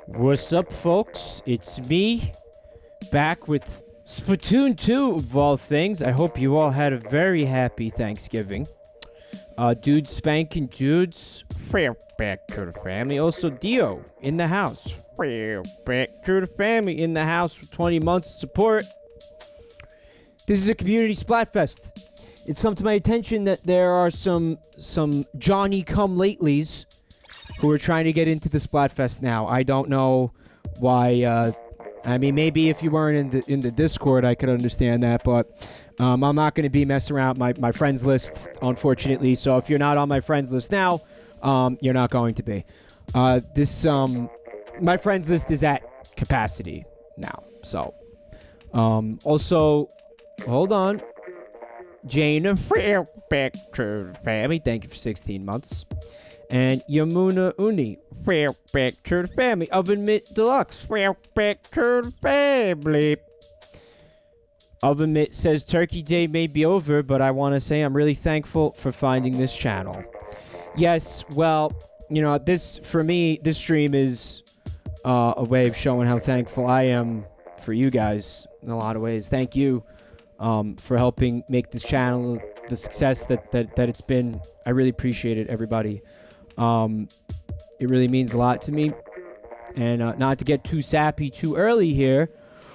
What's up, folks? It's me, back with Splatoon 2 of all things. I hope you all had a very happy Thanksgiving. Dudes spanking dudes. Back to the family. Also, Dio in the house. Back to the family in the house for 20 months of support. This is a community Splatfest. It's come to my attention that there are some Johnny-come-latelys who are trying to get into the Splatfest now. I don't know why. I mean, maybe if you weren't in the Discord, I could understand that, but I'm not going to be messing around my friends list, unfortunately. So if you're not on my friends list now, you're not going to be. My friends list is at capacity now. So, also, hold on. Jane, back to the family. Thank you for 16 months. And Yamuna Uni, back to the family. Oven Mitt Deluxe, back to the family. Oven Mitt says Turkey Day may be over, but I want to say I'm really thankful for finding this channel. Yes, well, you know, for me, this stream is a way of showing how thankful I am for you guys in a lot of ways. Thank you for helping make this channel the success that it's been. I really appreciate it, everybody. It really means a lot to me. And not to get too sappy too early here,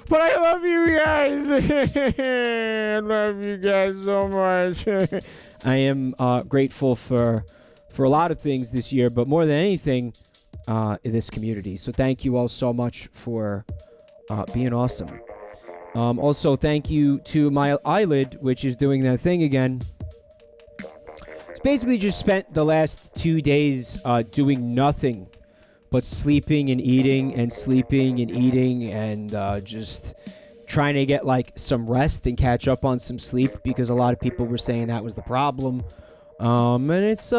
but I love you guys. I love you guys so much. I am grateful for a lot of things this year, but more than anything, in this community. So thank you all so much for being awesome. Also, thank you to my eyelid, which is doing that thing again. Basically just spent the last 2 days doing nothing but sleeping and eating and sleeping and eating and just trying to get like some rest and catch up on some sleep because a lot of people were saying that was the problem. And it's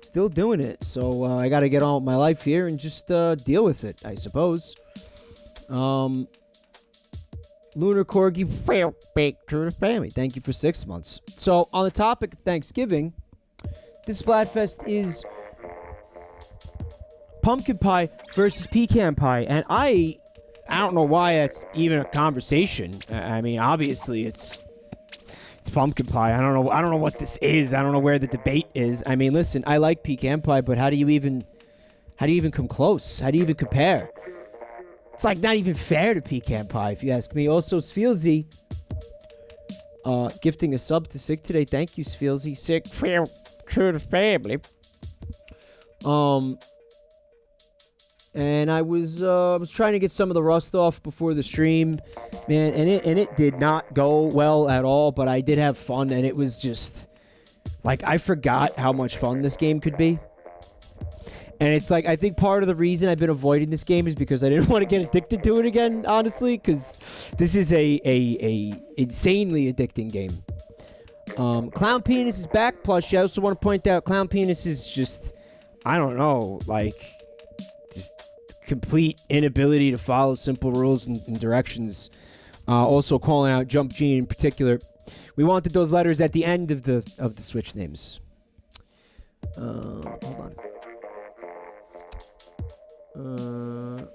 still doing it. So I got to get on with my life here and just deal with it, I suppose. Lunar Corgi, back to the family. Thank you for 6 months. So on the topic of Thanksgiving, this Splatfest is pumpkin pie versus pecan pie, and I don't know why that's even a conversation. I mean, obviously it's pumpkin pie. I don't know what this is. I don't know where the debate is. I mean, listen, I like pecan pie, but how do you even come close? How do you even compare? It's like not even fair to pecan pie, if you ask me. Also, Sfielzy, gifting a sub to Sick today. Thank you, Sfielzy. Sick to the family. and I was trying to get some of the rust off before the stream, man, and it did not go well at all. But I did have fun, and it was just like I forgot how much fun this game could be. And it's like I think part of the reason I've been avoiding this game is because I didn't want to get addicted to it again, honestly, because this is a insanely addicting game. Clown Penis is back. Plus, I also want to point out Clown Penis is just, I don't know, like, just complete inability to follow simple rules and directions. Also calling out Jump Genie in particular. We wanted those letters at the end of the Switch names. Hold on.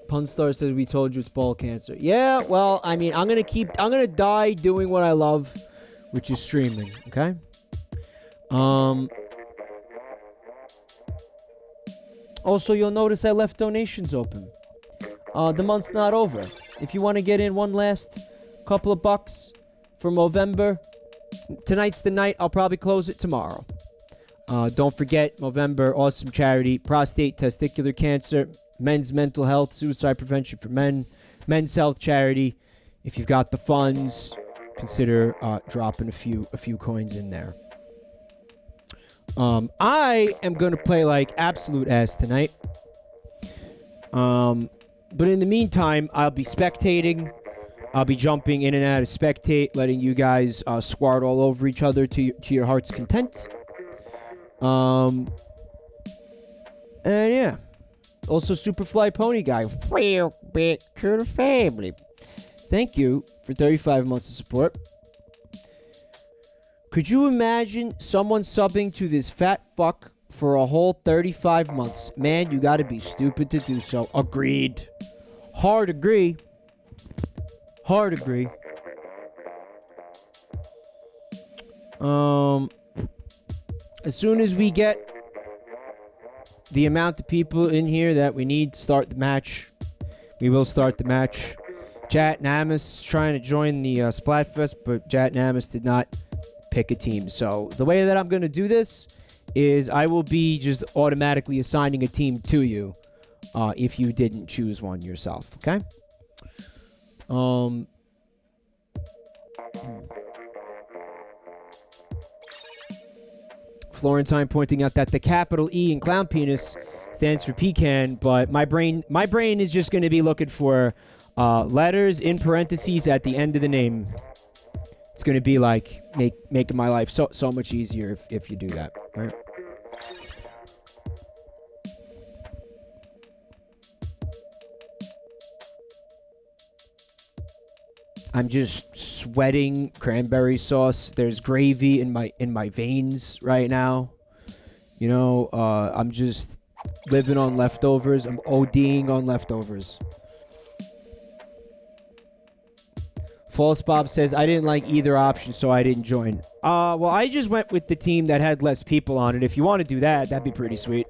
Punstar says we told you it's ball cancer. Yeah, well, I mean, I'm gonna die doing what I love, which is streaming, okay? Also, you'll notice I left donations open. The month's not over. If you want to get in one last couple of bucks for Movember, tonight's the night. I'll probably close it tomorrow. Don't forget, Movember, awesome charity, prostate, testicular cancer, men's mental health, suicide prevention for men, men's health charity. If you've got the funds, consider dropping a few coins in there. I am gonna play like absolute ass tonight. But in the meantime, I'll be spectating. I'll be jumping in and out of spectate, letting you guys squart all over each other to your heart's content. And yeah. Also, Superfly Pony Guy. Real bit to the family. Thank you for 35 months of support. Could you imagine someone subbing to this fat fuck for a whole 35 months? Man, you gotta be stupid to do so. Agreed. Hard agree. Hard agree. As soon as we get the amount of people in here that we need to start the match, we will start the match. Jat Namus is trying to join the Splatfest, but Jat Namus did not pick a team. So the way that I'm going to do this is I will be just automatically assigning a team to you if you didn't choose one yourself, okay? Florentine pointing out that the capital E in Clown Penis stands for pecan, but my brain is just going to be looking for letters in parentheses at the end of the name. It's going to be like making my life so much easier if you do that, right? I'm just sweating cranberry sauce. There's gravy in my veins right now. You know, I'm just living on leftovers. I'm ODing on leftovers. False Bob says, I didn't like either option, so I didn't join. Well, I just went with the team that had less people on it. If you want to do that, that'd be pretty sweet.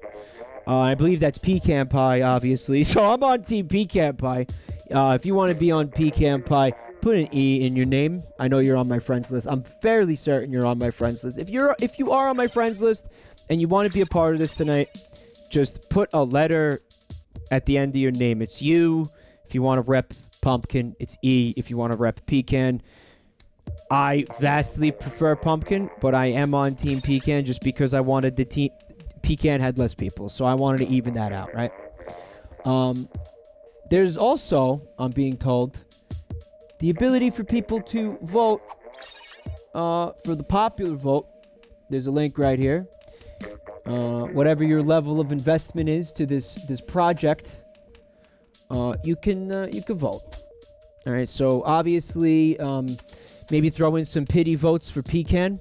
I believe that's Pecan Pie, obviously. So I'm on Team Pecan Pie. If you want to be on Pecan Pie, put an E in your name. I know you're on my friends list. I'm fairly certain you're on my friends list. If you are on my friends list and you want to be a part of this tonight, just put a letter at the end of your name. It's U. If you want to rep Pumpkin, it's E. If you want to rep Pecan, I vastly prefer Pumpkin, but I am on Team Pecan just because I wanted the team. Pecan had less people, so I wanted to even that out, right? There's also, I'm being told, the ability for people to vote for the popular vote. There's a link right here. Whatever your level of investment is to this project, you can vote. All right. So obviously, maybe throw in some pity votes for Pecan.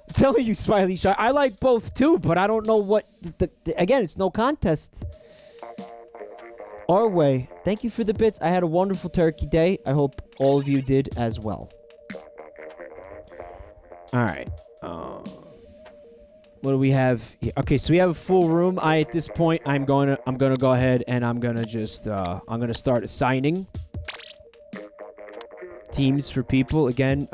I'm telling you, Smiley Shy, I like both too, but I don't know what. Again, it's no contest. Our way. Thank you for the bits. I had a wonderful turkey day. I hope all of you did as well. All right. What do we have here? Okay, so we have a full room. At this point, I'm gonna go ahead and I'm gonna just I'm gonna start assigning teams for people again.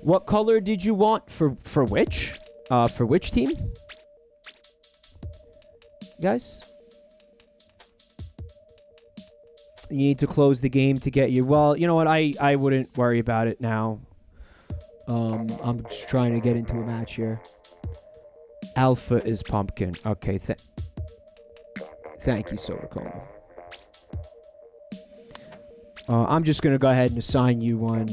What color did you want for which? For which team? Guys? You need to close the game to get you. Well, you know what? I wouldn't worry about it now. I'm just trying to get into a match here. Alpha is Pumpkin. Okay, thank you, Soda Coma. I'm just going to go ahead and assign you one.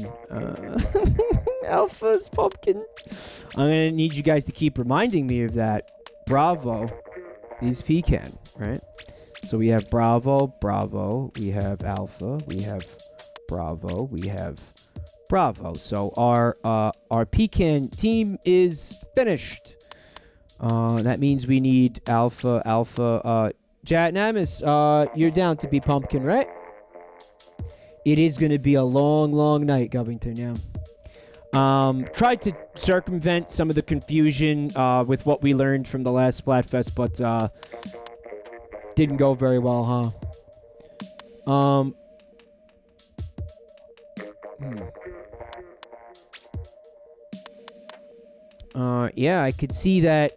Alpha is Pumpkin. I'm going to need you guys to keep reminding me of that. Bravo is Pecan, right? So we have Bravo, Bravo. We have Alpha. We have Bravo. We have Bravo. So our Pecan team is finished. That means we need Alpha, Alpha. Jatnamus, you're down to be Pumpkin, right? It is going to be a long, long night, Govington, yeah. Tried to circumvent some of the confusion with what we learned from the last Splatfest, but didn't go very well, huh? Yeah, I could see that.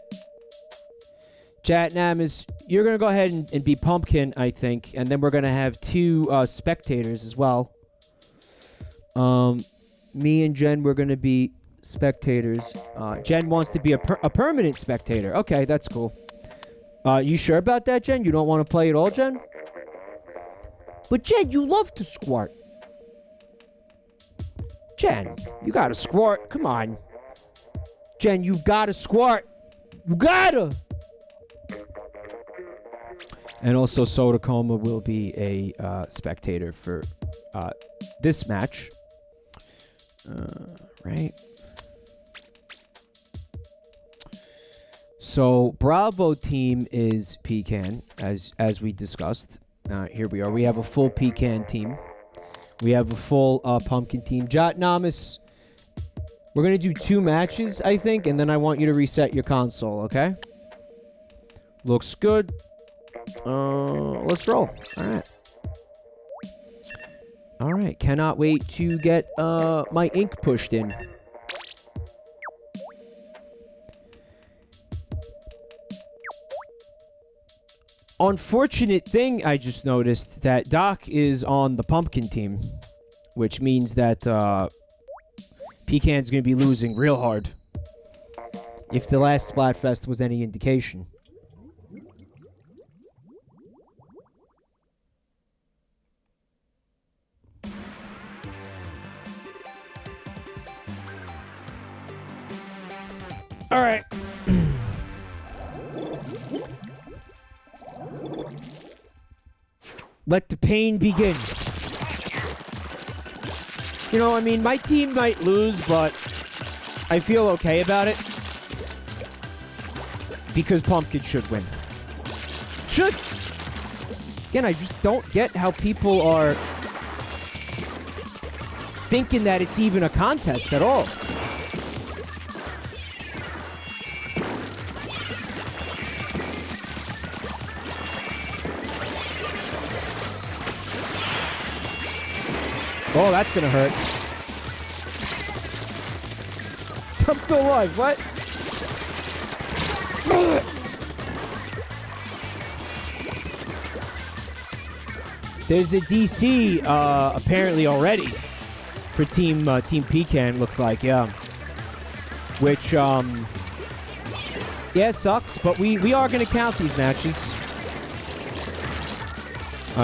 Jatnamus, you're going to go ahead and be Pumpkin, I think. And then we're going to have two spectators as well. Me and Jen, we're going to be spectators. Jen wants to be a permanent spectator. Okay, that's cool. You sure about that, Jen? You don't want to play at all, Jen? But Jen, you love to squirt. Jen, you got to squirt. Come on. Jen, you've got to squirt. You gotta. And also, Soda Coma will be a spectator for this match. Right. So, Bravo team is Pecan, as we discussed. Here we are. We have a full Pecan team. We have a full Pumpkin team. Jatnamus, we're going to do 2 matches, I think, and then I want you to reset your console, okay? Looks good. Let's roll. All right. Cannot wait to get my ink pushed in. Unfortunate thing, I just noticed that Doc is on the Pumpkin team, which means that Pecan's going to be losing real hard. If the last Splatfest was any indication. All right. Let the pain begin. You know, I mean, my team might lose, but I feel okay about it. Because Pumpkin should win. Should. Again, I just don't get how people are thinking that it's even a contest at all. Oh, that's gonna hurt. I'm still alive, what? There's a DC, apparently already for Team Pecan, looks like, yeah. Which, yeah, sucks, but we are gonna count these matches.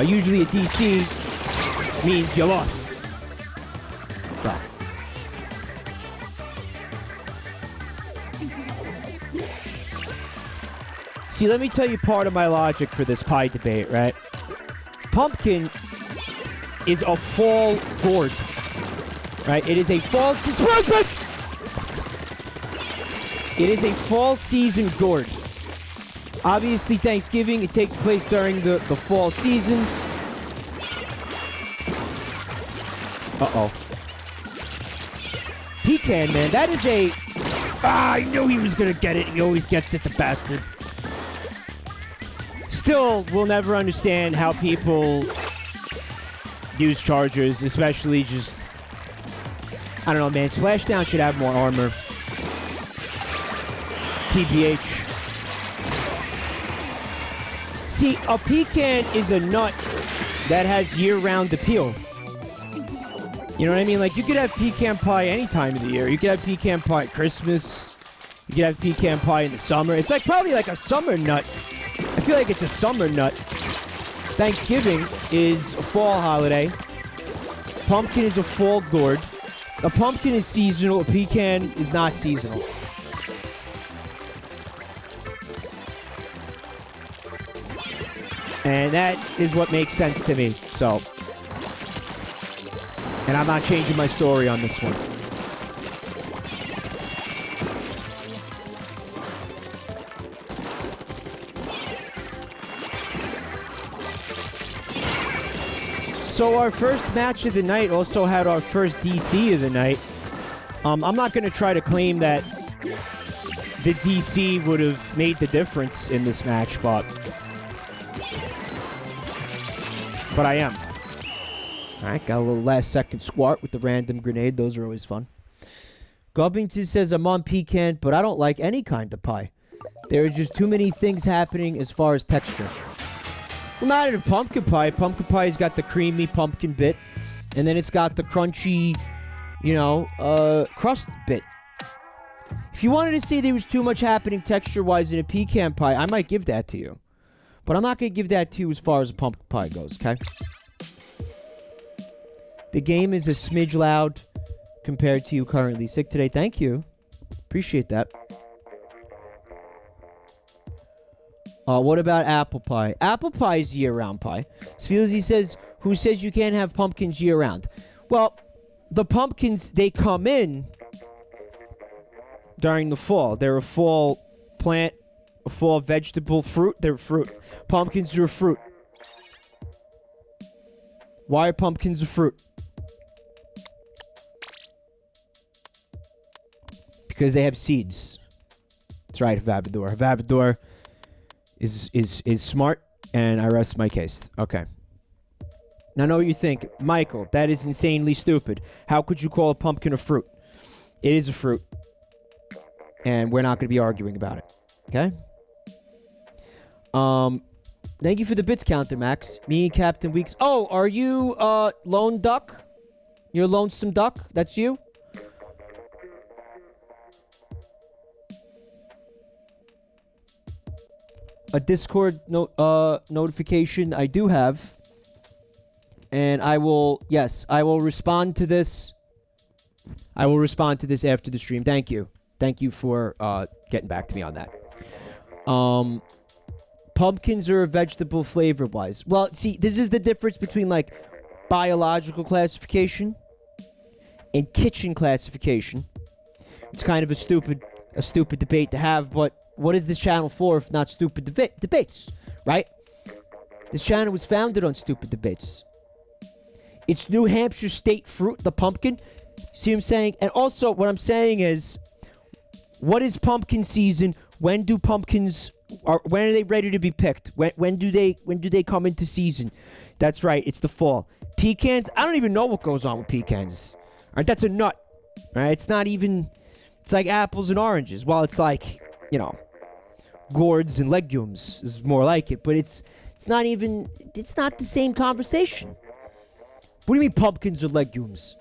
Usually a DC means you lost. See, let me tell you part of my logic for this pie debate, right? Pumpkin is a fall gourd, right? It is a fall... It is a fall season gourd. Obviously, Thanksgiving, it takes place during the fall season. Uh-oh. Pecan, man, that is a... I knew he was gonna get it. He always gets it, the bastard. Still, we'll never understand how people use chargers, especially just... I don't know, man. Splashdown should have more armor. TBH. See, a pecan is a nut that has year-round appeal. You know what I mean? Like, you could have pecan pie any time of the year. You could have pecan pie at Christmas. You could have pecan pie in the summer. It's like probably like a summer nut. I feel like it's a summer nut. Thanksgiving is a fall holiday. Pumpkin is a fall gourd. A pumpkin is seasonal. A pecan is not seasonal. And that is what makes sense to me. So, and I'm not changing my story on this one. So our first match of the night also had our first DC of the night. I'm not going to try to claim that the DC would have made the difference in this match, but I am. All right, got a little last second squat with the random grenade. Those are always fun. Gubbington says, I'm on pecan, but I don't like any kind of pie. There are just too many things happening as far as texture. Well, not in a pumpkin pie. Pumpkin pie's got the creamy pumpkin bit, and then it's got the crunchy, crust bit. If you wanted to say there was too much happening texture-wise in a pecan pie, I might give that to you. But I'm not going to give that to you as far as a pumpkin pie goes, okay? The game is a smidge loud compared to you currently. Sick today. Thank you. Appreciate that. What about apple pie? Apple pie is year-round pie. Sfielzy says, who says you can't have pumpkins year-round? Well, the pumpkins, they come in during the fall. They're a fall plant, a fall vegetable, fruit. They're fruit. Pumpkins are a fruit. Why are pumpkins a fruit? Because they have seeds. That's right, Havavador. Havavador is smart, and I rest my case. Okay. Now, I know what you think. Michael, that is insanely stupid. How could you call a pumpkin a fruit? It is a fruit. And we're not going to be arguing about it. Okay? Thank you for the bits counter, Max. Me and Captain Weeks. Oh, are you, Lone Duck? You're Lonesome Duck? That's you? A Discord notification I do have. And I will respond to this. I will respond to this after the stream. Thank you. Thank you for getting back to me on that. Pumpkins are a vegetable flavor-wise. Well, see, this is the difference between, like, biological classification and kitchen classification. It's kind of a stupid debate to have, but what is this channel for if not stupid debates, right? This channel was founded on stupid debates. It's New Hampshire state fruit, the pumpkin. See what I'm saying? And also, what I'm saying is, what is pumpkin season? When are they ready to be picked? When do they come into season? That's right, it's the fall. Pecans, I don't even know what goes on with pecans. All right, that's a nut. All right, it's not even. It's like apples and oranges. Well, it's like, gourds and legumes is more like it, but it's not even. It's not the same conversation. What do you mean pumpkins or legumes?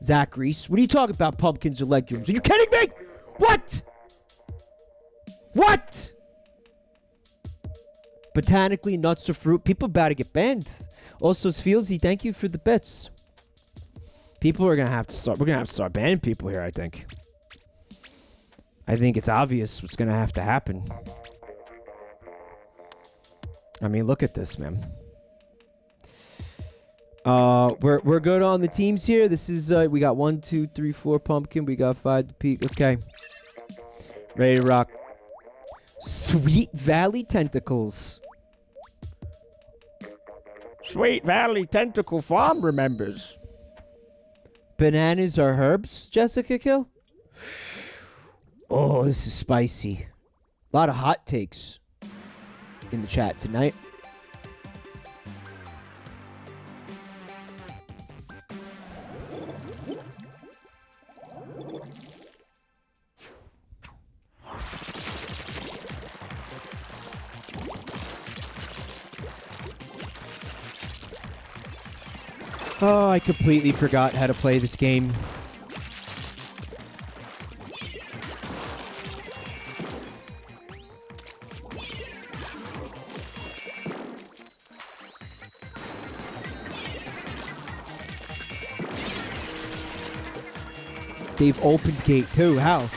Zach Reese, what are you talking about, pumpkins or legumes? Are you kidding me? What? What? Botanically, nuts or fruit. People about to get banned. Also, Sfielzy, thank you for the bits. People are gonna have to start. We're gonna have to start banning people here. I think it's obvious what's gonna have to happen. I mean, look at this, man. We're good on the teams here. This is we got 1, 2, 3, 4 pumpkin. We got 5 to peak. Okay, ready to rock. Sweet Valley Tentacles. Sweet Valley Tentacle Farm remembers. Bananas are herbs, Jessica Kill? Oh, this is spicy. A lot of hot takes in the chat tonight. Oh, I completely forgot how to play this game. They've opened gate 2. How?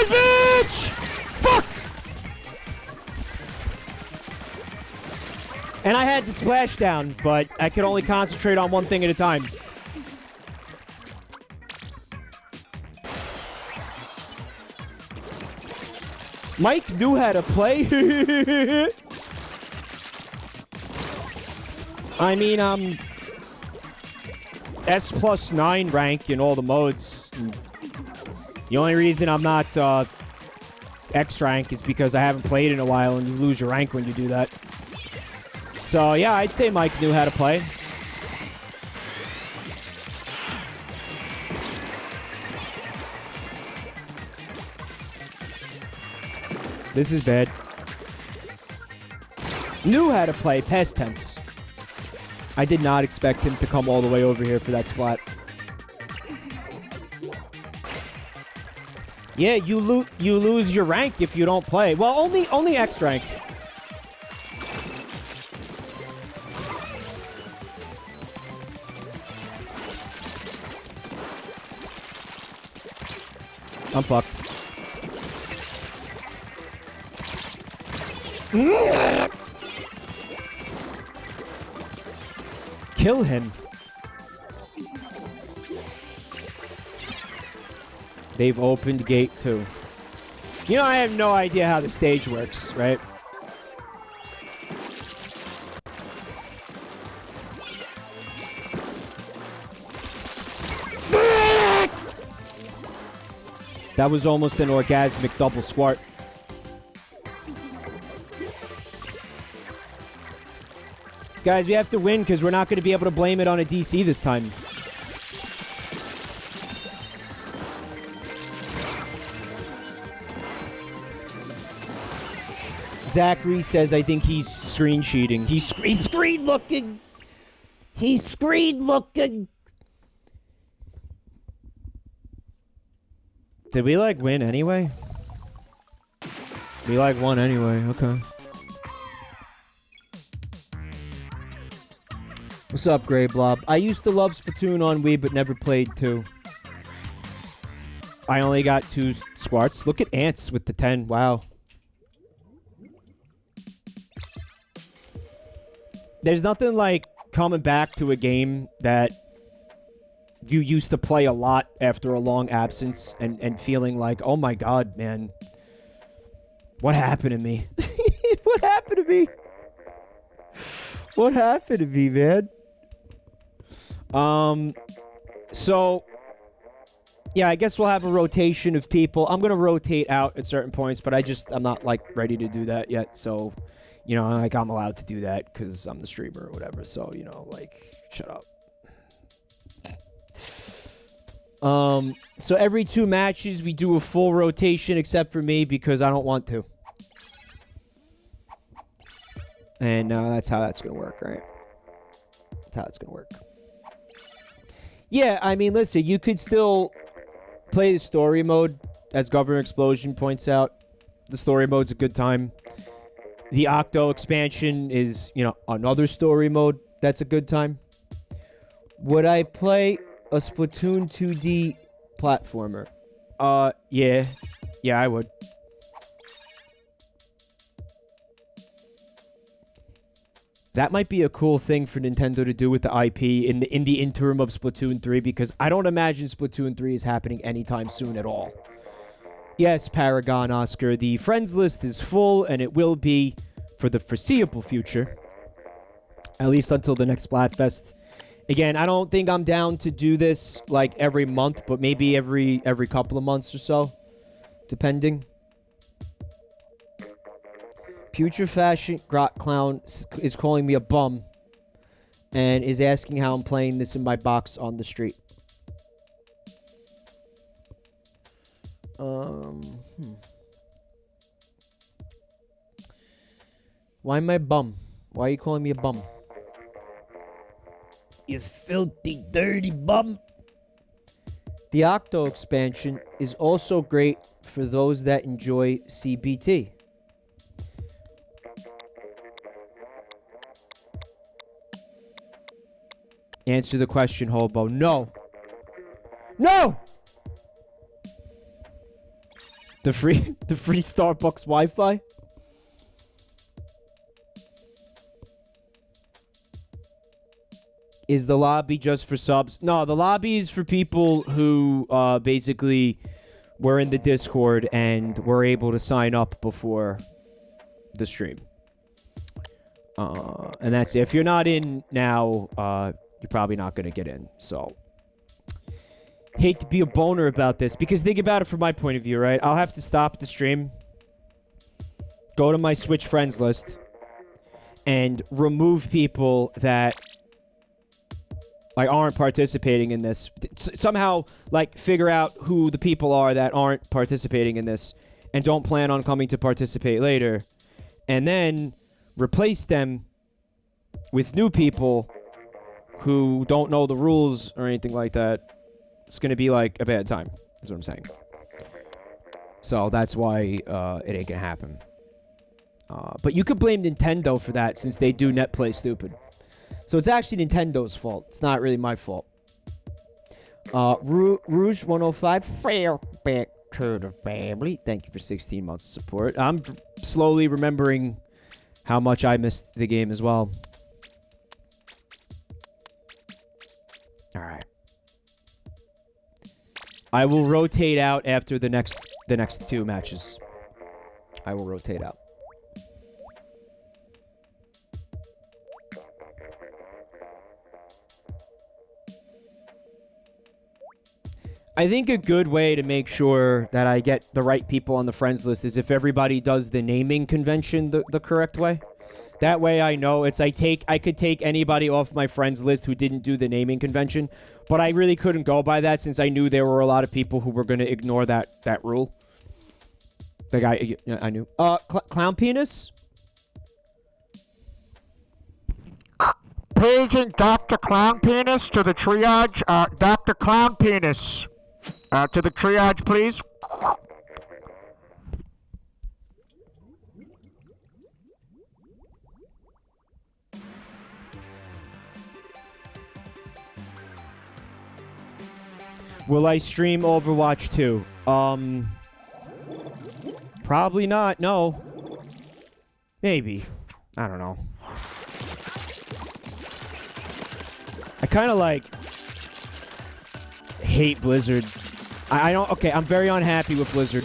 Bitch! Fuck! And I had the splashdown, but I could only concentrate on one thing at a time. Mike knew how to play. I mean, S+9 rank in all the modes. The only reason I'm not X rank is because I haven't played in a while, and you lose your rank when you do that. So yeah, I'd say Mike knew how to play. This is bad. Knew how to play, past tense. I did not expect him to come all the way over here for that splat. Yeah, you lose your rank if you don't play. Well, only X rank. I'm fucked. Kill him. They've opened gate 2. You know, I have no idea how the stage works, right? That was almost an orgasmic double squart. Guys, we have to win because we're not going to be able to blame it on a DC this time. Zachary says, I think he's screen cheating. He's screen looking. He's screen looking. Did we, like, win anyway? We, like, won anyway. Okay. What's up, Grey Blob? I used to love Splatoon on Wii, but never played 2. I only got 2 squarts. Look at Ants with the 10. Wow. There's nothing like coming back to a game that you used to play a lot after a long absence and feeling like, oh my god, man. What happened to me? What happened to me? What happened to me, man? So, yeah, I guess we'll have a rotation of people. I'm going to rotate out at certain points, but I'm not, like, ready to do that yet, so... You know, like, I'm allowed to do that because I'm the streamer or whatever. So, you know, like, shut up. So every 2 matches, we do a full rotation except for me because I don't want to. And that's how that's going to work, right? That's how it's going to work. Yeah, I mean, listen, you could still play the story mode, as Governor Explosion points out. The story mode's a good time. The Octo expansion is, you know, another story mode. That's a good time. Would I play a Splatoon 2D platformer? Yeah. Yeah, I would. That might be a cool thing for Nintendo to do with the IP in the interim of Splatoon 3, because I don't imagine Splatoon 3 is happening anytime soon at all. Yes, Paragon Oscar, the friends list is full, and it will be for the foreseeable future. At least until the next Splatfest. Again, I don't think I'm down to do this like every month, but maybe every couple of months or so, depending. Future Fashion Grot Clown is calling me a bum and is asking how I'm playing this in my box on the street. Why am I a bum? Why are you calling me a bum? You filthy, dirty bum. The Octo expansion is also great for those that enjoy CBT. Answer the question, Hobo. No. No! The free Starbucks Wi-Fi? Is the lobby just for subs? No, the lobby is for people who basically were in the Discord and were able to sign up before the stream. And that's it. If you're not in now, you're probably not going to get in. So, hate to be a boner about this, because think about it from my point of view, right? I'll have to stop the stream, go to my Switch friends list, and remove people that like aren't participating in this. Somehow, like, figure out who the people are that aren't participating in this and don't plan on coming to participate later, and then replace them with new people who don't know the rules or anything like that. It's going to be like a bad time, is what I'm saying. So that's why it ain't going to happen. But you could blame Nintendo for that, since they do net play stupid. So it's actually Nintendo's fault. It's not really my fault. Rouge 105. Fair back to the family. Thank you for 16 months of support. I'm slowly remembering how much I missed the game as well. All right. I will rotate out after the next two matches. I will rotate out. I think a good way to make sure that I get the right people on the friends list is if everybody does the naming convention the correct way. That way I know it's I could take anybody off my friends list who didn't do the naming convention, but I really couldn't go by that since I knew there were a lot of people who were going to ignore that rule. The guy I knew. Clown Penis? Paging Dr. Clown Penis to the triage. Dr. Clown Penis. To the triage, please. Will I stream Overwatch 2? Probably not, no. Maybe. I don't know. I kind of like hate Blizzard. I don't. Okay, I'm very unhappy with Blizzard.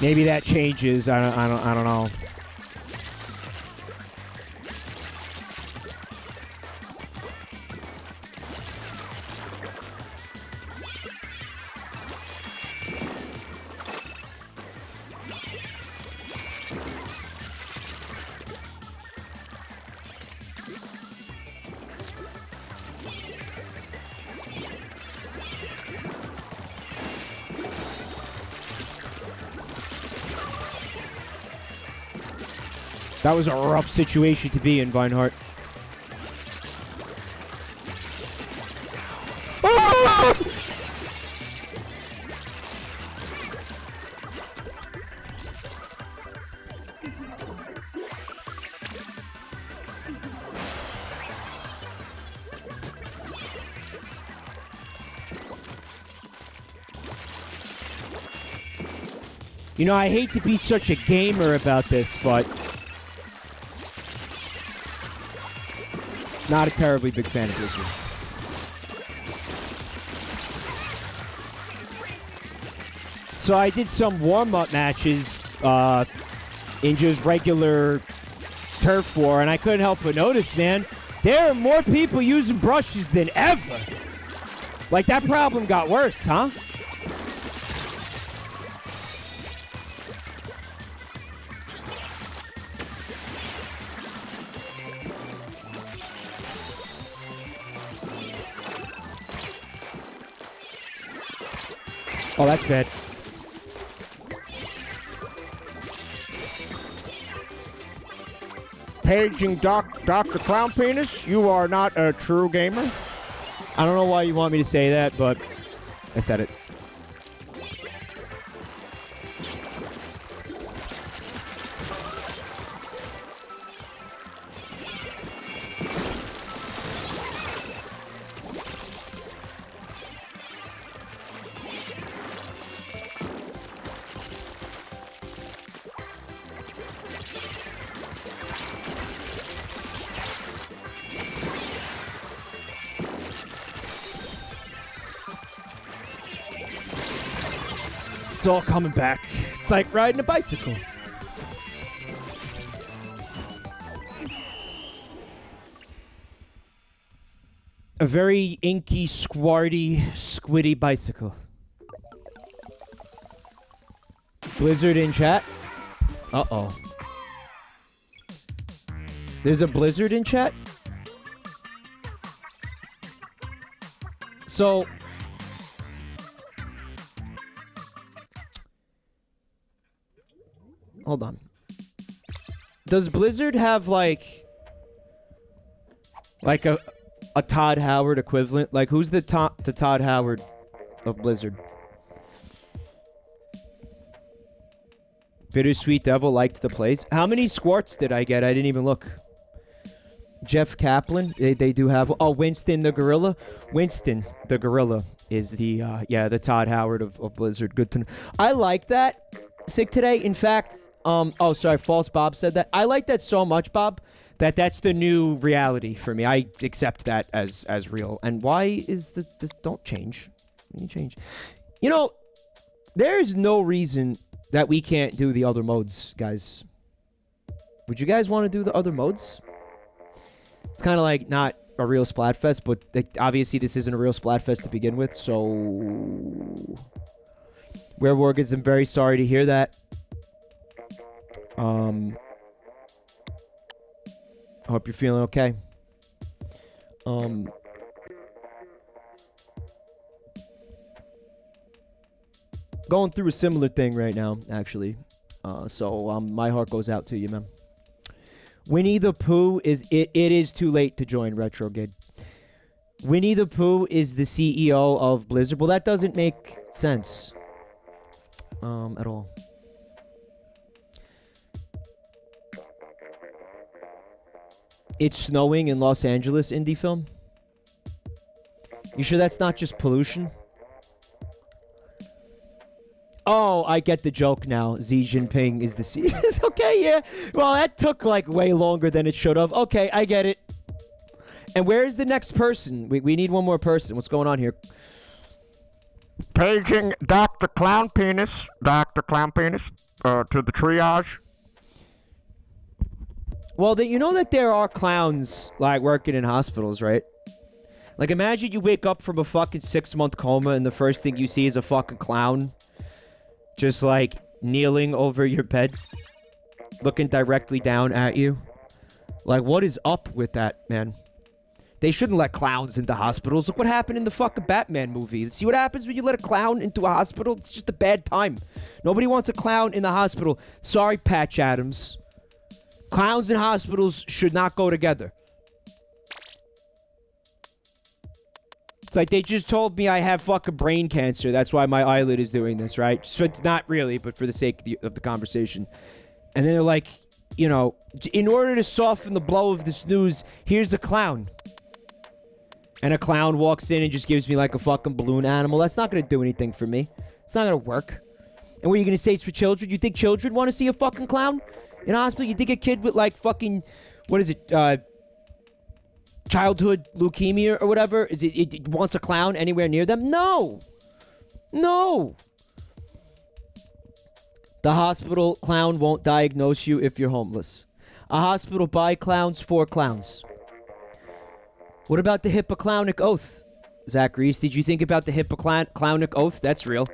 Maybe that changes. I don't know. That was a rough situation to be in, Vinehart. You know, I hate to be such a gamer about this, but Not a terribly big fan of Blizzard. So I did some warm-up matches in just regular turf war, and I couldn't help but notice, man, there are more people using brushes than ever. Like, that problem got worse, huh? Oh, that's bad. Paging Dr. Clown Penis, you are not a true gamer. I don't know why you want me to say that, but I said it. It's all coming back. It's like riding a bicycle. A very inky, squarty, squiddy bicycle. Blizzard in chat? Uh-oh. There's a Blizzard in chat? So... hold on. Does Blizzard have like a Todd Howard equivalent? Like, who's the Todd Howard of Blizzard? Bittersweet Devil liked the plays. How many squirts did I get? I didn't even look. Jeff Kaplan. They do have. Oh, Winston the Gorilla. Winston the Gorilla is the the Todd Howard of Blizzard. Good to know. I like that. Sick today. In fact, oh, sorry, False Bob said that. I like that so much, Bob, that's the new reality for me. I accept that as real. And why is this? Don't change. You change. You know, there's no reason that we can't do the other modes, guys. Would you guys want to do the other modes? It's kind of like not a real Splatfest, but obviously this isn't a real Splatfest to begin with, so... Werewolves, I'm very sorry to hear that. I hope you're feeling okay. Going through a similar thing right now, actually. So my heart goes out to you, man. Winnie the Pooh is... It is too late to join Retrogate. Winnie the Pooh is the CEO of Blizzard. Well, that doesn't make sense. At all. It's snowing in Los Angeles, indie film. You sure that's not just pollution? Oh, I get the joke now. Xi Jinping is the CEO. Okay, yeah. Well, that took like way longer than it should have. Okay, I get it. And where's the next person? We need one more person. What's going on here? Paging Dr. Clown Penis. Dr. Clown Penis. To the triage. Well, you know that there are clowns, like, working in hospitals, right? Like, imagine you wake up from a fucking 6-month coma and the first thing you see is a fucking clown just, like, kneeling over your bed, looking directly down at you. Like, what is up with that, man? They shouldn't let clowns into hospitals. Look what happened in the fucking Batman movie. See what happens when you let a clown into a hospital? It's just a bad time. Nobody wants a clown in the hospital. Sorry, Patch Adams. Clowns and hospitals should not go together. It's like they just told me I have fucking brain cancer. That's why my eyelid is doing this, right? So it's not really, but for the sake of the conversation. And then they're like, you know, in order to soften the blow of this news, here's a clown. And a clown walks in and just gives me like a fucking balloon animal. That's not going to do anything for me. It's not going to work. And what are you going to say it's for children? You think children want to see a fucking clown in a hospital? You think a kid with like fucking, what is it? childhood leukemia or whatever? Is it wants a clown anywhere near them? No. No. The hospital clown won't diagnose you if you're homeless. A hospital by clowns for clowns. What about the Hippoclownic Oath? Zach Reese, did you think about the Hippoclownic Oath? That's real.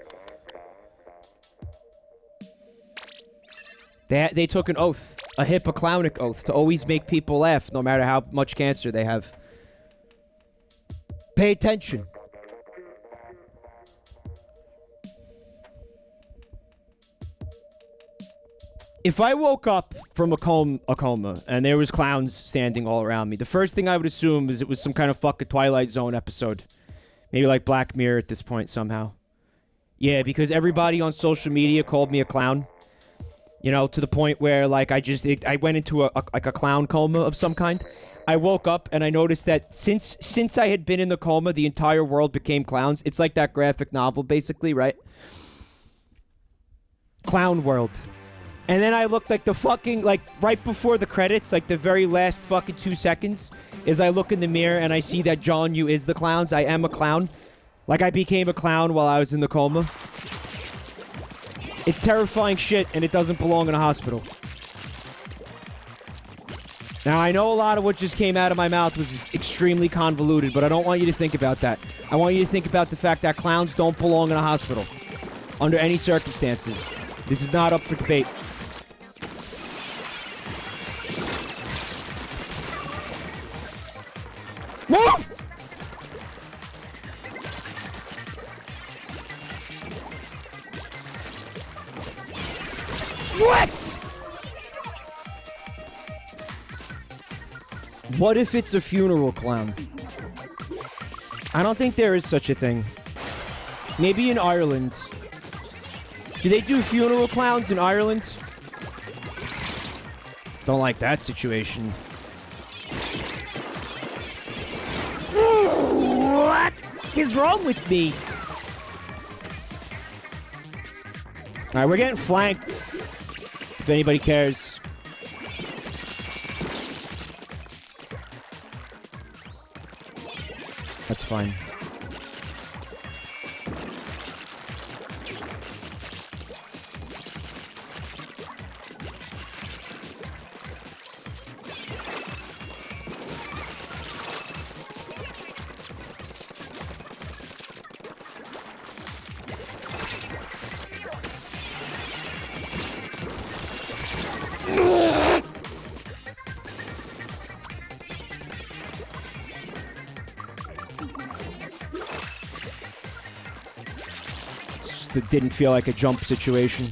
They took an oath, a Hippoclownic Oath, to always make people laugh no matter how much cancer they have. Pay attention. If I woke up from a coma and there was clowns standing all around me, the first thing I would assume is it was some kind of fucking Twilight Zone episode. Maybe like Black Mirror at this point somehow. Yeah, because everybody on social media called me a clown. You know, to the point where like I went into a clown coma of some kind. I woke up and I noticed that since I had been in the coma, the entire world became clowns. It's like that graphic novel basically, right? Clown World. And then I looked like the fucking, like, right before the credits, like the very last fucking 2 seconds, is I look in the mirror and I see that John Yu is the clowns. I am a clown. Like, I became a clown while I was in the coma. It's terrifying shit, and it doesn't belong in a hospital. Now, I know a lot of what just came out of my mouth was extremely convoluted, but I don't want you to think about that. I want you to think about the fact that clowns don't belong in a hospital. Under any circumstances. This is not up for debate. Move! What? What if it's a funeral clown? I don't think there is such a thing. Maybe in Ireland. Do they do funeral clowns in Ireland? Don't like that situation. What is wrong with me? Alright, we're getting flanked. If anybody cares. That's fine. It didn't feel like a jump situation.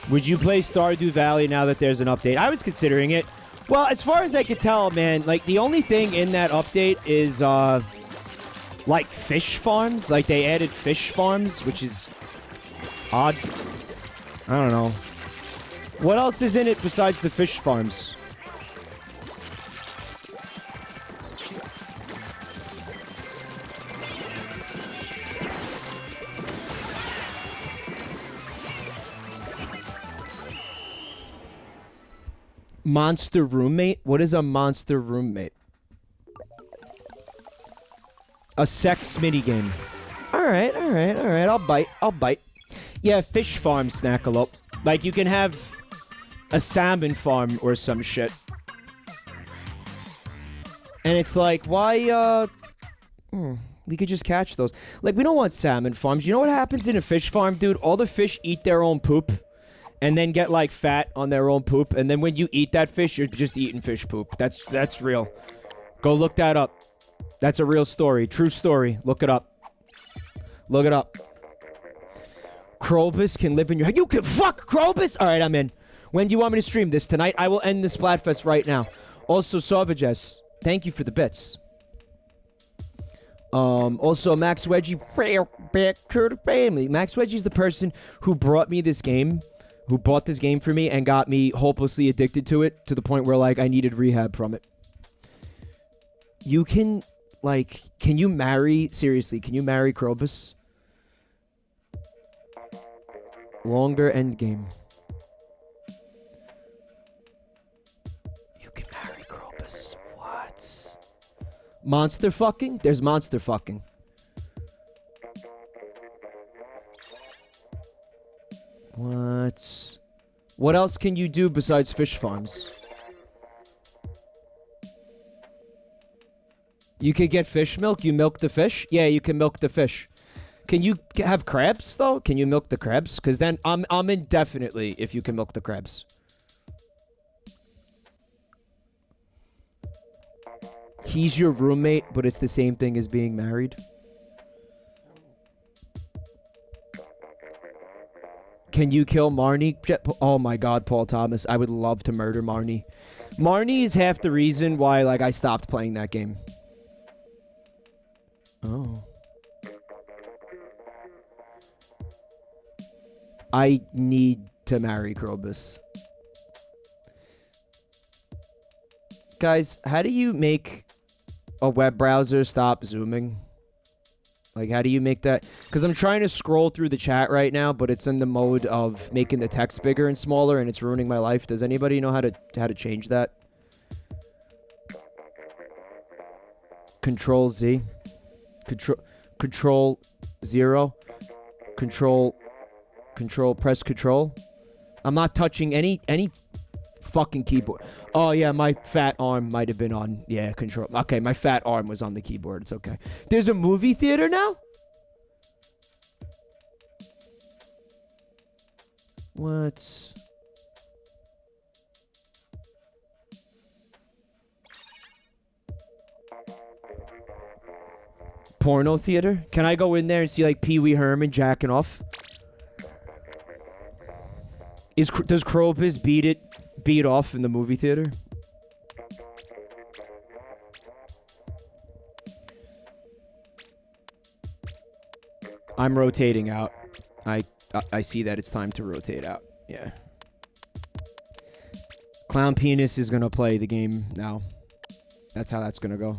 Would you play Stardew Valley now that there's an update? I was considering it. Well, as far as I could tell, man, like, the only thing in that update is, like, fish farms. Like, they added fish farms, which is odd. I don't know. What else is in it besides the fish farms? Monster roommate? What is a monster roommate? A sex minigame. Alright. I'll bite. Yeah, fish farm, Snackalope. Like, you can have a salmon farm or some shit. And it's like, why, we could just catch those. Like, we don't want salmon farms. You know what happens in a fish farm, dude? All the fish eat their own poop. And then get, like, fat on their own poop. And then when you eat that fish, you're just eating fish poop. That's real. Go look that up. That's a real story. True story. Look it up. Look it up. Krobus can live in your head. You can fuck Krobus? All right, I'm in. When do you want me to stream this? Tonight? I will end the Splatfest right now. Also, Sauvages, thank you for the bits. Also, Max Wedgie, back to the family. Max Wedgie's the person who brought me this game, who bought this game for me and got me hopelessly addicted to it to the point where, like, I needed rehab from it. You can, like, can you marry, seriously, can you marry Krobus? Longer end game. You can marry Krobus. What? Monster fucking? There's monster fucking. What? What else can you do besides fish farms? You could get fish milk? You milk the fish? Yeah, you can milk the fish. Can you have crabs, though? Can you milk the crabs? Because then I'm in definitely if you can milk the crabs. He's your roommate, but it's the same thing as being married. Can you kill Marnie? Oh my god, Paul Thomas. I would love to murder Marnie. Marnie is half the reason why, like, I stopped playing that game. Oh. I need to marry Krobus. Guys, how do you make a web browser stop zooming? Like, how do you make that? Because I'm trying to scroll through the chat right now, but it's in the mode of making the text bigger and smaller, and it's ruining my life. Does anybody know how to change that? Control Z. Control 0. Press control. I'm not touching any fucking keyboard. Oh yeah, my fat arm might have been on, yeah, control. Okay, my fat arm was on the keyboard. It's okay. There's a movie theater now? What? Porno theater? Can I go in there and see, like, Pee Wee Herman jacking off? Does Krobus beat off in the movie theater? I'm rotating out. I see that it's time to rotate out. Yeah. Clown Penis is gonna play the game now. That's how that's gonna go.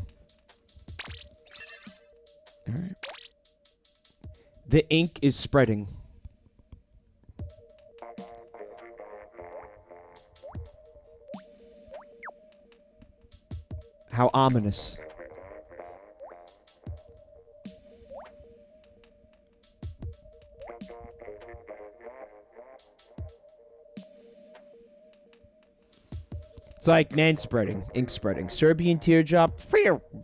Alright. The ink is spreading. How ominous. It's like man spreading, ink spreading. Serbian teardrop.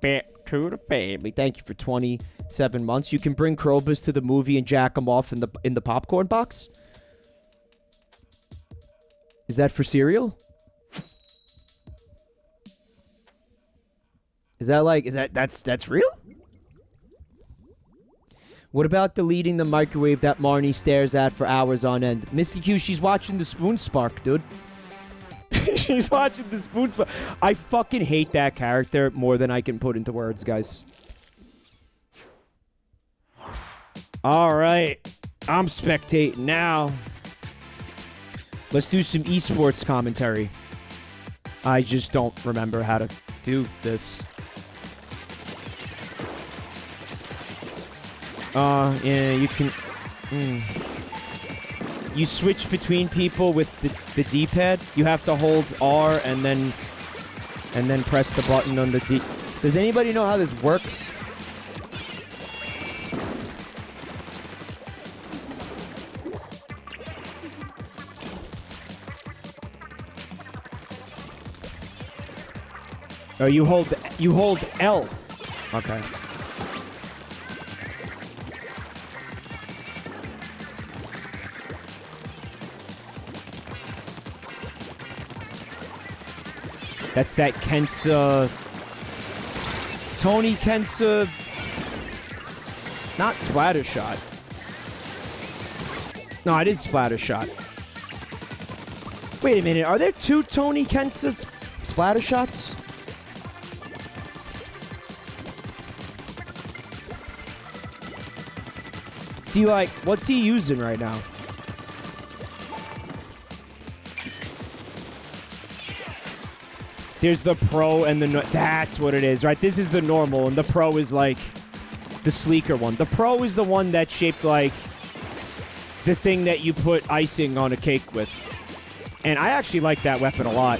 Back to the family. Thank you for 27 months. You can bring Krobus to the movie and jack him off in the popcorn box. Is that for cereal? Is that like, that's real? What about deleting the microwave that Marnie stares at for hours on end? Misty Q, she's watching the spoon spark, dude. She's watching the spoon spark. I fucking hate that character more than I can put into words, guys. Alright. I'm spectating now. Let's do some esports commentary. I just don't remember how to do this. Yeah, you can... You switch between people with the D-pad. You have to hold R and then press the button on the D. Does anybody know how this works? Oh, you hold L. Okay. That's that Kensa... Tony Kensa... not Splatter Shot. No, it is Splatter Shot. Wait a minute. Are there 2 Tony Kensa Splatter Shots? See, like, what's he using right now? There's the Pro and the... That's what it is, right? This is the normal, and the Pro is, like, the sleeker one. The Pro is the one that's shaped like the thing that you put icing on a cake with. And I actually like that weapon a lot.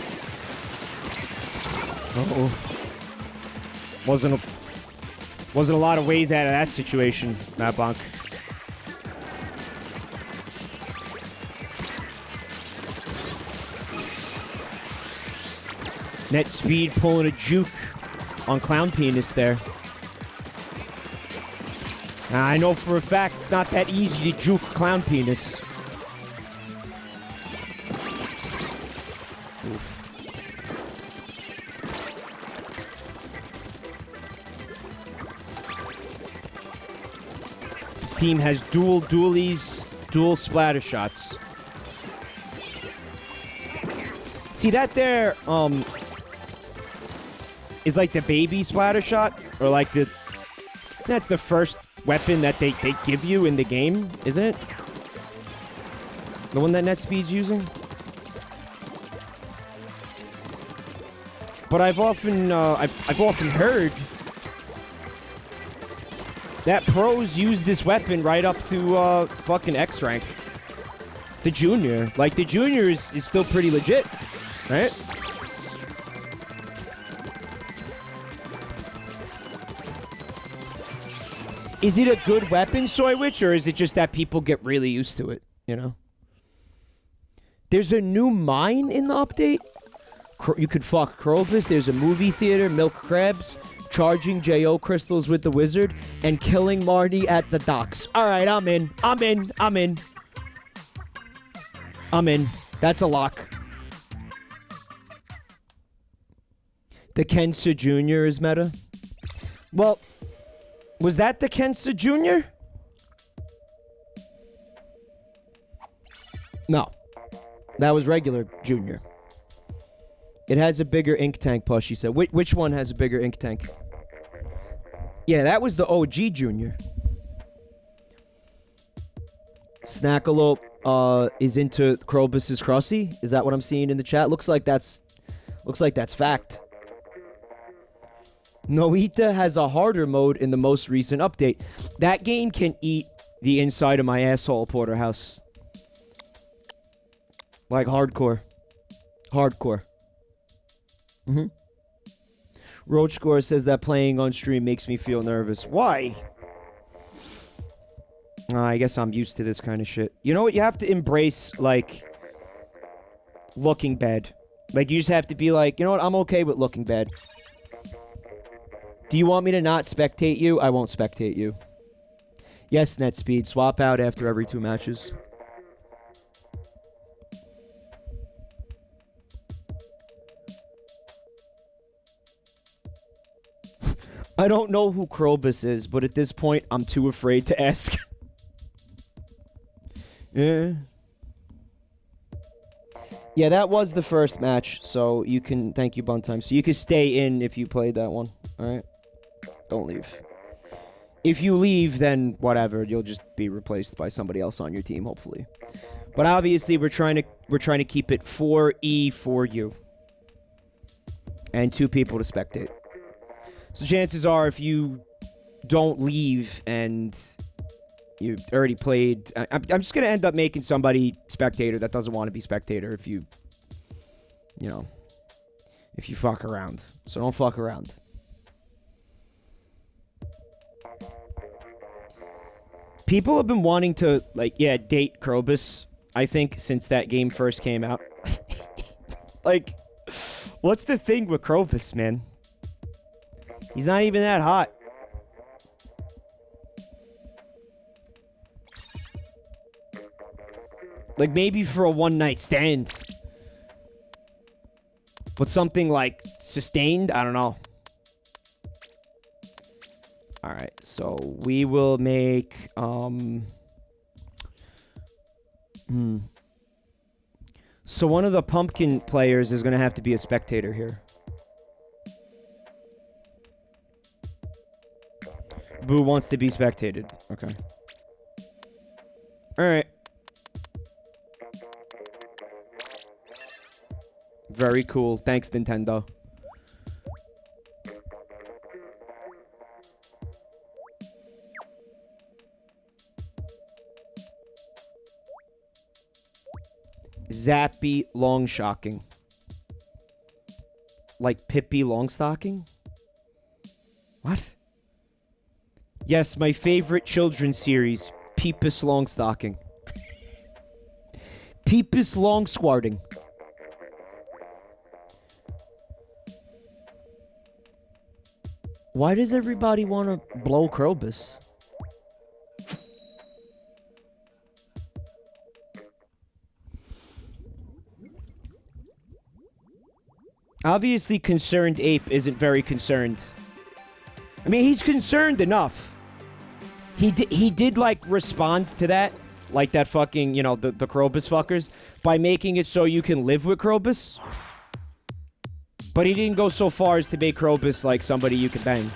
Uh-oh. Wasn't a lot of ways out of that situation, Matt Bonk. Net speed pulling a juke on Clown Penis there. Now, I know for a fact it's not that easy to juke Clown Penis. Oof. This team has dual dualies, dual splatter shots. See that there, is like the baby splatter shot, or like that's the first weapon that they give you in the game, isn't it? The one that NetSpeed's using? But I've often heard that pros use this weapon right up to fucking X rank. The junior. Like, the junior is still pretty legit, right? Is it a good weapon, Soy Witch, or is it just that people get really used to it, you know? There's a new mine in the update? You could fuck Krobus. There's a movie theater, milk crabs, charging J.O. crystals with the wizard, and killing Marty at the docks. All right, I'm in. That's a lock. The Kensa Jr. is meta? Well... Was that the Kensa Jr.? No. That was regular Junior. It has a bigger ink tank, Push, he said. Which one has a bigger ink tank? Yeah, that was the OG Junior. Snackalope is into Krobus's Crossy. Is that what I'm seeing in the chat? Looks like that's fact. Noita has a harder mode in the most recent update. That game can eat the inside of my asshole, Porterhouse. Like hardcore. Roach Score says that playing on stream makes me feel nervous. Why? I guess I'm used to this kind of shit. You know what? You have to embrace, like, looking bad. Like, you just have to be like, you know what? I'm okay with looking bad. Do you want me to not spectate you? I won't spectate you. Yes, NetSpeed. Swap out after every 2 matches. I don't know who Krobus is, but at this point, I'm too afraid to ask. Yeah, that was the first match, so you can... Thank you, Buntime. So you can stay in if you played that one, alright? Don't leave. If you leave, then whatever. You'll just be replaced by somebody else on your team, hopefully. But obviously, we're trying to keep it 4E for you. And 2 people to spectate. So chances are, if you don't leave and you already played... I'm just going to end up making somebody spectator that doesn't want to be spectator if you... You know... If you fuck around. So don't fuck around. People have been wanting to, like, date Krobus, I think, since that game first came out. Like, what's the thing with Krobus, man? He's not even that hot. Like, maybe for a one-night stand. But something, like, sustained? I don't know. Alright, So we will make So one of the pumpkin players is gonna have to be a spectator here. Boo wants to be spectated. Okay. Alright. Very cool. Thanks, Nintendo. Zappy Longshocking. Like Pippi Longstocking? What? Yes, my favorite children's series, Peepus Longstocking. Peepus Longsquarting. Why does everybody want to blow Krobus? Obviously, Concerned Ape isn't very concerned. I mean, he's concerned enough. He did like respond to that, like that fucking, you know, the Krobus fuckers, by making it so you can live with Krobus. But he didn't go so far as to make Krobus like somebody you could bang.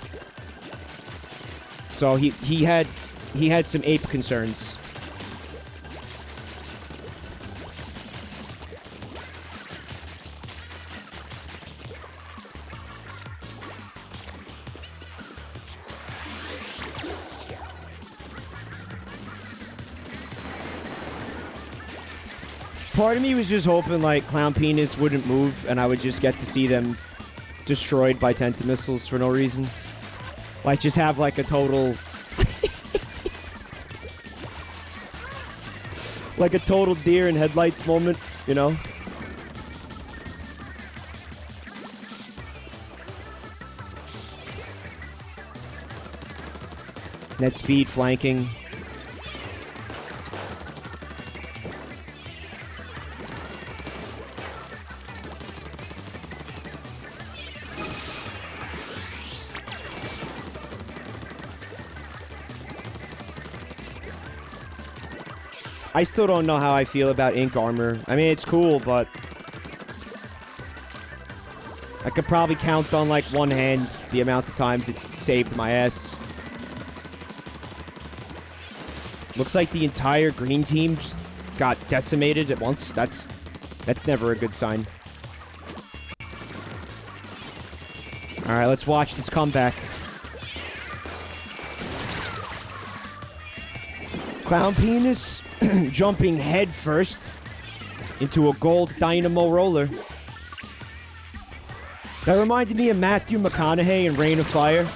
So he had some ape concerns. Part of me was just hoping, like, Clown Penis wouldn't move, and I would just get to see them destroyed by Tentamissiles for no reason. Like, just have, like, a total... like a total deer in headlights moment, you know? Net speed flanking. I still don't know how I feel about ink armor. I mean, it's cool, but I could probably count on, like, one hand the amount of times it's saved my ass. Looks like the entire green team just got decimated at once. That's never a good sign. All right, let's watch this comeback. Clown Penis jumping head first into a gold dynamo roller. That reminded me of Matthew McConaughey in Reign of Fire.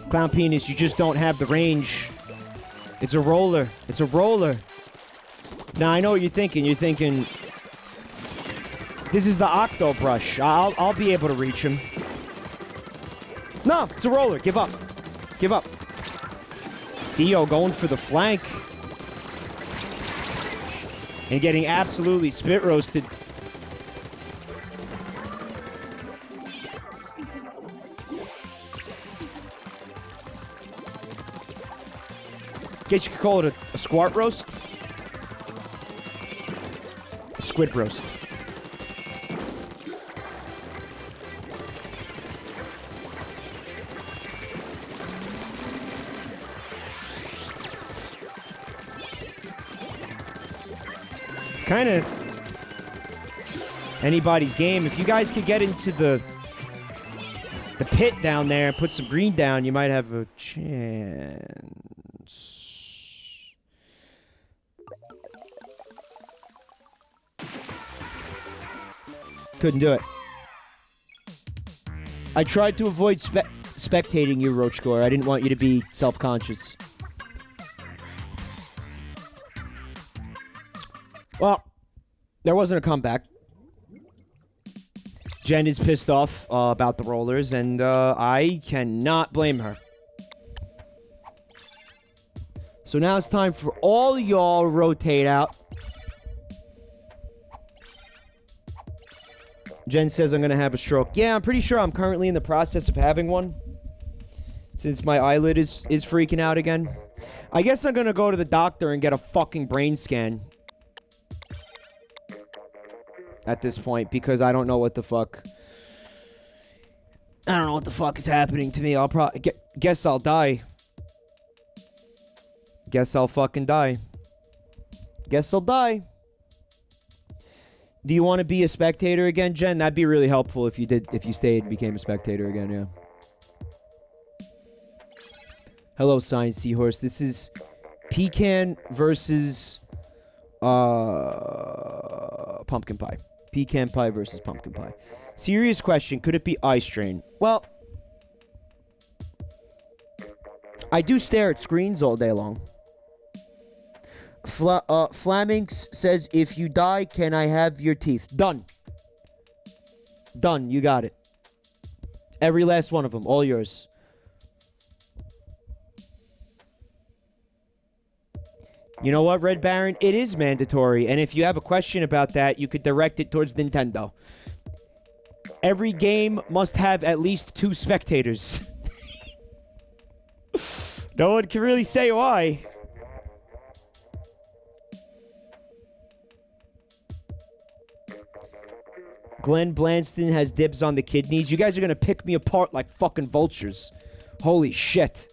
Clown Penis, you just don't have the range. It's a roller. It's a roller. Now, I know what you're thinking. You're thinking, this is the Octo Brush. I'll be able to reach him. No, it's a roller. Give up. Give up. Dio going for the flank. And getting absolutely spit roasted. Guess you could call it a squart roast. A squid roast. It's kind of anybody's game. If you guys could get into the pit down there and put some green down, you might have a chance. Couldn't do it. I tried to avoid spectating you, Roachcore. I didn't want you to be self-conscious. Well, there wasn't a comeback. Jen is pissed off about the rollers, and I cannot blame her. So now it's time for all y'all rotate out. Jen says I'm going to have a stroke. Yeah, I'm pretty sure I'm currently in the process of having one. Since my eyelid is freaking out again. I guess I'm going to go to the doctor and get a fucking brain scan. At this point, because I don't know what the fuck. I don't know what the fuck is happening to me. I'll probably guess I'll die. Guess I'll fucking die. Guess I'll die. Do you want to be a spectator again, Jen? That'd be really helpful if you stayed and became a spectator again, yeah. Hello, Science Seahorse. This is pecan versus pumpkin pie. Pecan pie versus pumpkin pie. Serious question. Could it be eye strain? Well, I do stare at screens all day long. Flaminx says, if you die, can I have your teeth? Done. Done. You got it. Every last one of them. All yours. You know what, Red Baron? It is mandatory. And if you have a question about that, you could direct it towards Nintendo. Every game must have at least 2 spectators. No one can really say why. Glenn Blanston has dibs on the kidneys. You guys are going to pick me apart like fucking vultures. Holy shit.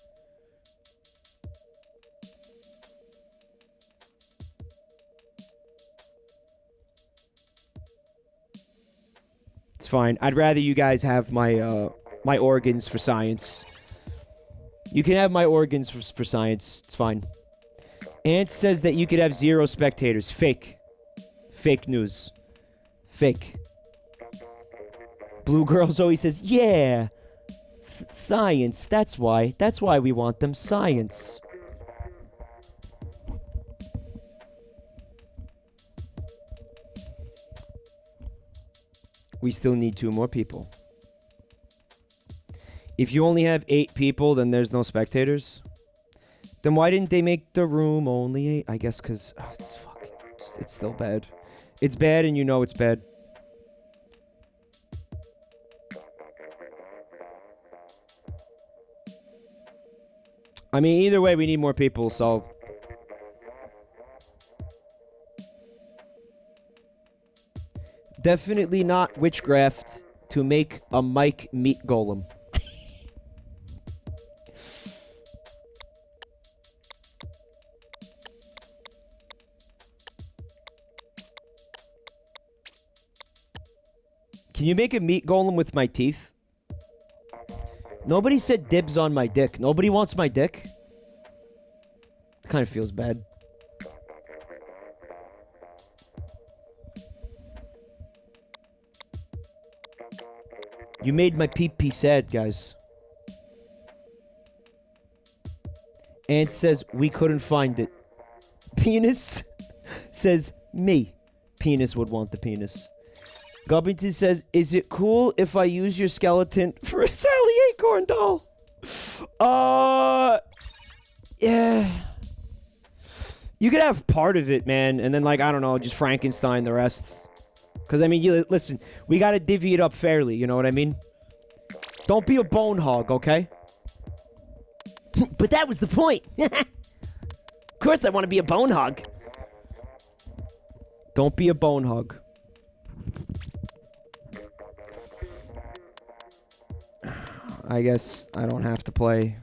It's fine. I'd rather you guys have my my organs for science. You can have my organs for science. It's fine. Ant says that you could have 0 spectators. Fake. Fake news. Fake. Blue Girl Zoe says, yeah, science, that's why we want them, science. We still need 2 more people. If you only have 8 people, then there's no spectators. Then why didn't they make the room only 8? I guess because it's still bad. It's bad and you know it's bad. I mean, either way, we need more people, so... Definitely not witchcraft to make a Mike meat golem. Can you make a meat golem with my teeth? Nobody said dibs on my dick. Nobody wants my dick. Kind of feels bad. You made my pee-pee sad, guys. Ant says we couldn't find it. Penis says me. Penis would want the penis. Gubbington says, is it cool if I use your skeleton for a Sally Acorn doll? Yeah. You could have part of it, man, and then, like, I don't know, just Frankenstein the rest. Because, I mean, listen, we gotta divvy it up fairly, you know what I mean? Don't be a bone hog, okay? But that was the point. Of course I want to be a bone hog. Don't be a bone hog. I guess I don't have to play.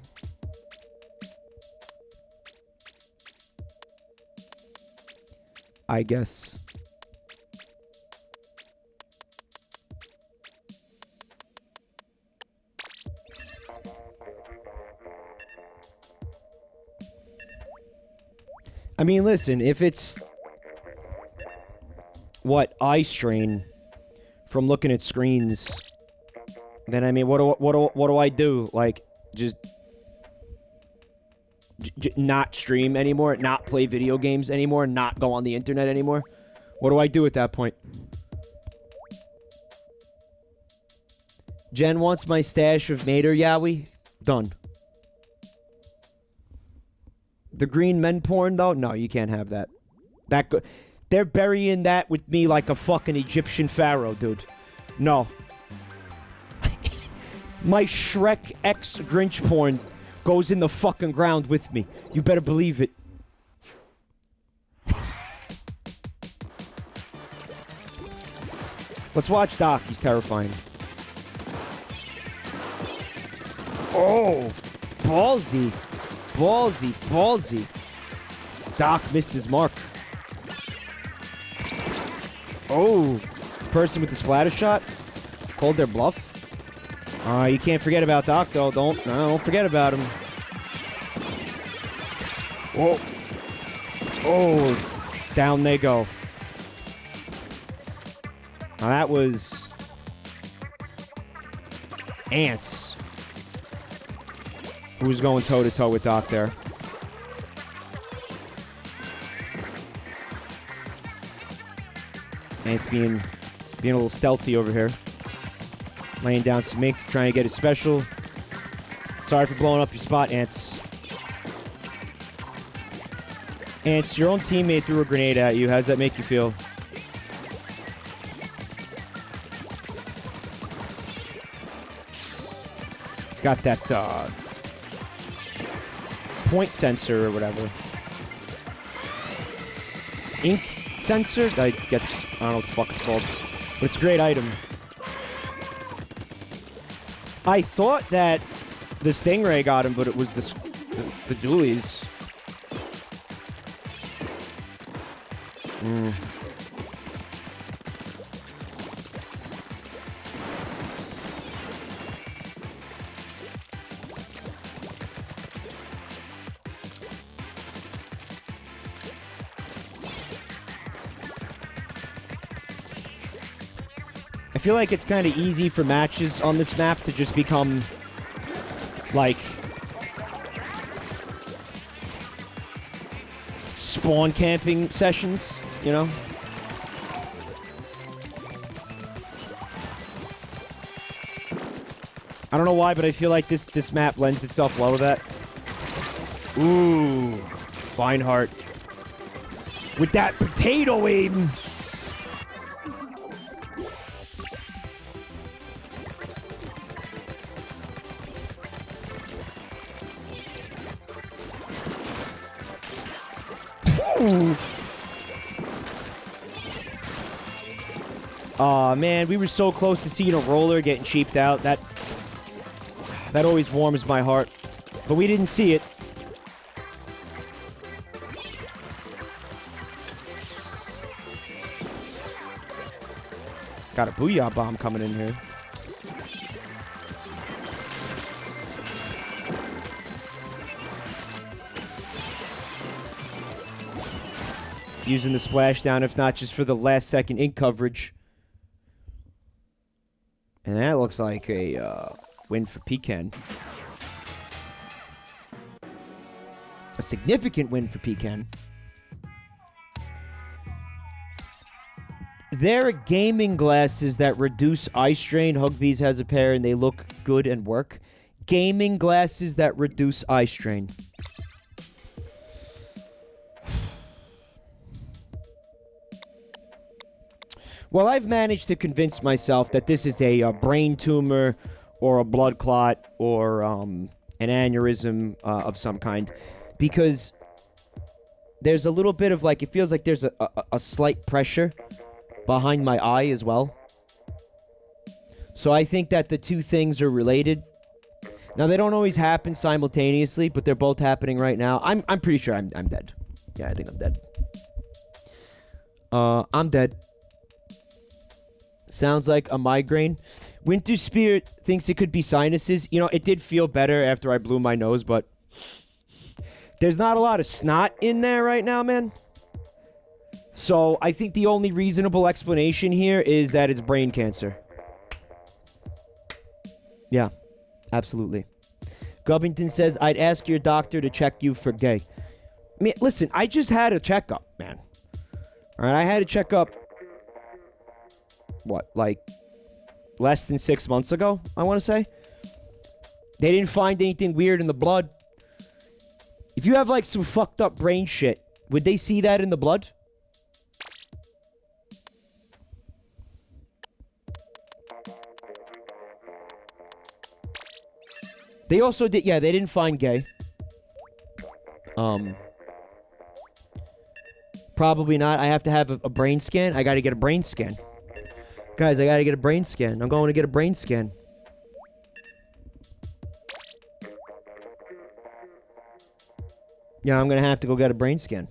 I guess. I mean, listen, if it's... What? Eye strain from looking at screens... Then, I mean, what do I do? Like, just not stream anymore? Not play video games anymore? Not go on the internet anymore? What do I do at that point? Jen wants my stash of Mater Yowie. Done. The green men porn, though? No, you can't have that. They're burying that with me like a fucking Egyptian pharaoh, dude. No. My Shrek X Grinch porn goes in the fucking ground with me. You better believe it. Let's watch Doc. He's terrifying. Oh, ballsy. Ballsy, ballsy. Doc missed his mark. Oh, person with the splatter shot called their bluff. You can't forget about Doc, though. Don't forget about him. Whoa. Oh, down they go. Now that was Ants, who was going toe-to-toe with Doc there. Ants being a little stealthy over here. Laying down some ink, trying to get a special. Sorry for blowing up your spot, Ants. Ants, your own teammate threw a grenade at you. How does that make you feel? It's got that point sensor or whatever. Ink sensor? I don't know what the fuck it's called. But it's a great item. I thought that the Stingray got him, but it was the dualies. I feel like it's kind of easy for matches on this map to just become, like, spawn camping sessions, you know? I don't know why, but I feel like this map lends itself well to that. Ooh, Feinhardt. With that potato aim! Aw, man, we were so close to seeing a roller getting cheaped out. That always warms my heart. But we didn't see it. Got a booyah bomb coming in here. Using the splashdown, if not just for the last second ink coverage. And that looks like a win for Pecan. A significant win for Pecan. There are gaming glasses that reduce eye strain. Hugbees has a pair and they look good and work. Gaming glasses that reduce eye strain. Well, I've managed to convince myself that this is a brain tumor or a blood clot or an aneurysm of some kind. Because there's a little bit of, like, it feels like there's a slight pressure behind my eye as well. So I think that the two things are related. Now, they don't always happen simultaneously, but they're both happening right now. I'm pretty sure I'm dead. Yeah, I think I'm dead. I'm dead. Sounds like a migraine. Winter Spirit thinks it could be sinuses. You know, it did feel better after I blew my nose, but there's not a lot of snot in there right now, man. So I think the only reasonable explanation here is that it's brain cancer. Yeah, absolutely. Gubbington says, I'd ask your doctor to check you for gay. I mean, listen, I just had a checkup, man. All right, I had a checkup. What, like less than 6 months ago, I want to say. They didn't find anything weird in the blood. If you have, like, some fucked up brain shit, would they see that in the blood? They also did, yeah, they didn't find gay. Probably not. I have to have a brain scan. I gotta get a brain scan. Guys, I gotta get a brain scan. I'm going to get a brain scan. Yeah, I'm gonna have to go get a brain scan.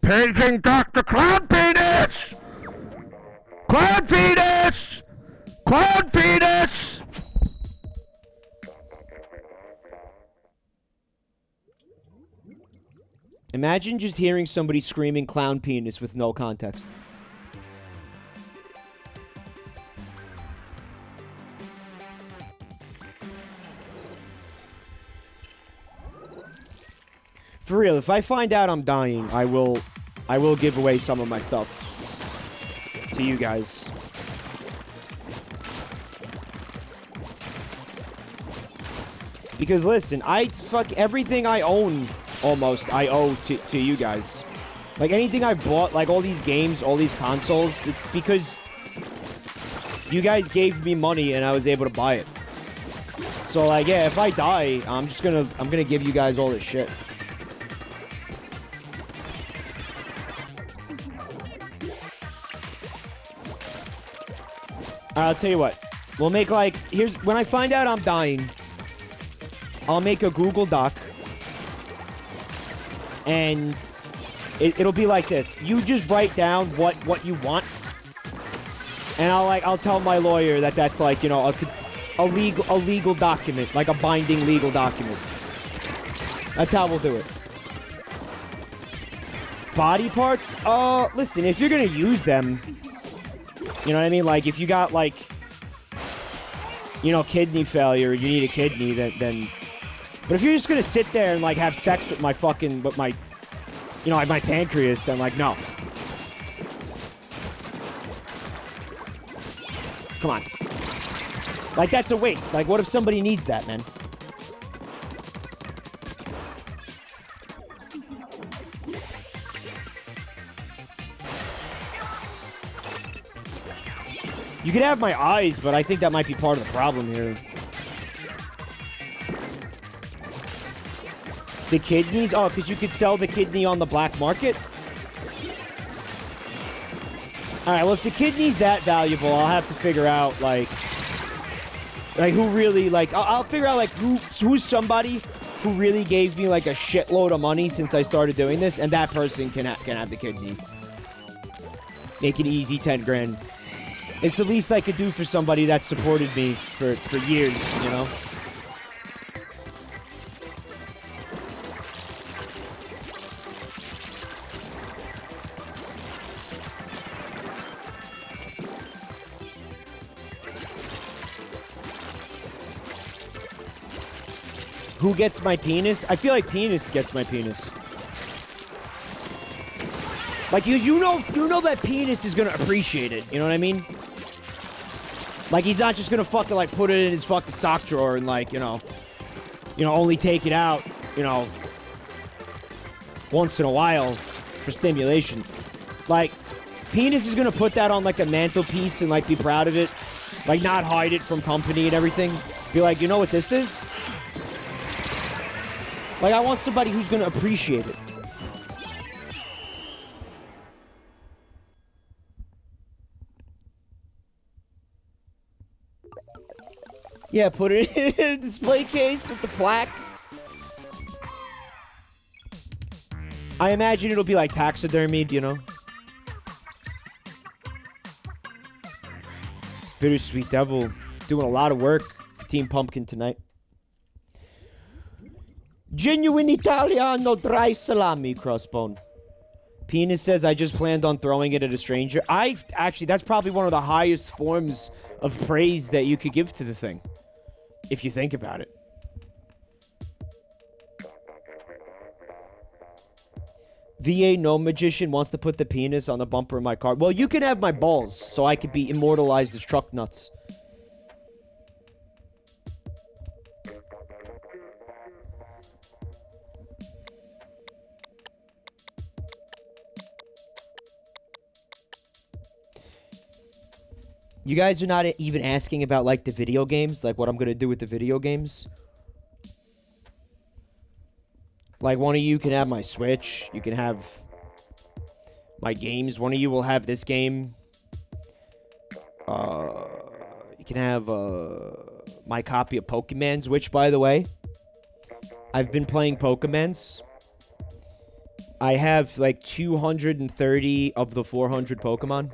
Paging Dr. Clown Penis! Clown Penis! Clown Penis! Imagine just hearing somebody screaming clown penis with no context. For real, if I find out I'm dying, I will give away some of my stuff to you guys. Because listen, everything I own almost I owe to you guys. Like anything I bought, like all these games, all these consoles, it's because you guys gave me money and I was able to buy it. So like yeah, if I die, I'm gonna give you guys all this shit. I'll tell you what. We'll make like when I find out I'm dying, I'll make a Google Doc. And it'll be like this. You just write down what you want. And I'll tell my lawyer that that's like, you know, a legal document, like a binding legal document. That's how we'll do it. Body parts? Listen, if you're gonna use them, you know what I mean? Like, if you got, like, you know, kidney failure, you need a kidney, then... But if you're just gonna sit there and, like, have sex with my you know, like, my pancreas, then, like, no. Come on. Like, that's a waste. Like, what if somebody needs that, man? You could have my eyes, but I think that might be part of the problem here. The kidneys? Oh, because you could sell the kidney on the black market? Alright, well, if the kidney's that valuable, I'll have to figure out, like who really, like... I'll figure out, like, who's somebody who really gave me, like, a shitload of money since I started doing this, and that person can have the kidney. Make it easy, 10 grand. It's the least I could do for somebody that supported me for years, you know? Who gets my penis? I feel like penis gets my penis. Like, you know that penis is gonna appreciate it. You know what I mean? Like, he's not just gonna fucking, like, put it in his fucking sock drawer and, like, you know, only take it out, you know, once in a while for stimulation. Like, penis is gonna put that on, like, a mantelpiece and, like, be proud of it. Like, not hide it from company and everything. Be like, you know what this is? Like, I want somebody who's gonna appreciate it. Yeah, put it in a display case with the plaque. I imagine it'll be like taxidermied, you know? Bittersweet Devil doing a lot of work for Team Pumpkin tonight. Genuine Italiano dry salami, Crossbone. Penis says, I just planned on throwing it at a stranger. Actually, that's probably one of the highest forms of praise that you could give to the thing. If you think about it. VA No Magician wants to put the penis on the bumper of my car. Well, you can have my balls, so I could be immortalized as truck nuts. You guys are not even asking about, like, the video games? Like, what I'm gonna do with the video games? Like, one of you can have my Switch. You can have my games. One of you will have this game. You can have, my copy of Pokemans, which, by the way, I've been playing Pokemans. I have, like, 230 of the 400 Pokemon.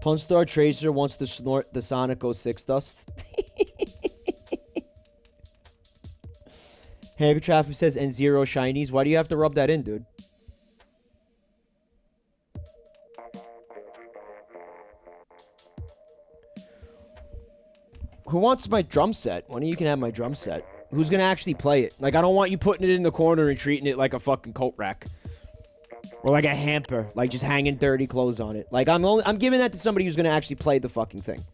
Punstar Tracer wants to snort the Sonic 06 dust. Hager Traffic says, and 0 shinies. Why do you have to rub that in, dude? Who wants my drum set? One of you can have my drum set. Who's gonna actually play it? Like, I don't want you putting it in the corner and treating it like a fucking coat rack. Or like a hamper. Like, just hanging dirty clothes on it. Like, I'm giving that to somebody who's gonna actually play the fucking thing.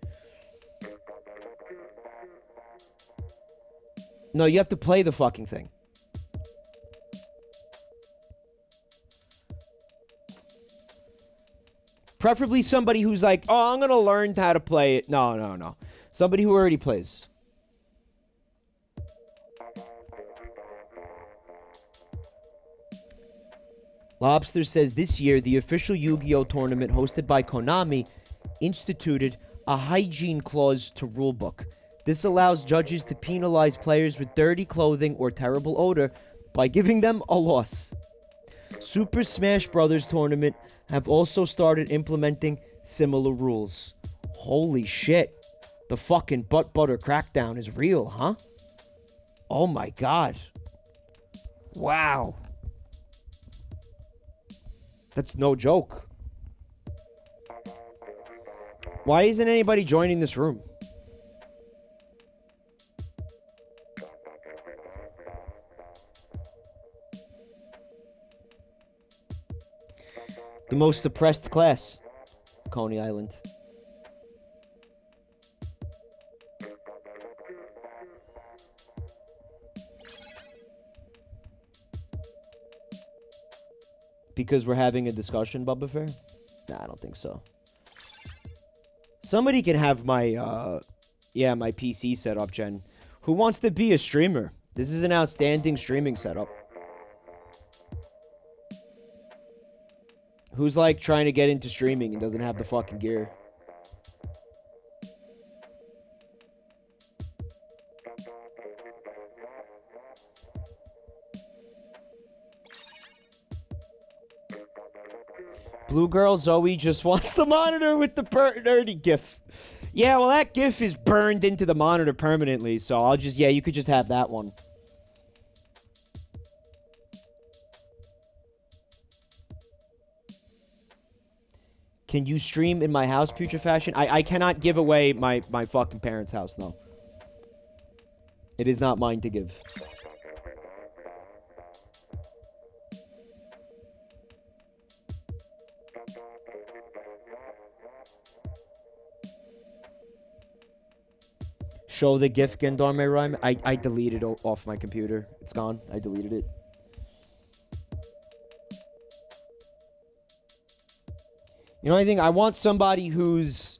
No, you have to play the fucking thing. Preferably somebody who's like, oh, I'm gonna learn how to play it. No, no, no. Somebody who already plays. Lobster says, this year, the official Yu-Gi-Oh! Tournament hosted by Konami instituted a hygiene clause to rulebook. This allows judges to penalize players with dirty clothing or terrible odor by giving them a loss. Super Smash Bros. Tournament have also started implementing similar rules. Holy shit. The fucking butt butter crackdown is real, huh? Oh my god. Wow. That's no joke. Why isn't anybody joining this room? The most depressed class. Coney Island. Because we're having a discussion, Bubba Fair? Nah, I don't think so. Somebody can have my, my PC setup, Jen. Who wants to be a streamer? This is an outstanding streaming setup. Who's, like, trying to get into streaming and doesn't have the fucking gear? Blue Girl Zoe just wants the monitor with the nerdy GIF. Yeah, well, that GIF is burned into the monitor permanently, so I'll just, you could just have that one. Can you stream in my house, Putrefaction? I cannot give away my fucking parents' house, no. It is not mine to give. Show the GIF, Gendarme Rhyme. I deleted it off my computer. It's gone. I deleted it. You know anything? I want somebody who's,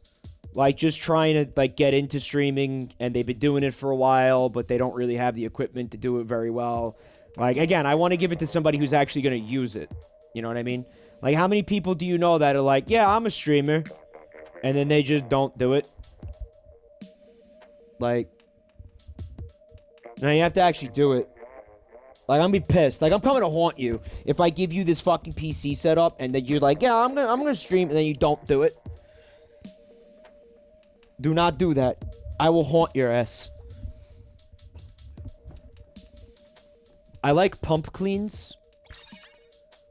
like, just trying to, like, get into streaming, and they've been doing it for a while, but they don't really have the equipment to do it very well. Like, again, I want to give it to somebody who's actually going to use it. You know what I mean? Like, how many people do you know that are like, yeah, I'm a streamer, and then they just don't do it? Like, now you have to actually do it. Like, I'm gonna be pissed. Like, I'm coming to haunt you if I give you this fucking PC setup and then you're like, yeah, I'm gonna stream, and then you don't do it. Do not do that. I will haunt your ass. I like Pump Cleans.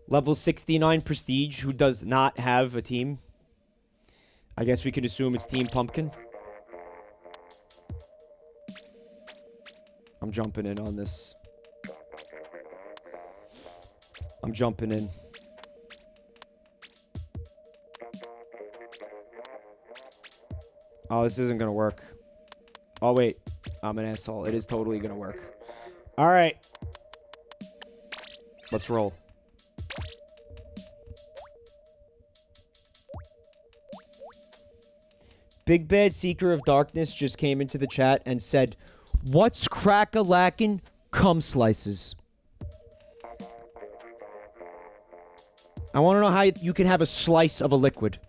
Level 69 Prestige, who does not have a team. I guess we can assume it's Team Pumpkin. I'm jumping in on this. I'm jumping in. Oh, this isn't gonna work. Oh, wait. I'm an asshole. It is totally gonna work. Alright. Let's roll. Big Bad Seeker of Darkness just came into the chat and said, "What's crack-a-lackin' cum slices?" I want to know how you can have a slice of a liquid.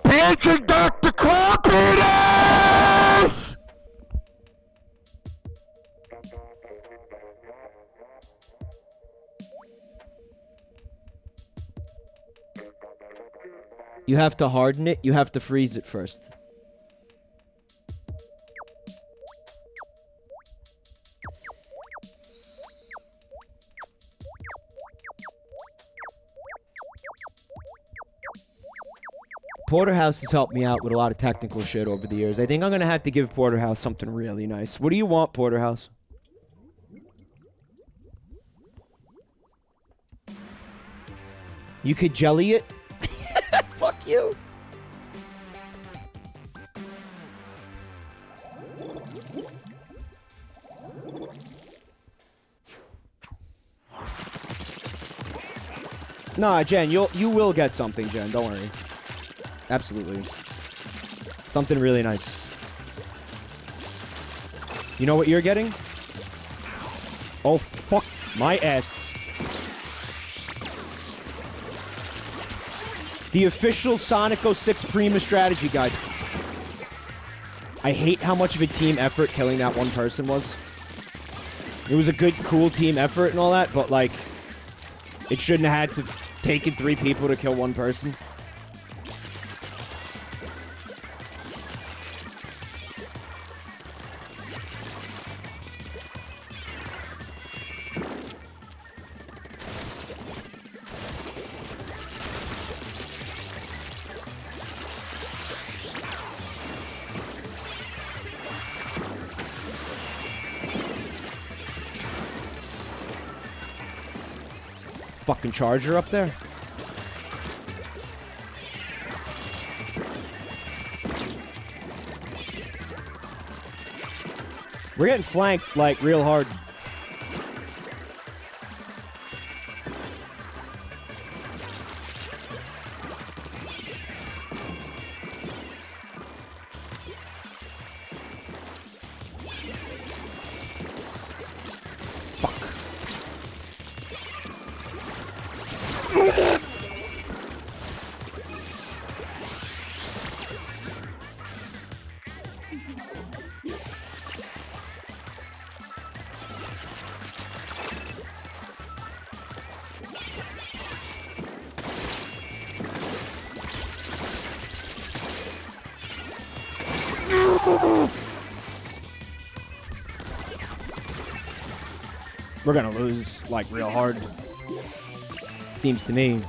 Paging Dr. Clompinus! You have to harden it. You have to freeze it first. Porterhouse has helped me out with a lot of technical shit over the years. I think I'm going to have to give Porterhouse something really nice. What do you want, Porterhouse? You could jelly it? Fuck you. Nah, Jen, you will get something, Jen. Don't worry. Absolutely. Something really nice. You know what you're getting? Oh, fuck my ass. The official Sonic 06 Prima strategy guide. I hate how much of a team effort killing that one person was. It was a good, cool team effort and all that, but, like, it shouldn't have had to take it 3 people to kill one person. Fucking charger up there. We're getting flanked, like, real hard. We're gonna lose, like, real hard. Seems to me.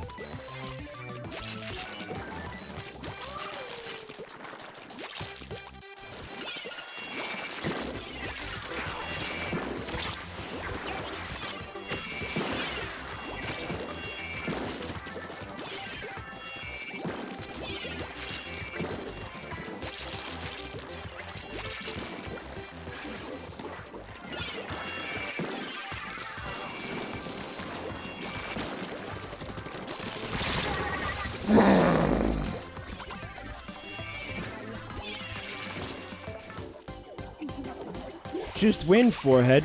Just win, forehead.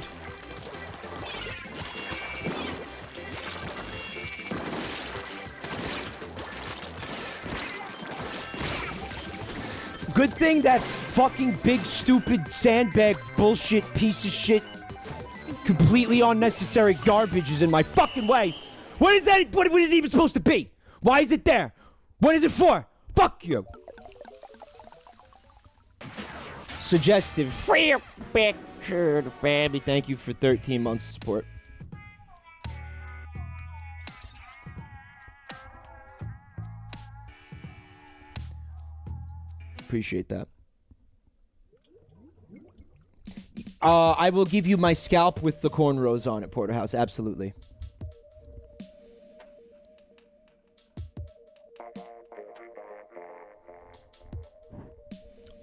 Good thing that fucking big, stupid sandbag bullshit piece of shit, completely unnecessary garbage is in my fucking way. What is that? What is it even supposed to be? Why is it there? What is it for? Fuck you. Suggestive. Free back to the family. Thank you for 13 months of support. Appreciate that. I will give you my scalp with the cornrows on it, Porterhouse. Absolutely.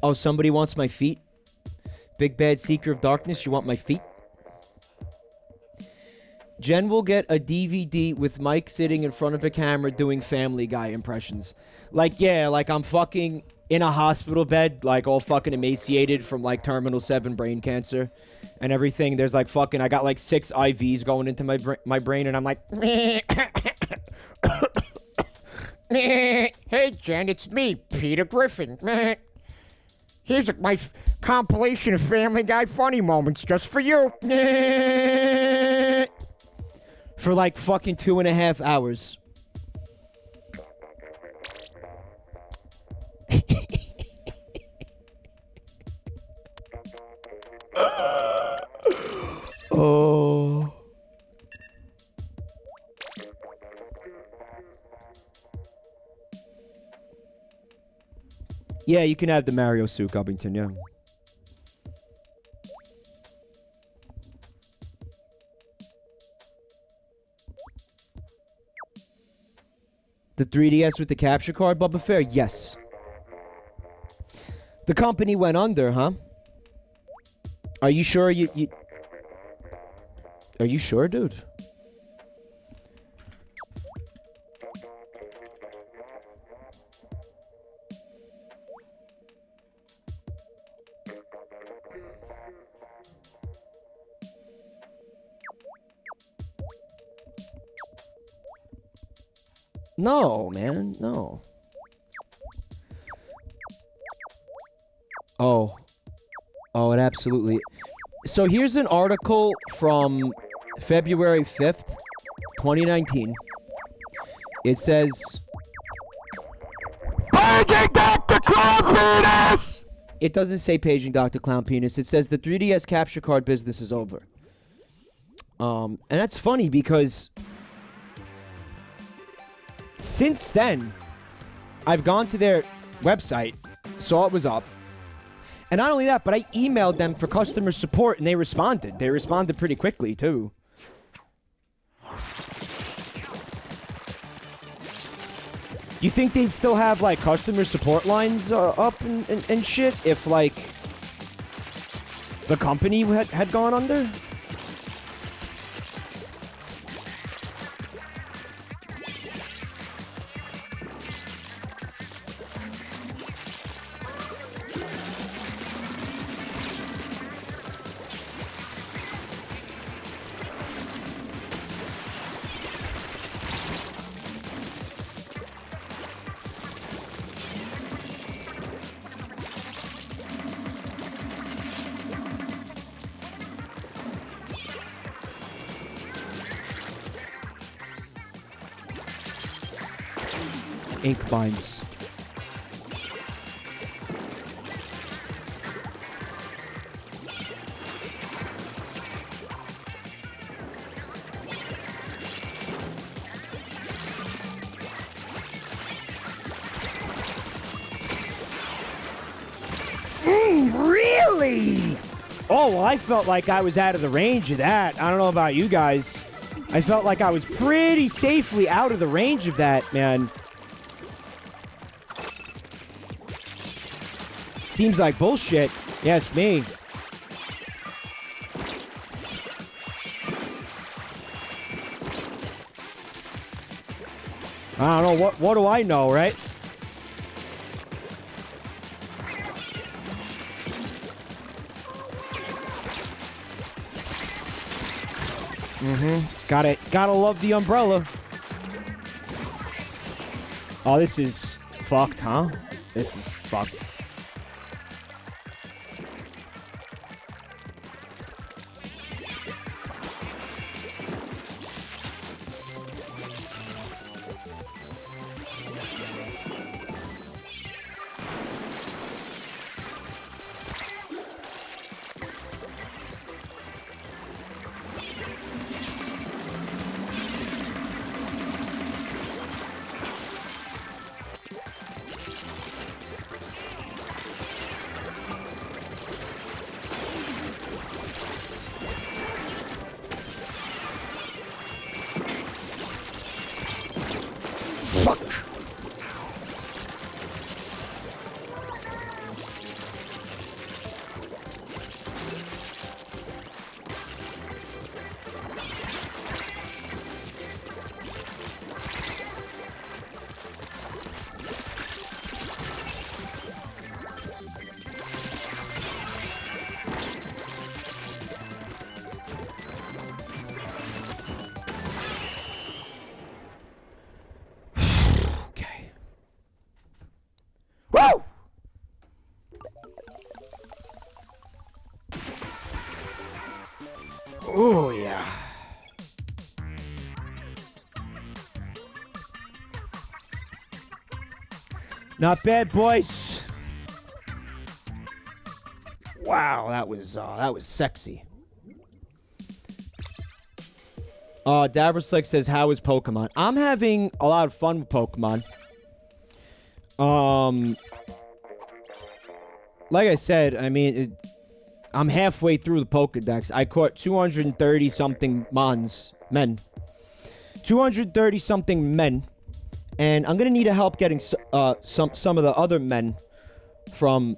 Oh, somebody wants my feet? Big bad seeker of darkness, you want my feet? Jen will get a DVD with Mike sitting in front of a camera doing Family Guy impressions. Like, yeah, like I'm fucking in a hospital bed, like all fucking emaciated from like terminal 7 brain cancer and everything. There's like fucking, I got like 6 IVs going into my brain and I'm like, Hey, Jen, it's me, Peter Griffin. Here's my compilation of Family Guy funny moments just for you. for like fucking 2.5 hours. Oh. Yeah, you can have the Mario suit, Gubbington, yeah. The 3DS with the capture card, Bubba Fair? Yes. The company went under, huh? Are you sure you... Are you sure, dude? No, man, no. Oh, it absolutely... So here's an article from February 5th, 2019. It says... Paging Dr. Clown Penis! It doesn't say paging Dr. Clown Penis. It says the 3DS capture card business is over. And that's funny because... Since then, I've gone to their website, saw it was up. And not only that, but I emailed them for customer support, and they responded. They responded pretty quickly, too. You think they'd still have, like, customer support lines up and shit if, like, the company had gone under? Ink binds. Really? Oh, well, I felt like I was out of the range of that. I don't know about you guys. I felt like I was pretty safely out of the range of that, man. Seems like bullshit. Yeah, it's me. I don't know. What do I know, right? Gotta love the umbrella. Oh, this is fucked, huh? This is fucked. Oh, yeah. Not bad, boys. Wow, that was sexy. Davros Slick says, "How is Pokemon?" I'm having a lot of fun with Pokemon. Like I said, I mean, I'm halfway through the Pokedex. I caught 230 something men. 230 something men. And I'm gonna need help getting some of the other men from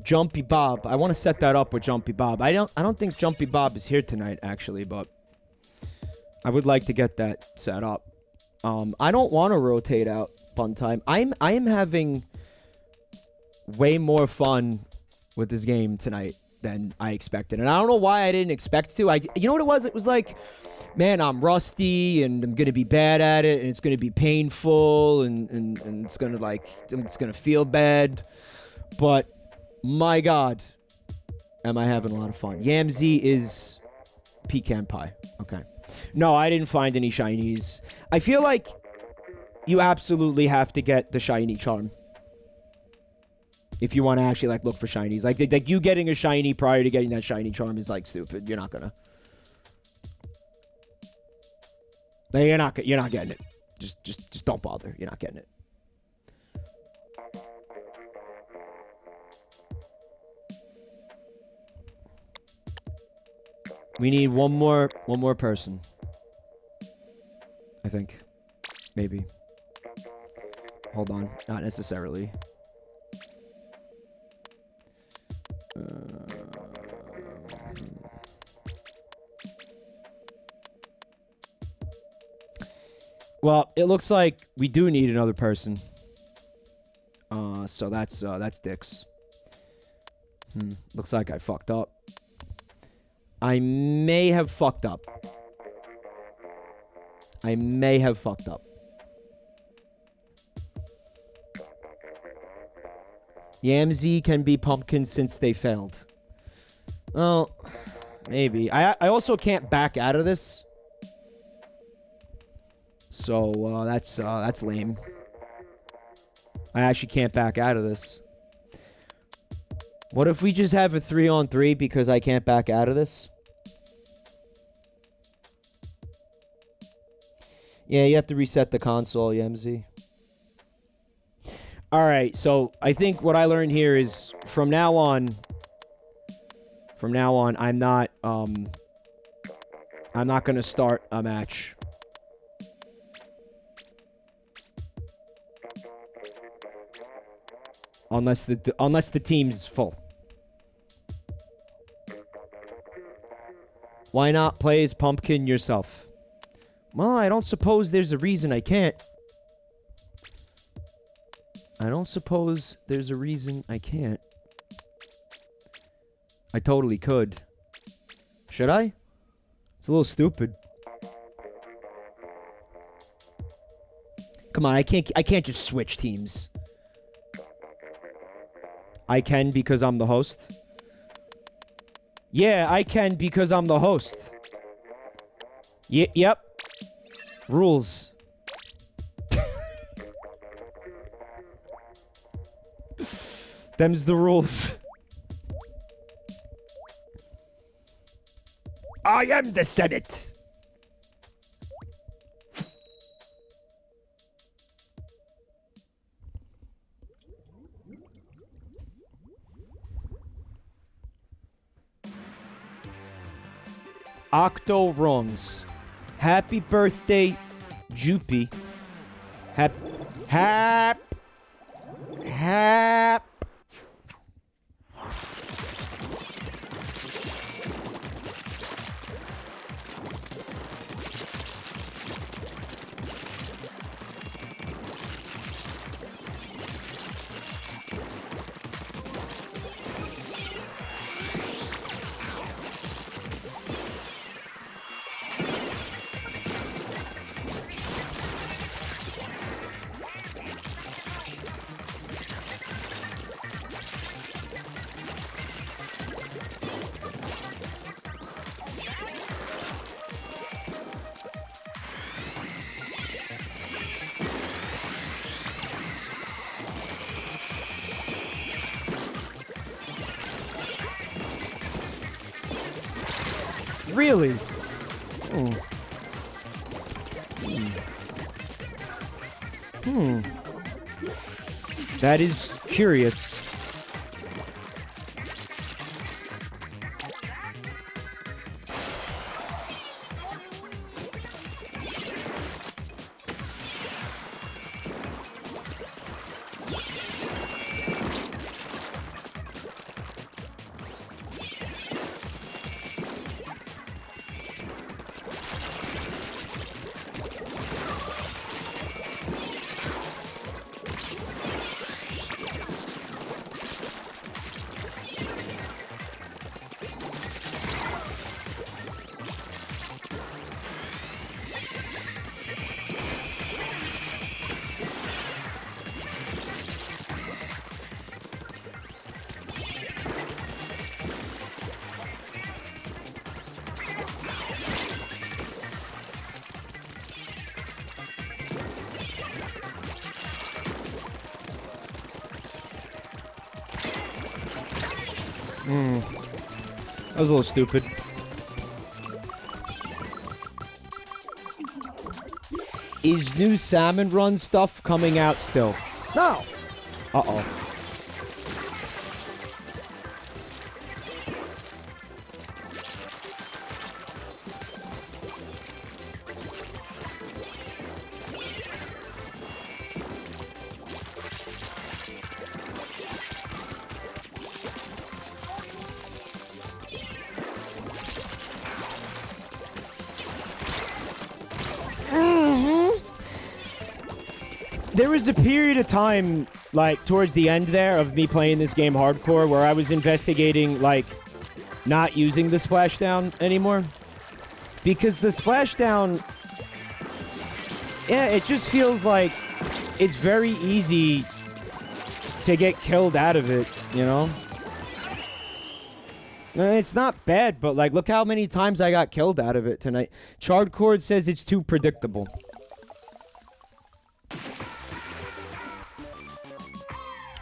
Jumpy Bob. I want to set that up with Jumpy Bob. I don't think Jumpy Bob is here tonight actually, but I would like to get that set up. I don't want to rotate out Fun Time. I am having way more fun with this game tonight than I expected, and I don't know why I didn't expect to. You know what it was? It was like, man, I'm rusty and I'm gonna be bad at it, and it's gonna be painful, and it's gonna feel bad, but my God, am I having a lot of fun. Yamzy is pecan pie. Okay. No, I didn't find any shinies. I feel like you absolutely have to get the shiny charm if you want to actually like look for shinies. Like you getting a shiny prior to getting that shiny charm is like stupid. You're not gonna. You're not getting it. Just don't bother. You're not getting it. We need one more person. I think. Maybe. Hold on. Not necessarily. Well, it looks like we do need another person. So that's dicks. Looks like I fucked up. I may have fucked up. Yamzy can be pumpkins since they failed. Well, maybe. I also can't back out of this. So, that's lame. I actually can't back out of this. What if we just have a 3-on-3 because I can't back out of this? Yeah, you have to reset the console, Yamzy. Alright, so I think what I learned here is from now on, I'm not gonna start a match. Unless the team's full. Why not play as Pumpkin yourself? Well, I don't suppose there's a reason I can't. I totally could. Should I? It's a little stupid. Come on, I can't just switch teams. I can because I'm the host. Yeah, I can because I'm the host. Yep. Rules. Them's the rules. I am the Senate. Octo Wrongs. Happy birthday, Joopy. Hap. Really? That is curious. That was a little stupid. Is new Salmon Run stuff coming out still? No. Uh-oh. There was a period of time, like, towards the end there of me playing this game hardcore where I was investigating, like, not using the splashdown anymore. Because the splashdown, yeah, it just feels like it's very easy to get killed out of it, you know? It's not bad, but, like, look how many times I got killed out of it tonight. Chardcord says it's too predictable.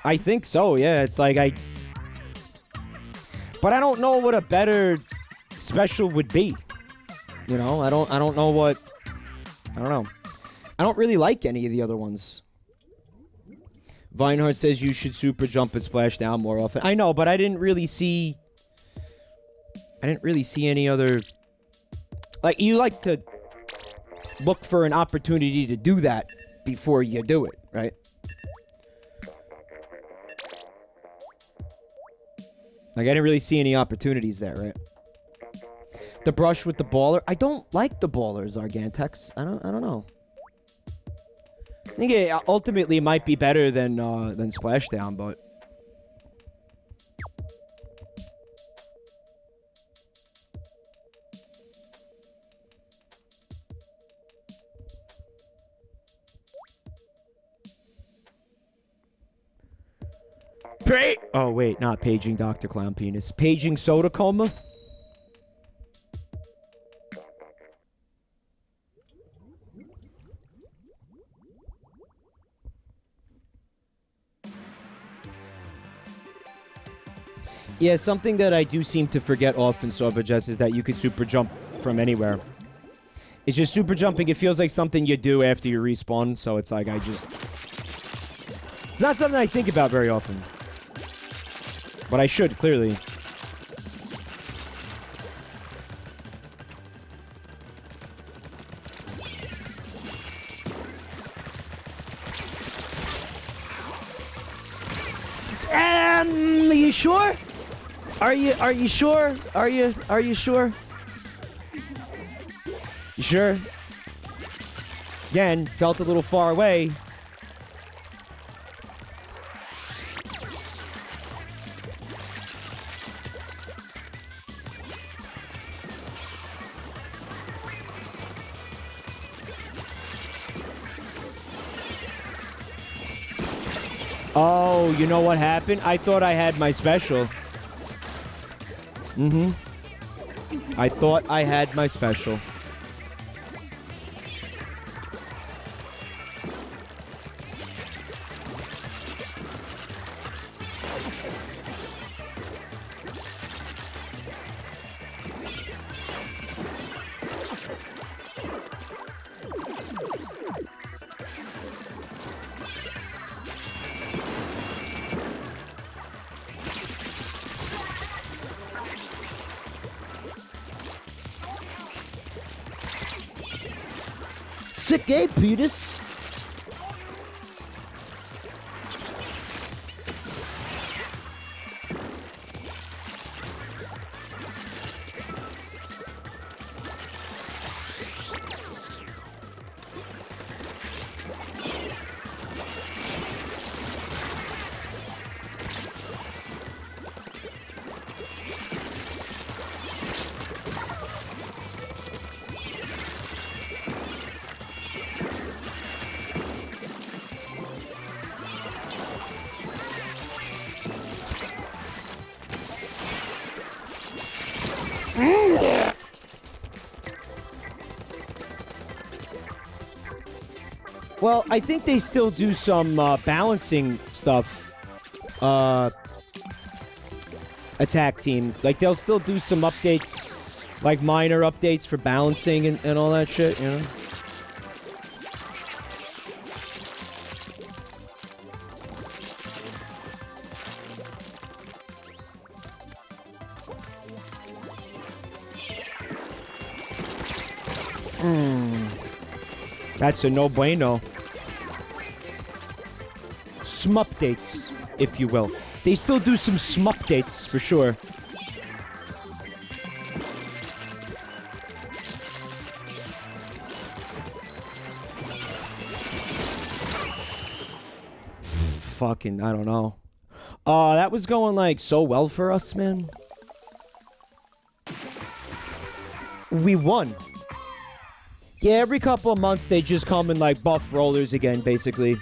I think so, yeah. It's like but I don't know what a better special would be. You know, I don't know what, I don't know. I don't really like any of the other ones. Vinehart says you should super jump and splash down more often. I know, but I didn't really see any other, like, you like to look for an opportunity to do that before you do it, right? Like, I didn't really see any opportunities there, right? The brush with the baller. I don't like the ballers, Argantex. I don't know. I think it ultimately might be better than Splashdown, but oh, wait, not paging Dr. Clown Penis. Paging Soda Coma? Yeah, something that I do seem to forget often, Sorvajess, is that you can super jump from anywhere. It's just super jumping. It feels like something you do after you respawn, so it's like it's not something I think about very often. But I should, clearly. Are you sure? Are you sure? Are you sure? You sure? Again, felt a little far away. Oh, you know what happened? I thought I had my special. I thought I had my special. Sick game, Peters. Well, I think they still do some balancing stuff. Attack team. Like, they'll still do some updates, like minor updates for balancing and all that shit, you know? That's a no bueno. Smupdates, if you will. They still do some smupdates, for sure. Fucking, I don't know. That was going, like, so well for us, man. We won. Yeah, every couple of months they just come and like buff rollers again, basically.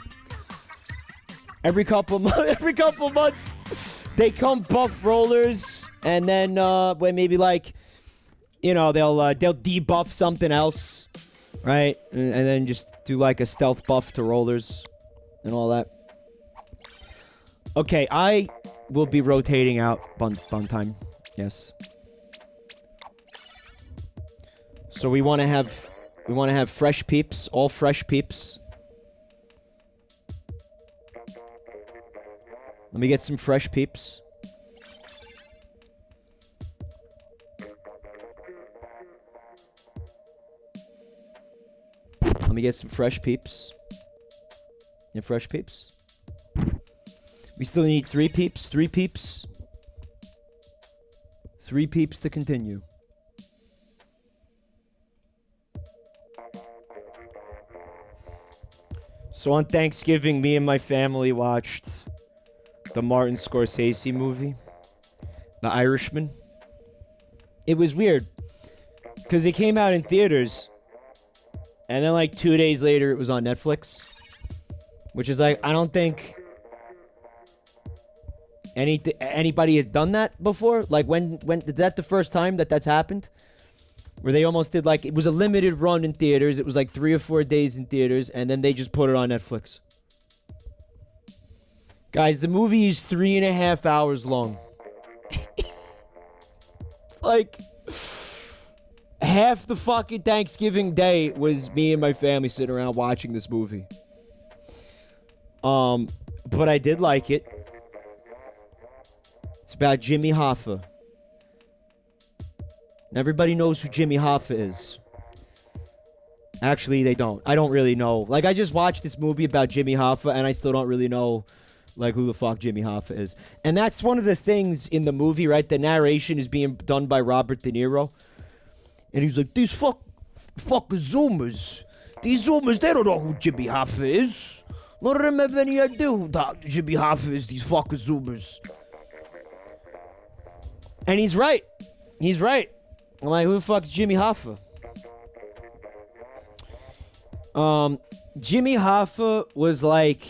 Every couple of months they come buff rollers, and then when maybe like, you know, they'll debuff something else, right? And then just do like a stealth buff to rollers and all that. Okay, I will be rotating out bun time. Yes. So we want to have fresh peeps, all fresh peeps. Let me get some fresh peeps. Let me get some fresh peeps. Yeah, fresh peeps. We still need 3 peeps, 3 peeps. 3 peeps to continue. So on Thanksgiving, me and my family watched the Martin Scorsese movie, The Irishman. It was weird, because it came out in theaters, and then like 2 days later, it was on Netflix, which is like, I don't think anybody has done that before. Like, when is that the first time that's happened? Where they almost did, like, it was a limited run in theaters. It was like 3 or 4 days in theaters, and then they just put it on Netflix. Guys, the movie is 3.5 hours long. It's like half the fucking Thanksgiving day was me and my family sitting around watching this movie. But I did like it. It's about Jimmy Hoffa. Everybody knows who Jimmy Hoffa is. Actually, they don't. I don't really know. Like, I just watched this movie about Jimmy Hoffa, and I still don't really know, like, who the fuck Jimmy Hoffa is. And that's one of the things in the movie, right? The narration is being done by Robert De Niro. And he's like, these fucking Zoomers. These Zoomers, they don't know who Jimmy Hoffa is. None of them have any idea who Jimmy Hoffa is, these fucking Zoomers. And he's right. He's right. I'm like, who the fuck is Jimmy Hoffa? Jimmy Hoffa was like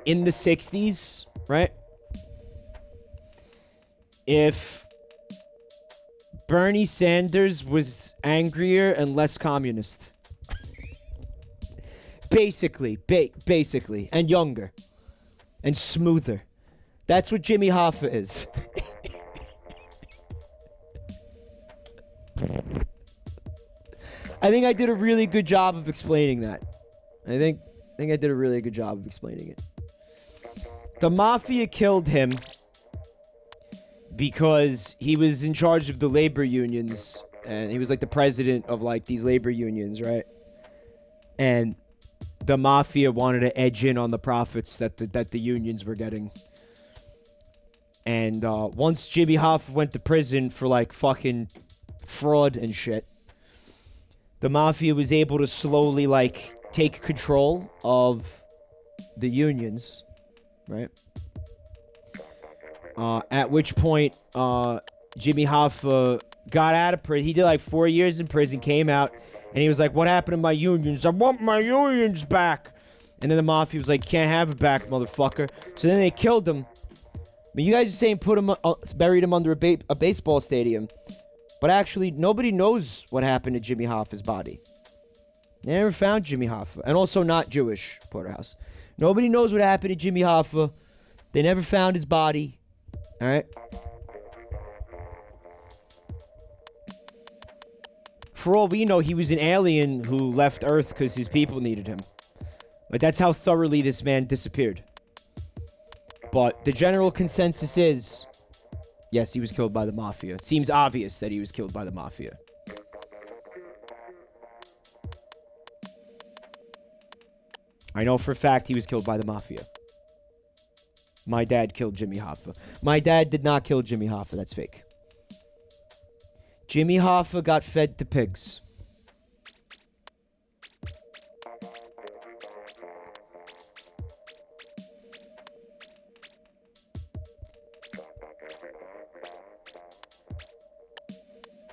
in the 60s, right? If Bernie Sanders was angrier and less communist. Basically, and younger. And smoother. That's what Jimmy Hoffa is. I think I did a really good job of explaining that. I think I did a really good job of explaining it. The mafia killed him because he was in charge of the labor unions and he was like the president of like these labor unions, right? And the mafia wanted to edge in on the profits that the unions were getting. And once Jimmy Hoffa went to prison for like fucking fraud and shit, the mafia was able to slowly like take control of the unions, right? At which point, Jimmy Hoffa got out of prison. He did like 4 years in prison, came out, and he was like, "What happened to my unions? I want my unions back." And then the mafia was like, "Can't have it back, motherfucker." So then they killed him. I mean, you guys are saying buried him under a baseball stadium. But actually, nobody knows what happened to Jimmy Hoffa's body. They never found Jimmy Hoffa. And also not Jewish, Porterhouse. Nobody knows what happened to Jimmy Hoffa. They never found his body. Alright? For all we know, he was an alien who left Earth because his people needed him. Like, that's how thoroughly this man disappeared. But the general consensus is, yes, he was killed by the mafia. It seems obvious that he was killed by the mafia. I know for a fact he was killed by the mafia. My dad killed Jimmy Hoffa. My dad did not kill Jimmy Hoffa. That's fake. Jimmy Hoffa got fed to pigs.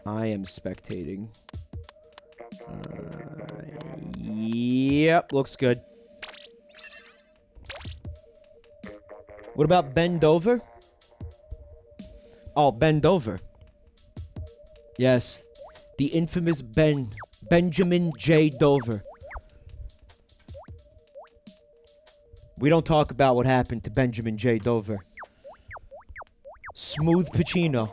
I am spectating. Yep, looks good. What about Ben Dover? Oh, Ben Dover. Yes, the infamous Benjamin J. Dover. We don't talk about what happened to Benjamin J. Dover. Smooth Pacino.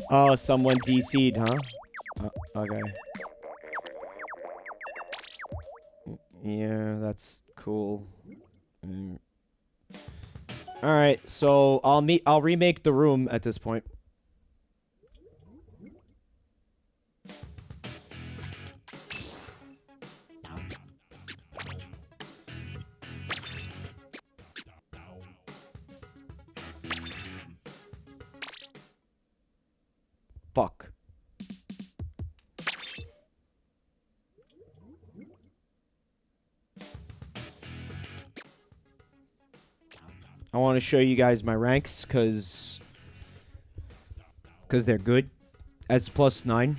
Oh, someone DC'd, huh? Okay. Yeah, that's cool. All right, so I'll remake the room at this point. Fuck. I want to show you guys my ranks because they're good. S plus 9.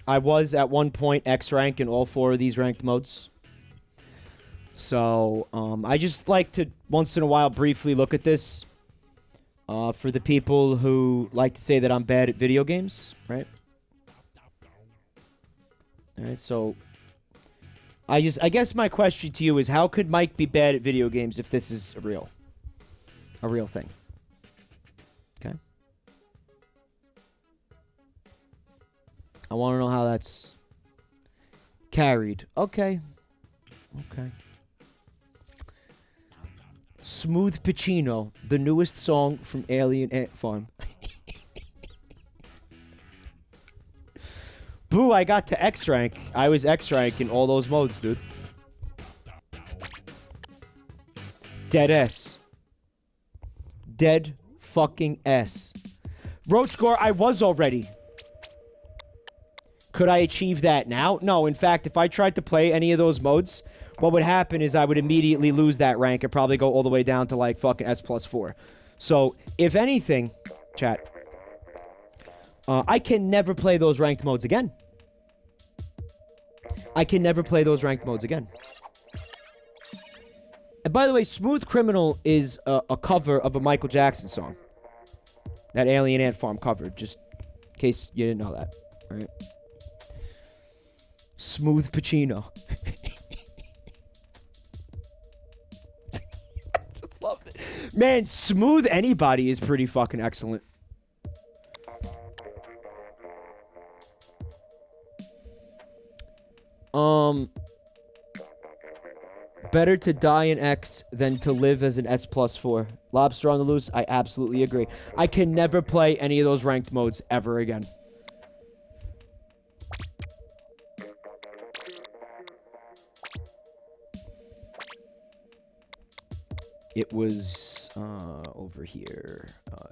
I was at one point X rank in all 4 of these ranked modes. So I just like to once in a while briefly look at this. For the people who like to say that I'm bad at video games, right? Alright, so I guess my question to you is, how could Mike be bad at video games if this is a real thing? Okay. I want to know how that's carried. Okay. Okay. Smooth Pacino, the newest song from Alien Ant Farm. Boo, I got to X rank. I was X rank in all those modes, dude. Dead S. Dead fucking S. Road score, I was already. Could I achieve that now? No, in fact, if I tried to play any of those modes, what would happen is I would immediately lose that rank and probably go all the way down to like fucking S plus 4. So, if anything, chat, I can never play those ranked modes again. I can never play those ranked modes again. And by the way, Smooth Criminal is a cover of a Michael Jackson song. That Alien Ant Farm cover, just in case you didn't know that. All right. Smooth Pacino. Just loved it. Man, Smooth Anybody is pretty fucking excellent. Better to die in X than to live as an S plus 4. Lobster on the loose, I absolutely agree. I can never play any of those ranked modes ever again. It was over here.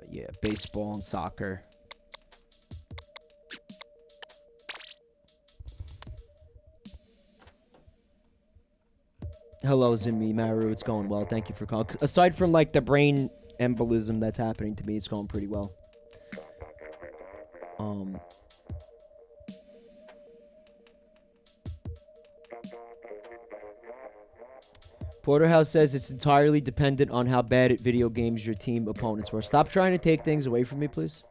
Yeah, baseball and soccer. Hello, Zimmy Maru. It's going well. Thank you for calling. Aside from like the brain embolism that's happening to me, it's going pretty well. Porterhouse says it's entirely dependent on how bad at video games your team opponents were. Stop trying to take things away from me, please.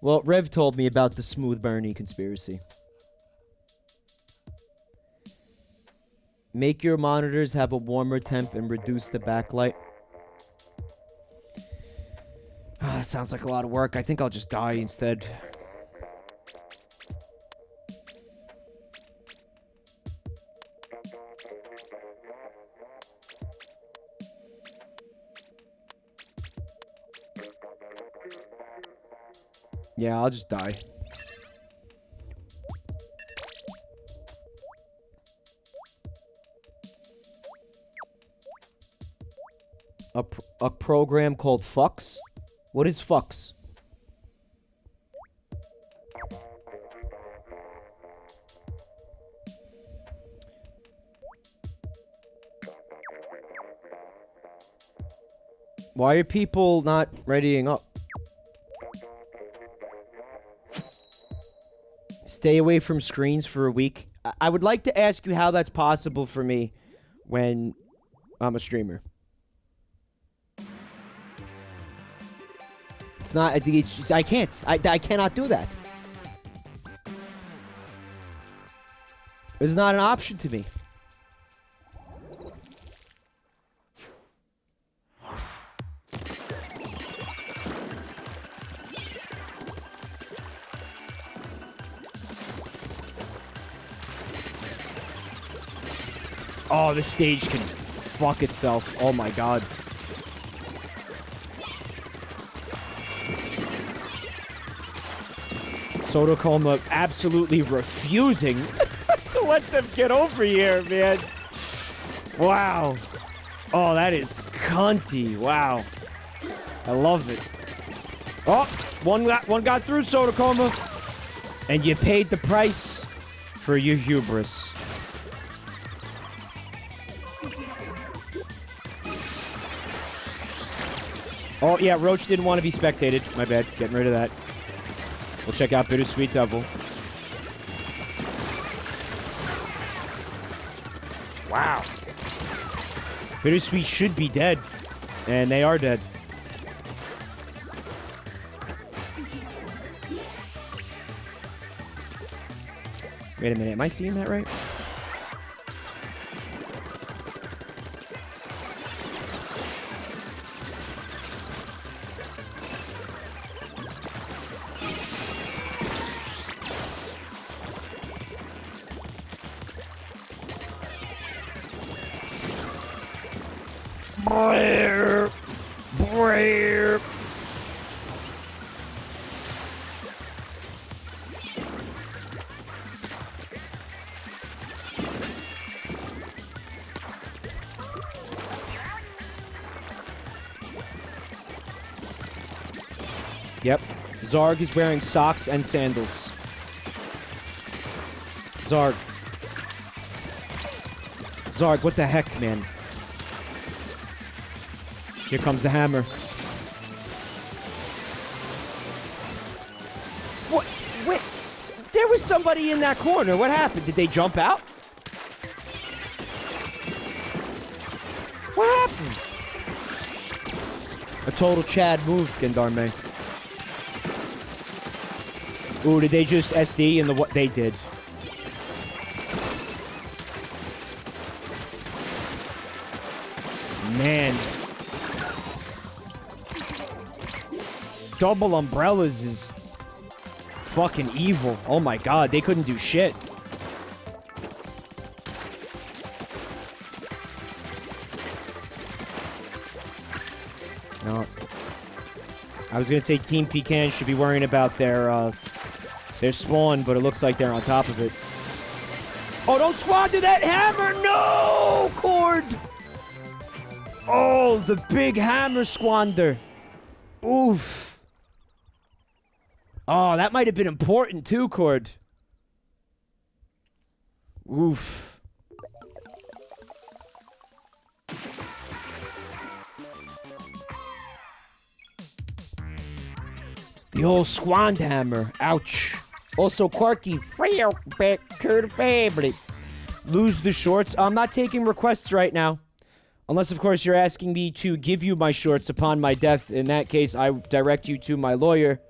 Well, Rev told me about the Smooth Bernie conspiracy. Make your monitors have a warmer temp and reduce the backlight. Sounds like a lot of work. I think I'll just die instead. Yeah, I'll just die. A program called Fucks? What is Fucks? Why are people not readying up? Stay away from screens for a week. I would like to ask you how that's possible for me when I'm a streamer. It's not. It's just, I can't. I cannot do that. It's not an option to me. Oh, this stage can fuck itself. Oh my god. Sotocoma absolutely refusing to let them get over here, man. Wow. Oh, that is cunty. Wow. I love it. Oh, one got through, Sotocoma. And you paid the price for your hubris. Oh, yeah, Roach didn't want to be spectated. My bad. Getting rid of that. We'll check out Bittersweet Devil. Wow. Bittersweet should be dead. And they are dead. Wait a minute. Am I seeing that right? Yep. Zarg is wearing socks and sandals. Zarg. Zarg, what the heck, man? Here comes the hammer. What? Wait. There was somebody in that corner. What happened? Did they jump out? What happened? A total Chad move, Gendarme. Ooh, did they just SD in the what they did? Man. Double umbrellas is fucking evil. Oh my god, they couldn't do shit. No. I was gonna say Team Pecan should be worrying about their spawn, but it looks like they're on top of it. Oh, don't squander that hammer! No, Cord! Oh, the big hammer squander. Oof. Oh, that might have been important too, Cord. Oof. The old squand hammer. Ouch. Also, Quarky. Back to the family. Lose the shorts. I'm not taking requests right now. Unless, of course, you're asking me to give you my shorts upon my death. In that case, I direct you to my lawyer.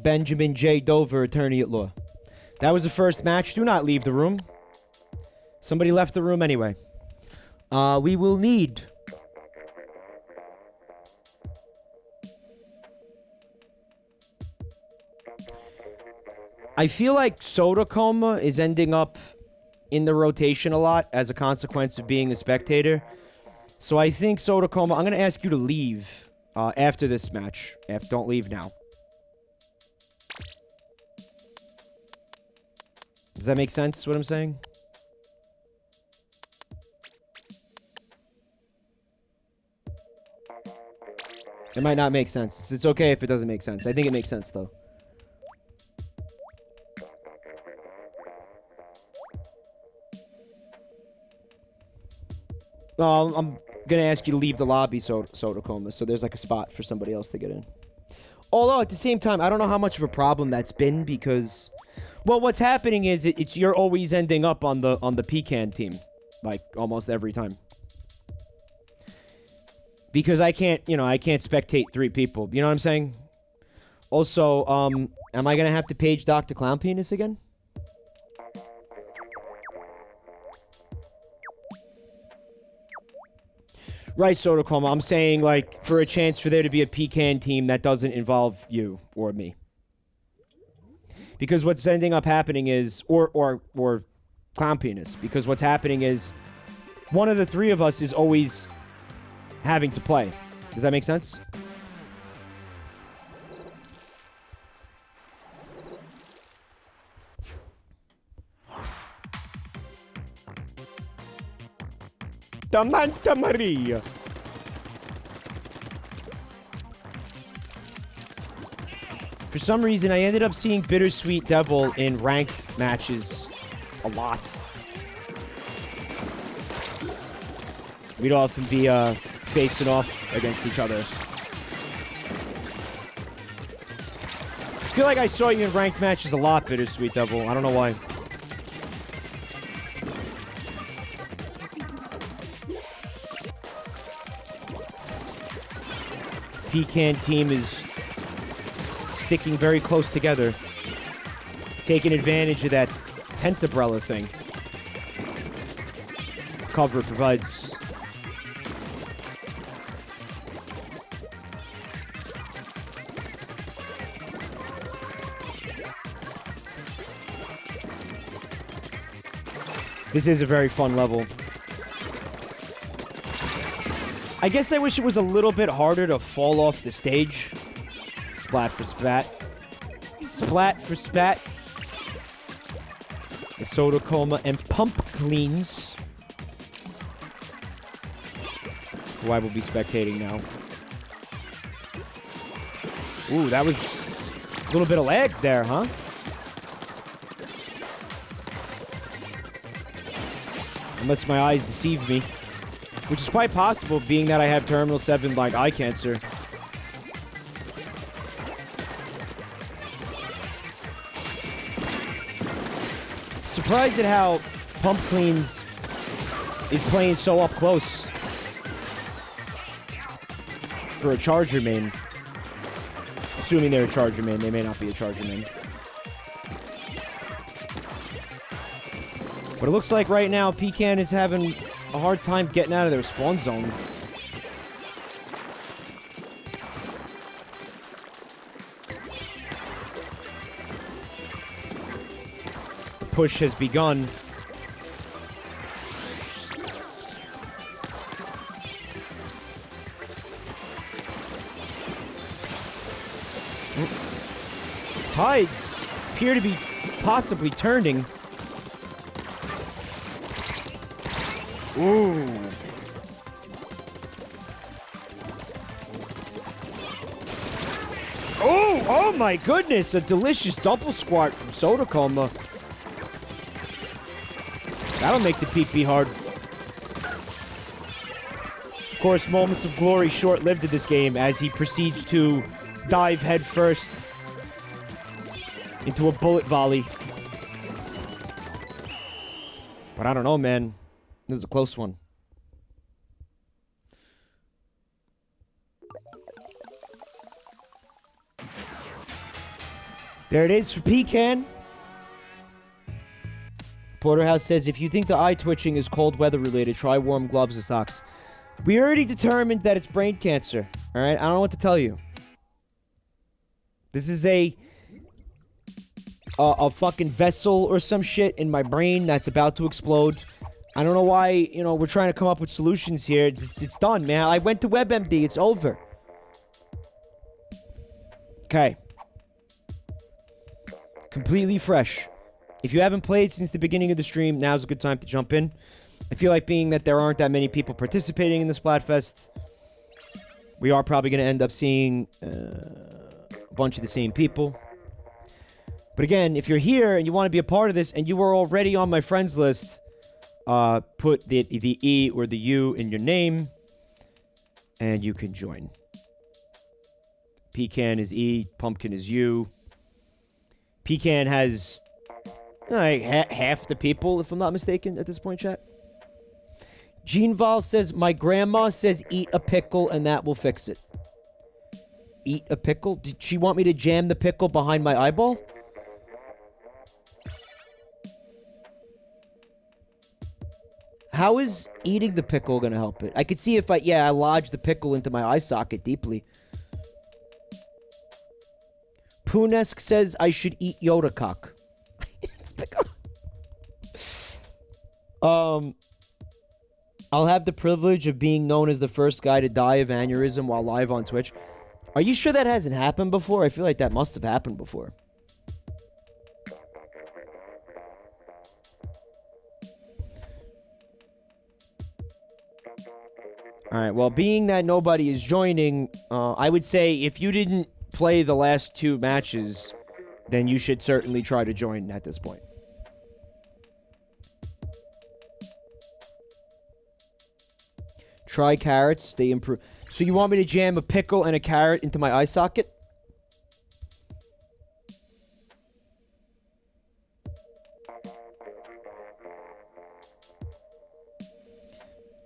Benjamin J. Dover, attorney at law. That was the first match. Do not leave the room. Somebody left the room anyway. We will need... I feel like Soda Coma is ending up in the rotation a lot as a consequence of being a spectator. So I think Soda Coma, I'm going to ask you to leave after this match. Don't leave now. Does that make sense, what I'm saying? It might not make sense. It's okay if it doesn't make sense. I think it makes sense, though. I'm going to ask you to leave the lobby, Soda Coma, so there's like a spot for somebody else to get in. Although, at the same time, I don't know how much of a problem that's been because... Well, what's happening is you're always ending up on the Pecan team. Like, almost every time. Because I can't spectate 3 people. You know what I'm saying? Also, am I going to have to page Dr. Clown Penis again? Right, Soda Coma. I'm saying, like, for a chance for there to be a Pecan team that doesn't involve you or me. Because what's ending up happening is... Or Clown Penis. Because what's happening is... One of the 3 of us is always having to play. Does that make sense? Manta Maria. For some reason, I ended up seeing Bittersweet Devil in ranked matches a lot. We'd often be facing off against each other. I feel like I saw you in ranked matches a lot, Bittersweet Devil. I don't know why. Pecan team is sticking very close together, taking advantage of that tent umbrella thing. Cover provides. This is a very fun level. I guess I wish it was a little bit harder to fall off the stage. Splat for spat. Splat for spat. The Soda Coma and Pump Cleans, who I will be spectating now. Ooh, that was a little bit of lag there, huh? Unless my eyes deceive me. Which is quite possible, being that I have Terminal 7, like, eye cancer. Surprised at how Pump Cleans is playing so up close. For a Charger main. Assuming they're a Charger main. They may not be a Charger main. But it looks like right now, Pecan is having a hard time getting out of their spawn zone. push has begun. Tides appear to be possibly turning. Ooh. Oh my goodness, a delicious double squat from Soda Coma. That'll make the peak be hard. Of course, moments of glory short-lived in this game as he proceeds to dive headfirst into a bullet volley. But I don't know, man. This is a close one. There it is for Pecan. Porterhouse says, if you think the eye twitching is cold weather related, try warm gloves and socks. We already determined that it's brain cancer. Alright? I don't know what to tell you. This is a fucking vessel or some shit in my brain that's about to explode. I don't know why, you know, we're trying to come up with solutions here. It's done, man. I went to WebMD. It's over. Okay. Completely fresh. If you haven't played since the beginning of the stream, now's a good time to jump in. I feel like being that there aren't that many people participating in the Splatfest, we are probably going to end up seeing a bunch of the same people. But again, if you're here and you want to be a part of this and you are already on my friends list, put the E or the U in your name and you can join. Pecan is E, Pumpkin is U. Pecan has like half the people, if I'm not mistaken, at this point, chat. Gene Val says, my grandma says eat a pickle and that will fix it. Eat a pickle? Did she want me to jam the pickle behind my eyeball? How is eating the pickle gonna help it? I could see if I lodge the pickle into my eye socket deeply. Poonesk says I should eat Yoda cock. I'll have the privilege of being known as the first guy to die of aneurysm while live on Twitch. Are you sure that hasn't happened before? I feel like that must have happened before. Alright, well, being that nobody is joining, I would say if you didn't play the last 2 matches, then you should certainly try to join at this point. Try carrots, they improve. So you want me to jam a pickle and a carrot into my eye socket?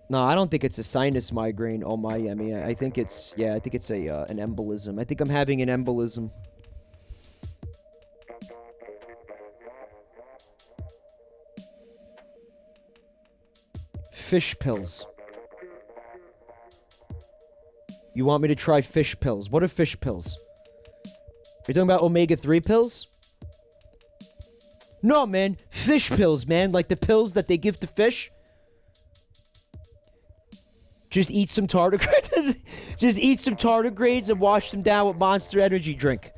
No, I don't think it's a sinus migraine. Oh my, I think it's an embolism. I think I'm having an embolism. Fish pills. You want me to try fish pills? What are fish pills? You're talking about omega-3 pills? No, man. Fish pills, man. Like the pills that they give to fish. Just eat some tardigrades. Just eat some tardigrades and wash them down with Monster Energy drink.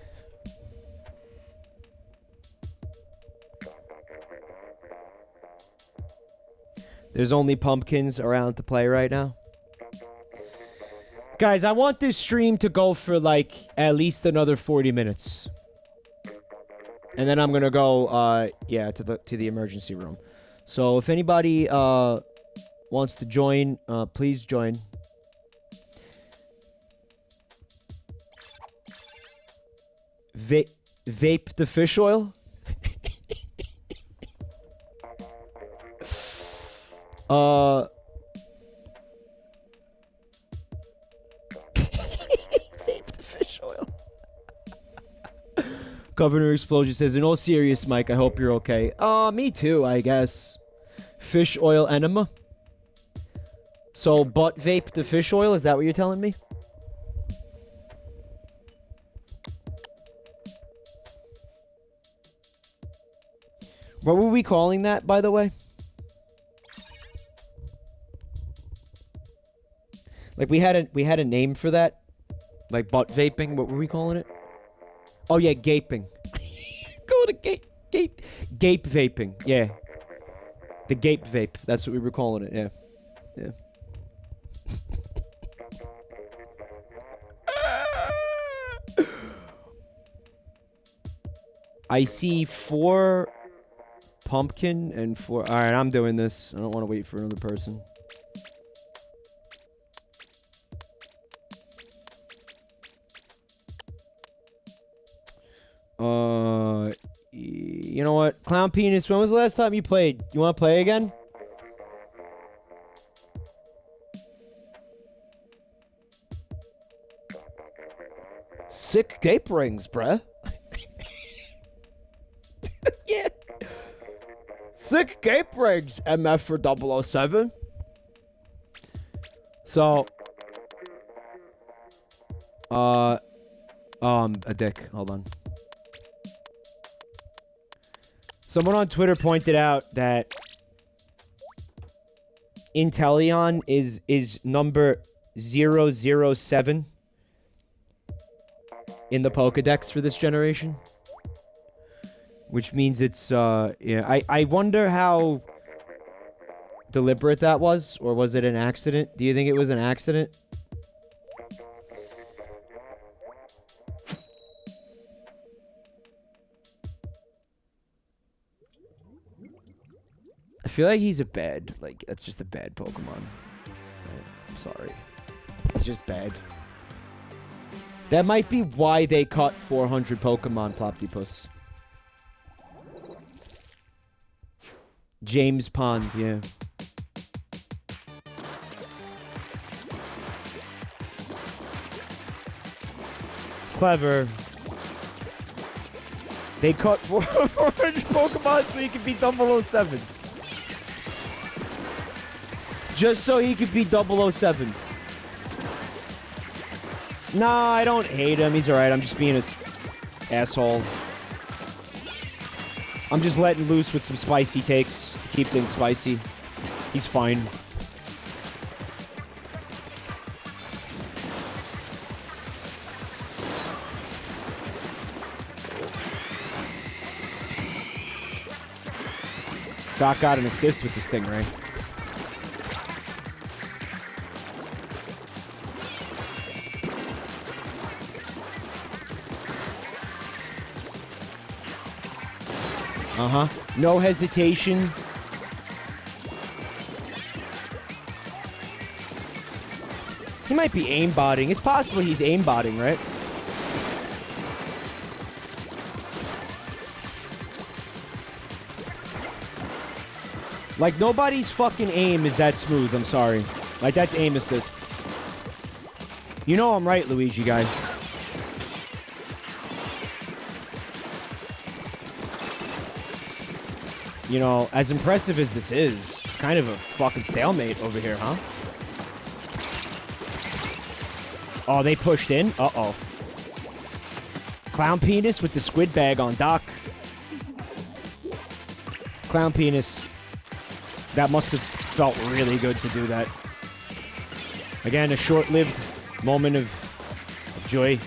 There's only pumpkins around to play right now. Guys, I want this stream to go for like at least another 40 minutes. And then I'm gonna go to the emergency room. So if anybody wants to join, please join. Vape the fish oil? Vape the fish oil. Governor Explosion says, in all serious, Mike, I hope you're okay. Me too, I guess. Fish oil enema? So, butt vape the fish oil? Is that what you're telling me? What were we calling that, by the way? Like we had a name for that, like butt vaping. What were we calling it? Oh yeah, gaping. Call it a gape vaping. Yeah, the gape vape. That's what we were calling it. Yeah, yeah. I see 4 pumpkin and 4. All right, I'm doing this. I don't want to wait for another person. You know what? Clown Penis, when was the last time you played? You want to play again? Sick gape rings, bruh. Yeah. Sick gape rings, MF for 007. So, I'm a dick. Hold on. Someone on Twitter pointed out that Inteleon is number 007 in the Pokedex for this generation. Which means it's, yeah, I wonder how deliberate that was, or was it an accident? Do you think it was an accident? I feel like he's a bad, like, that's just a bad Pokemon. Right? I'm sorry. It's just bad. That might be why they cut 400 Pokemon, Ploptipus. James Pond, yeah. It's clever. They cut 400 Pokemon so he could be 007. Just so he could be 007. Nah, I don't hate him. He's alright. I'm just being an asshole. I'm just letting loose with some spicy takes to keep things spicy. He's fine. Doc got an assist with this thing, right? Uh-huh. No hesitation. He might be aimbotting. It's possible he's aimbotting, right? Like, nobody's fucking aim is that smooth, I'm sorry. Like, that's aim assist. You know I'm right, Luigi guy. You know, as impressive as this is, it's kind of a fucking stalemate over here, huh? Oh, they pushed in? Uh-oh. Clown Penis with the squid bag on Doc. Clown Penis. That must have felt really good to do that. Again, a short-lived moment of joy.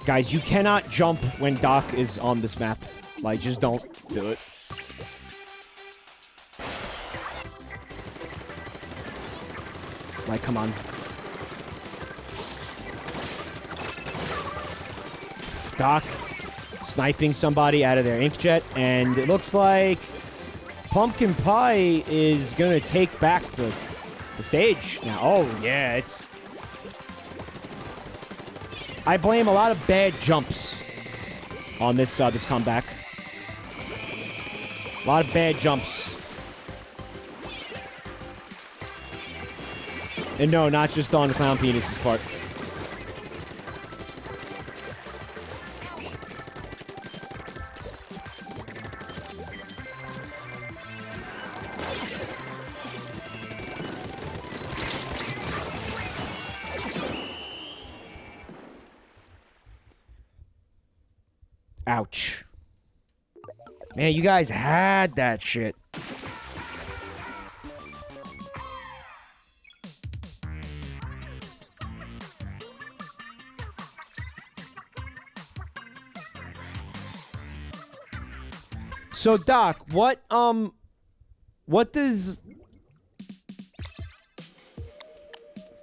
Guys, you cannot jump when Doc is on this map. Like, just don't do it. Like, come on. Doc sniping somebody out of their inkjet, and it looks like Pumpkin Pie is gonna take back the stage now. Oh, yeah, it's... I blame a lot of bad jumps on this this comeback. A lot of bad jumps. And no, not just on Clown Penis's part. Ouch. Man, you guys had that shit. So, Doc, what does...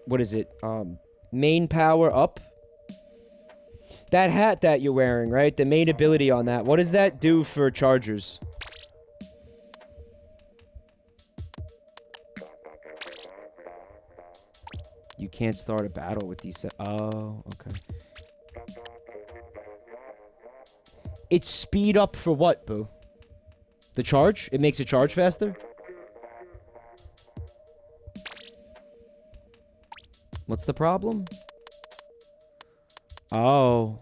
What is it? Main power up? That hat that you're wearing, right? The main ability on that. What does that do for chargers? You can't start a battle with these... Oh, okay. It's speed up for what, Boo? The charge? It makes it charge faster? What's the problem? Oh.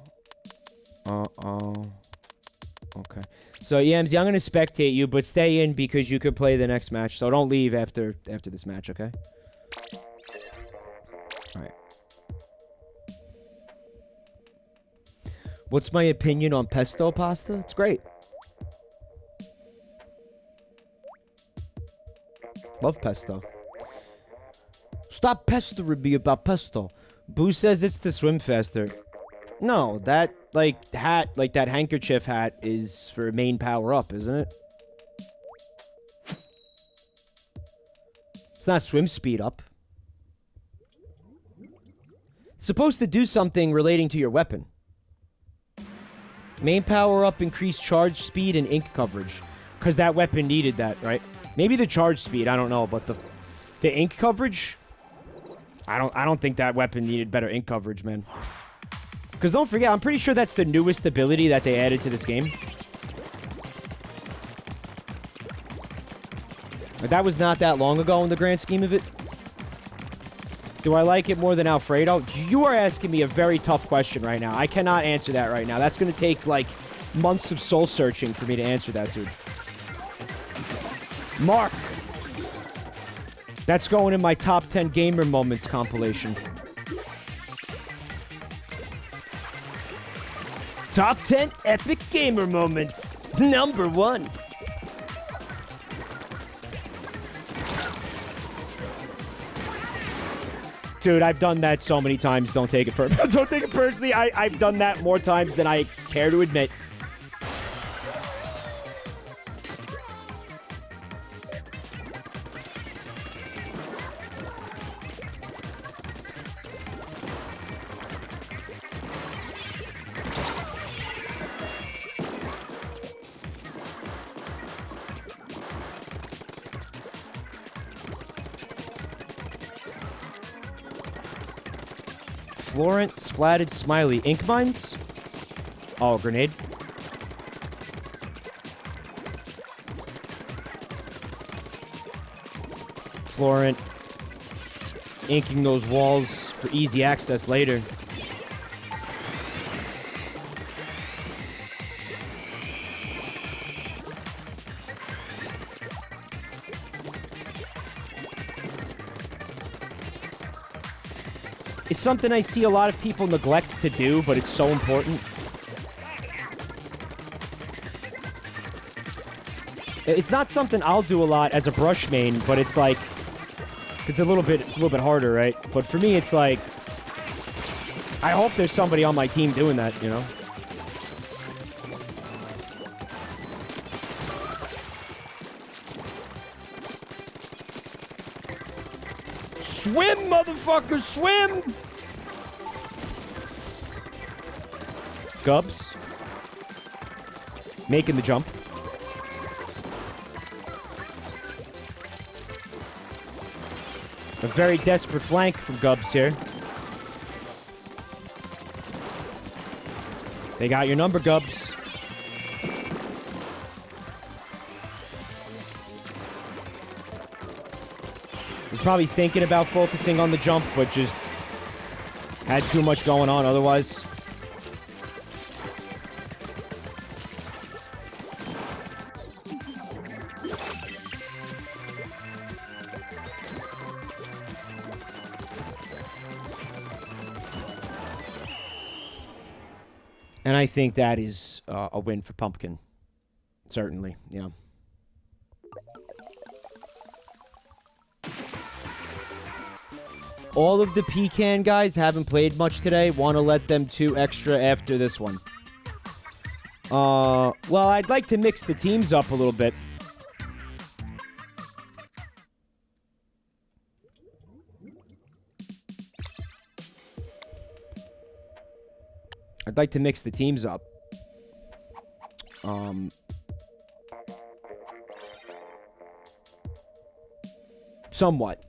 Okay. So, Yamsy, I'm going to spectate you, but stay in because you could play the next match. So don't leave after this match, okay? Alright. What's my opinion on pesto pasta? It's great. Love pesto. Stop pestering me about pesto. Boo says it's to swim faster. No, that, hat, that handkerchief hat is for main power up, isn't it? It's not swim speed up. It's supposed to do something relating to your weapon. Main power up, increased charge speed and ink coverage. Because that weapon needed that, right? Maybe the charge speed, I don't know, but the ink coverage... I don't think that weapon needed better ink coverage, man. Because don't forget, I'm pretty sure that's the newest ability that they added to this game. But that was not that long ago in the grand scheme of it. Do I like it more than Alfredo? You are asking me a very tough question right now. I cannot answer that right now. That's going to take, months of soul searching for me to answer that, dude. Mark. That's going in my top 10 gamer moments compilation. Top 10 epic gamer moments. Number 1. Dude, I've done that so many times. Don't take it don't take it personally. I've done that more times than I care to admit. Florent, splatted, smiley. Ink mines? Oh, grenade. Florent. Inking those walls for easy access later. It's something I see a lot of people neglect to do, but it's so important. It's not something I'll do a lot as a brush main, but it's it's a little bit harder, right? But for me, it's I hope there's somebody on my team doing that, you know? Swim, motherfucker, swim! Gubs. Making the jump. A very desperate flank from Gubs here. They got your number, Gubs. He's probably thinking about focusing on the jump, but just had too much going on otherwise. And I think that is a win for Pumpkin. Certainly, yeah. All of the Pecan guys haven't played much today. Want to let them 2 extra after this one. Well, I'd like to mix the teams up a little bit. I'd like to mix the teams up. Somewhat.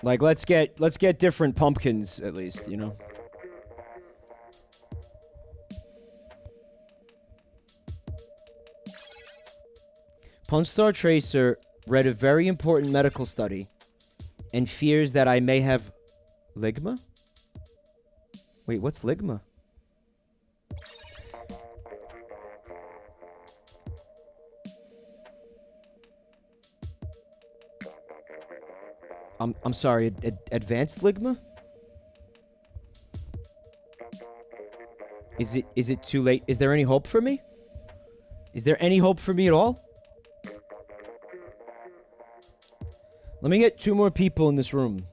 Like, let's get different pumpkins, at least, you know? Punstar Tracer read a very important medical study and fears that I may have ligma? Wait, what's ligma? I'm sorry, advanced ligma? Is it too late? Is there any hope for me? Is there any hope for me at all? Let me get 2 more people in this room.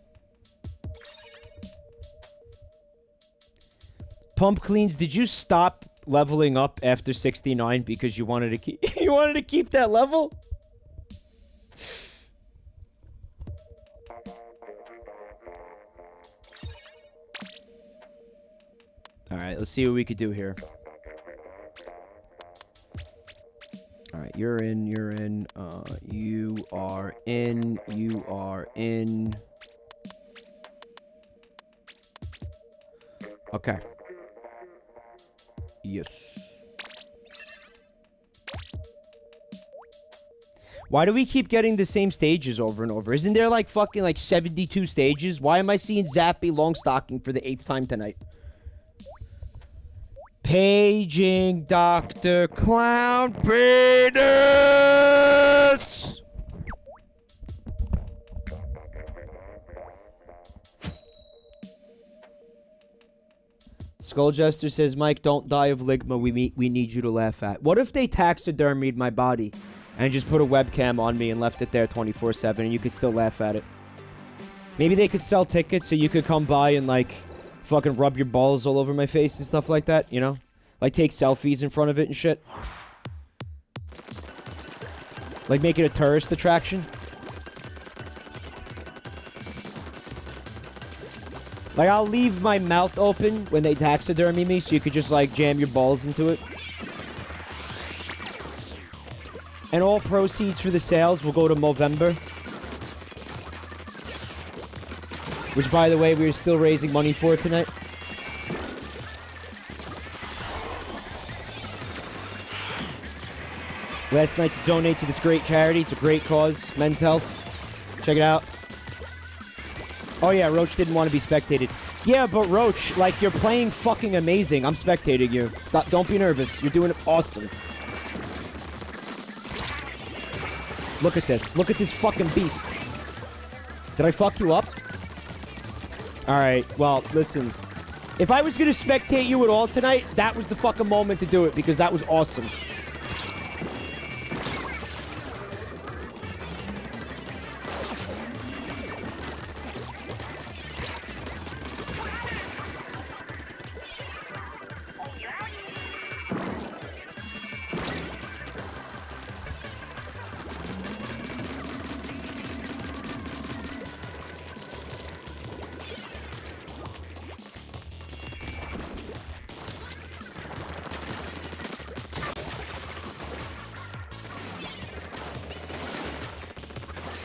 Pump Cleans, did you stop leveling up after 69 because you wanted to keep you wanted to keep that level? All right, let's see what we could do here. All right, you're in, you are in. Okay. Yes. Why do we keep getting the same stages over and over? Isn't there like fucking like 72 stages? Why am I seeing Zappy Longstocking for the 8th time tonight? Paging Dr. Clown Penis! Skull Jester says, Mike, don't die of ligma. We need you to laugh at. What if they taxidermied my body and just put a webcam on me and left it there 24/7 and you could still laugh at it? Maybe they could sell tickets so you could come by and like fucking rub your balls all over my face and stuff like that, you know? Like take selfies in front of it and shit. Like make it a tourist attraction. Like I'll leave my mouth open when they taxidermy me so you could just like jam your balls into it. And all proceeds for the sales will go to Movember. Which, by the way, we're still raising money for tonight. Last night to donate to this great charity. It's a great cause. Men's Health. Check it out. Oh, yeah, Roach didn't want to be spectated. Yeah, but Roach, like, you're playing fucking amazing. I'm spectating you. Don't be nervous. You're doing awesome. Look at this. Look at this fucking beast. Did I fuck you up? Alright, well, listen. If I was gonna spectate you at all tonight, that was the fucking moment to do it, because that was awesome.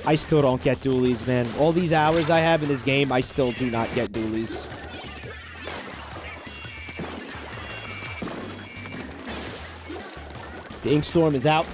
I still don't get dualies, man. All these hours I have in this game, I still do not get dualies. The Inkstorm is out.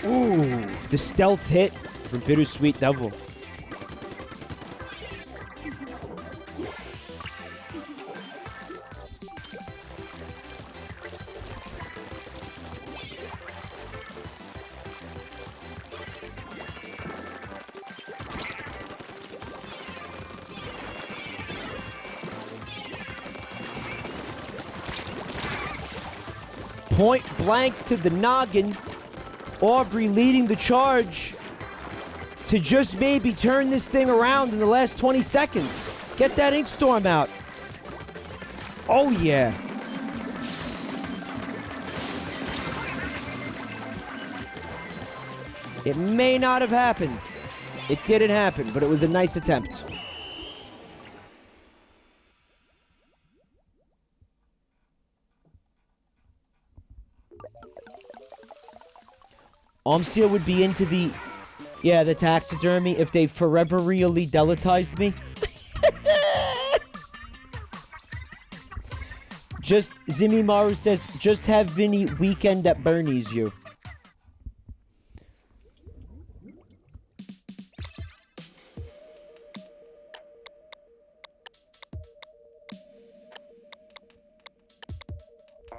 Ooh, the stealth hit from Bittersweet Devil. Point blank to the noggin. Aubrey leading the charge to just maybe turn this thing around in the last 20 seconds. Get that ink storm out. Oh, yeah. It may not have happened. It didn't happen, but it was a nice attempt. Omsia would be into the taxidermy if they forever really deletized me. Just, Zimmy Maru says, just have Vinny weekend at Bernie's you.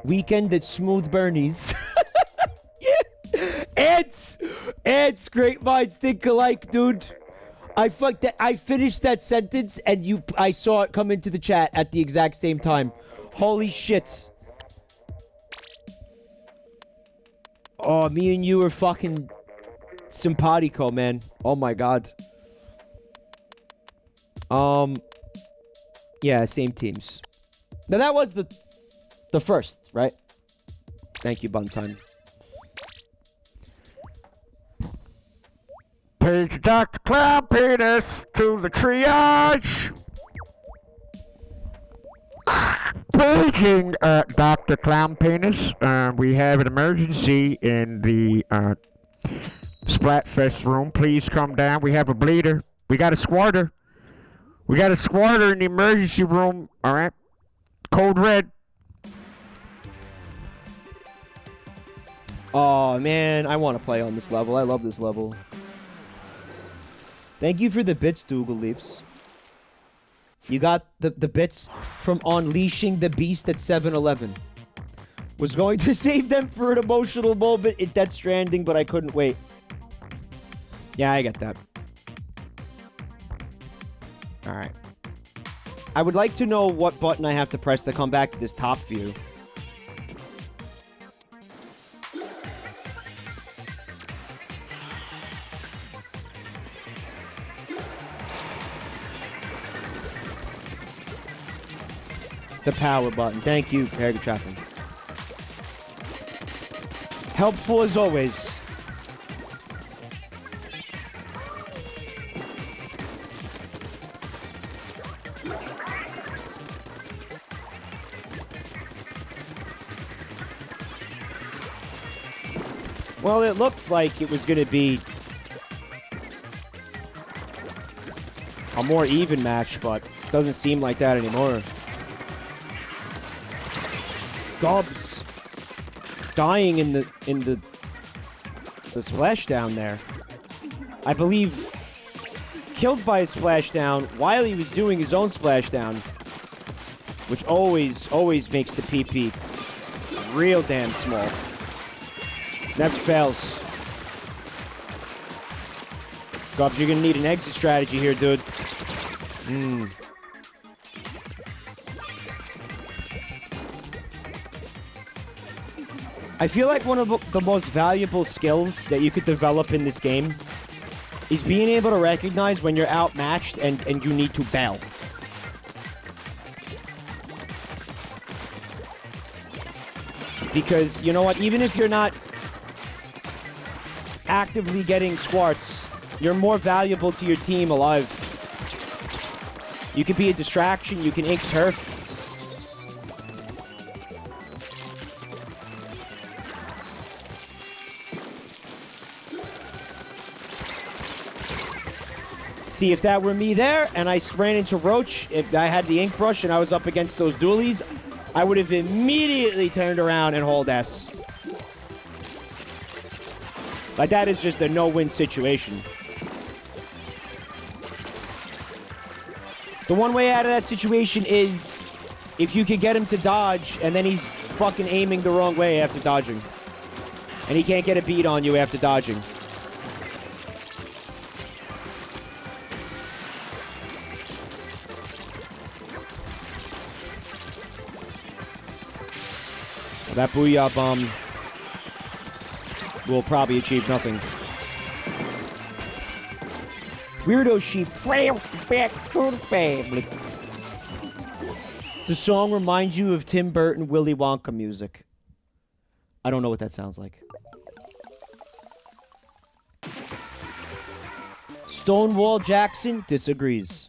Weekend at Smooth Bernie's. Ants, great minds think alike, dude. I finished that sentence and I saw it come into the chat at the exact same time. Holy shit. Oh, me and you are fucking simpatico, man. Oh my god. Yeah, same teams. Now that was the first, right? Thank you, Buntime. Page Dr. Clown Penis to the triage. Paging Dr. Clown Penis. We have an emergency in the Splatfest room. Please come down. We have a bleeder. We got a squatter. We got a squatter in the emergency room. All right. Code red. Oh, man. I want to play on this level. I love this level. Thank you for the bits, Dougal Leaps. You got the bits from Unleashing the Beast at 7-Eleven. Was going to save them for an emotional moment in Death Stranding, but I couldn't wait. Yeah, I get that. Alright. I would like to know what button I have to press to come back to this top view. The power button. Thank you, Harry Chaffin. Helpful as always. Well, it looked like it was going to be a more even match, but it doesn't seem like that anymore. Gobs dying in the splashdown there. I believe killed by a splashdown while he was doing his own splashdown, which always makes the PP real damn small. Never fails. Gobs, you're gonna need an exit strategy here, dude. I feel like one of the most valuable skills that you could develop in this game is being able to recognize when you're outmatched and you need to bail. Because, you know what, even if you're not actively getting squarts, you're more valuable to your team alive. You can be a distraction, you can ink turf. See, if that were me there and I ran into Roach, if I had the ink brush and I was up against those dualies, I would have immediately turned around and hold S. Like, that is just a no-win situation. The one way out of that situation is if you could get him to dodge, and then he's fucking aiming the wrong way after dodging. And he can't get a beat on you after dodging. That Booyah Bomb will probably achieve nothing. Weirdo sheep, back to the family. The song reminds you of Tim Burton Willy Wonka music. I don't know what that sounds like. Stonewall Jackson disagrees.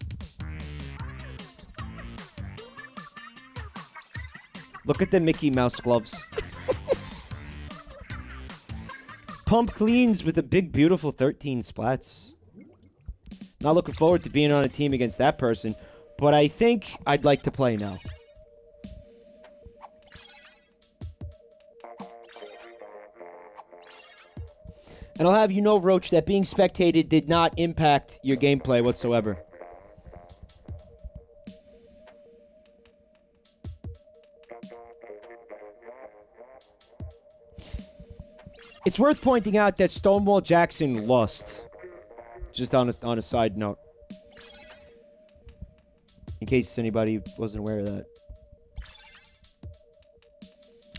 Look at the Mickey Mouse gloves. Pump cleans with a big, beautiful 13 splats. Not looking forward to being on a team against that person, but I think I'd like to play now. And I'll have you know, Roach, that being spectated did not impact your gameplay whatsoever. It's worth pointing out that Stonewall Jackson lost. Just on a side note. In case anybody wasn't aware of that.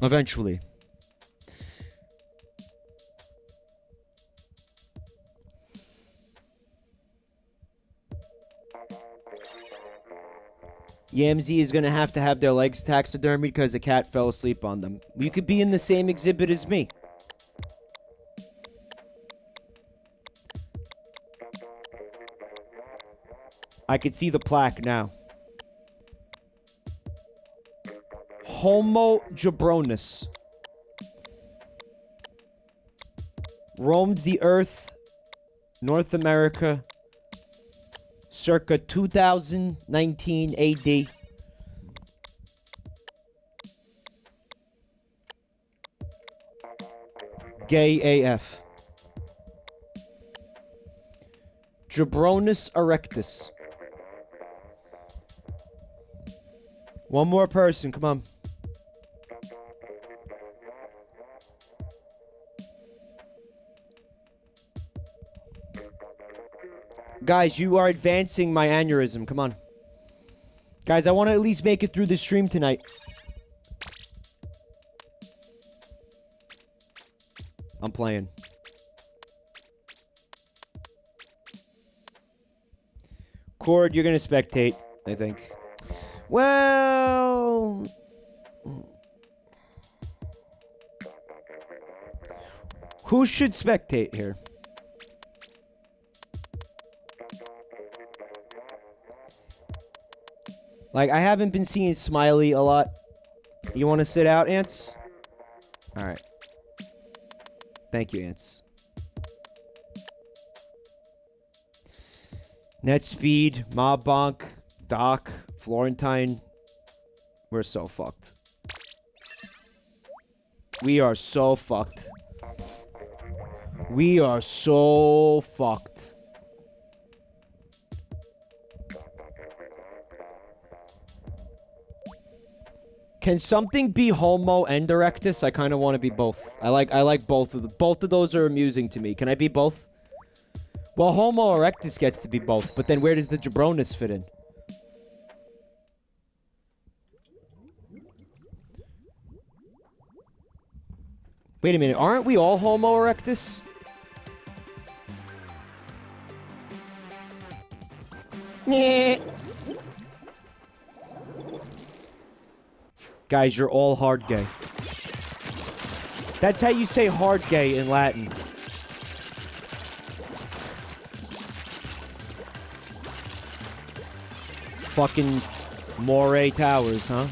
Eventually. Yamsy is going to have their legs taxidermied because a cat fell asleep on them. You could be in the same exhibit as me. I could see the plaque now. Homo Jabronis. Roamed the earth, North America, circa 2019 AD. Gay AF. Jabronis erectus. One more person, come on. Guys, you are advancing my aneurysm, come on. Guys, I want to at least make it through the stream tonight. I'm playing. Cord, you're gonna spectate, I think. Well... who should spectate here? Like, I haven't been seeing Smiley a lot. You want to sit out, Ants? Alright. Thank you, Ants. NetSpeed, Mobbonk, Doc, Florentine. We're so fucked. We are so fucked. We are so fucked. Can something be Homo and erectus? I kind of want to be both. I like both of both of those are amusing to me. Can I be both? Well, Homo erectus gets to be both, but then where does the Jabronis fit in? Wait a minute, aren't we all Homo erectus? Yeah. Guys, you're all hard gay. That's how you say hard gay in Latin. Fucking Moray Towers, huh?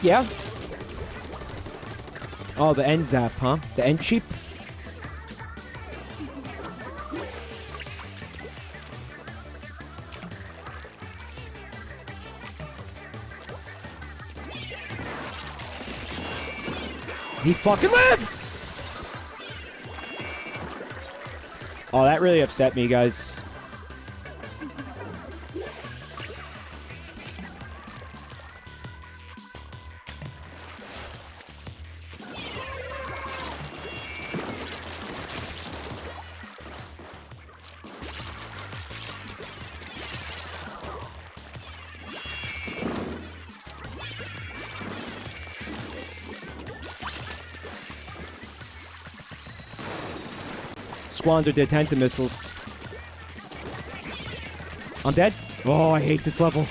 Yeah? Oh, the end zap, huh? The end cheap? He fucking lived! Oh, that really upset me, guys. Squandered their tenta missiles. I'm dead? Oh, I hate this level.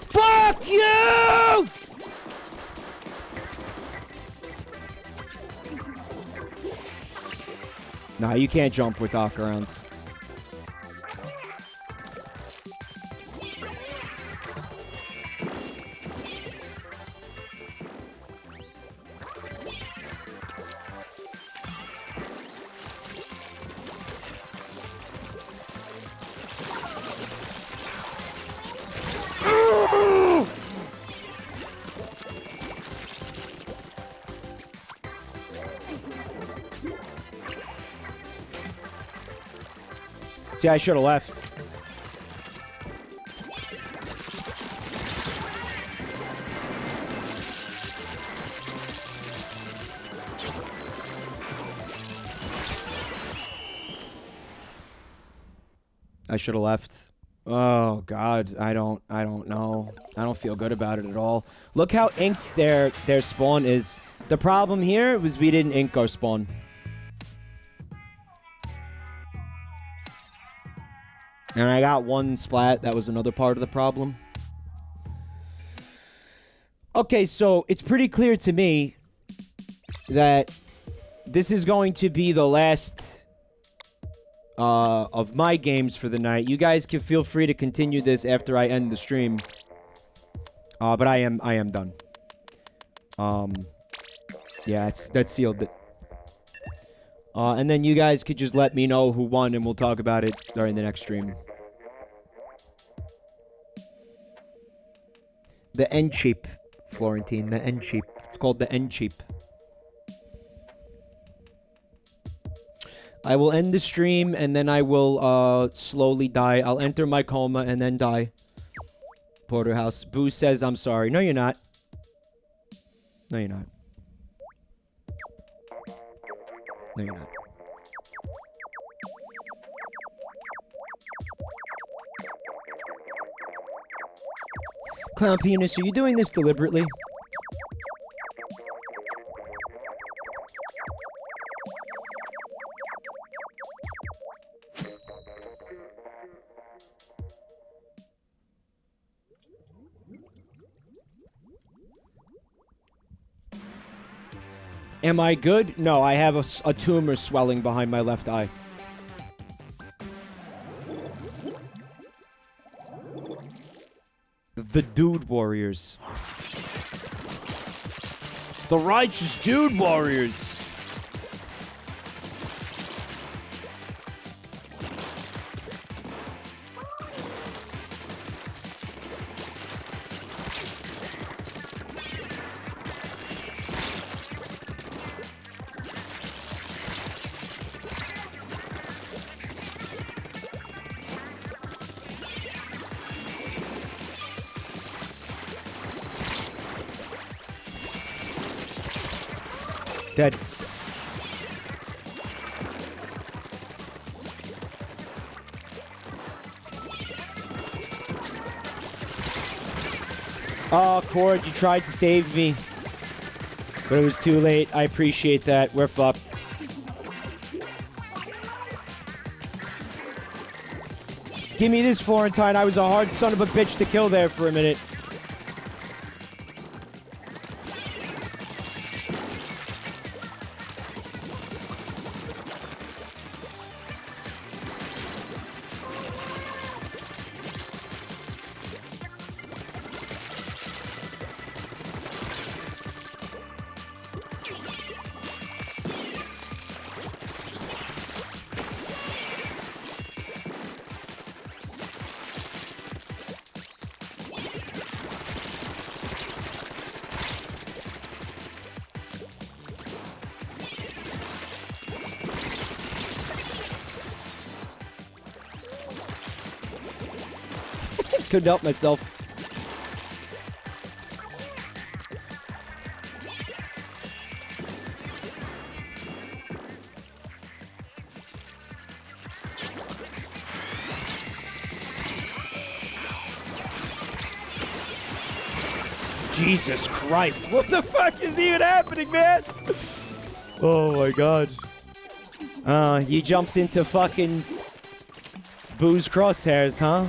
Fuck you! Nah, you can't jump with Doc around. See, I should have left. I should have left. Oh God, I don't know. I don't feel good about it at all. Look how inked their spawn is. The problem here was we didn't ink our spawn. And I got one splat. That was another part of the problem. Okay, so it's pretty clear to me that this is going to be the last of my games for the night. You guys can feel free to continue this after I end the stream. But I am done. Yeah, that's sealed it. And then you guys could just let me know who won, and we'll talk about it during the next stream. The end cheap, Florentine. The end cheap. It's called the end cheap. I will end the stream, and then I will slowly die. I'll enter my coma and then die. Porterhouse. Boo says I'm sorry. No, you're not. No, you're not. No, you're not. Clown Penis, are you doing this deliberately? Am I good? No, I have a tumor swelling behind my left eye. The Dude Warriors. The Righteous Dude Warriors. Dead. Oh, Cord, you tried to save me. But it was too late. I appreciate that. We're fucked. Give me this, Florentine. I was a hard son of a bitch to kill there for a minute. couldn't help myself. Jesus Christ. What the fuck is even happening, man? Oh my god. You jumped into fucking Boo's crosshairs, huh?